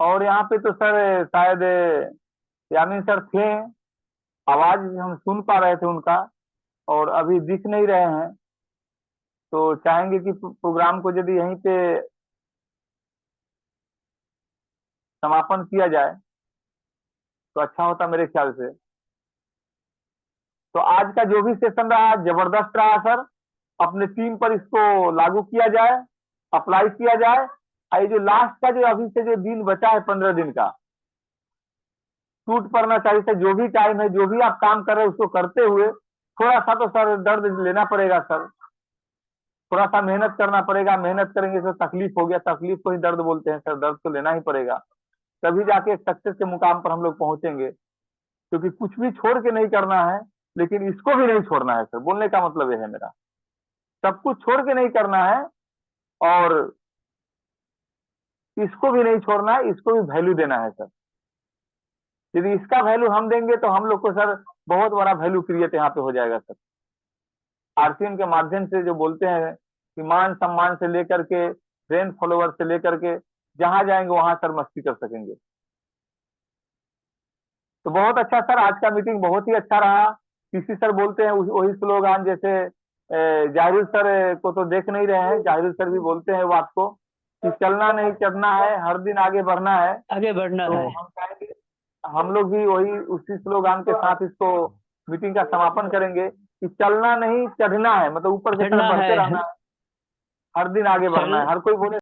B: और यहाँ पे तो सर शायद यामिन सर थे, आवाज हम सुन पा रहे थे उनका, और अभी दिख नहीं रहे हैं। तो चाहेंगे कि प्रोग्राम को यदि यहीं पे समापन किया जाए तो अच्छा होता मेरे ख्याल से। तो आज का जो भी सेशन रहा जबरदस्त रहा सर। अपने टीम पर इसको लागू किया जाए, अप्लाई किया जाए। और ये जो लास्ट का जो अभी से जो दिन बचा है 15 दिन का, टूट पड़ना चाहिए सर। जो भी टाइम है, जो भी आप काम कर रहे हैं उसको करते हुए थोड़ा सा तो सर दर्द लेना पड़ेगा सर। थोड़ा सा मेहनत करना पड़ेगा, मेहनत करेंगे तो तकलीफ हो गया, तकलीफ को ही दर्द बोलते हैं सर, दर्द तो लेना ही पड़ेगा, तभी जाके एक सक्सेस के मुकाम पर हम लोग पहुंचेंगे। क्योंकि कुछ भी छोड़ के नहीं करना है, लेकिन इसको भी नहीं छोड़ना है सर, बोलने का मतलब ये है मेरा, सब कुछ छोड़ के नहीं करना है और इसको भी नहीं छोड़ना है, इसको भी वैल्यू देना है सर। यदि इसका वैल्यू हम देंगे तो हम लोग को सर बहुत बड़ा वैल्यू क्रिएट यहाँ पे हो जाएगा सर। आरसीएम के माध्यम से जो बोलते हैं कि मान सम्मान से लेकर के फ्रेंड फॉलोअर से लेकर के जहां जाएंगे वहां सर मस्ती कर सकेंगे। तो बहुत अच्छा सर, आज का मीटिंग बहुत ही अच्छा रहा। किसी सर बोलते हैं वही स्लोगान, जैसे जाहिर सर को तो देख नहीं रहे हैं, जाहिर सर भी बोलते हैं बात को कि चलना नहीं चढ़ना है, हर दिन आगे बढ़ना है,
D: आगे बढ़ना
B: तो
D: है।
B: हम चाहेंगे हम लोग भी वही उसी स्लोगान के साथ इसको मीटिंग का समापन करेंगे कि चलना नहीं चढ़ना है, मतलब ऊपर की तरफ
D: चढ़ना
B: बढ़ते
D: है।
B: रहना है, हर दिन आगे बढ़ना है। हर कोई बोले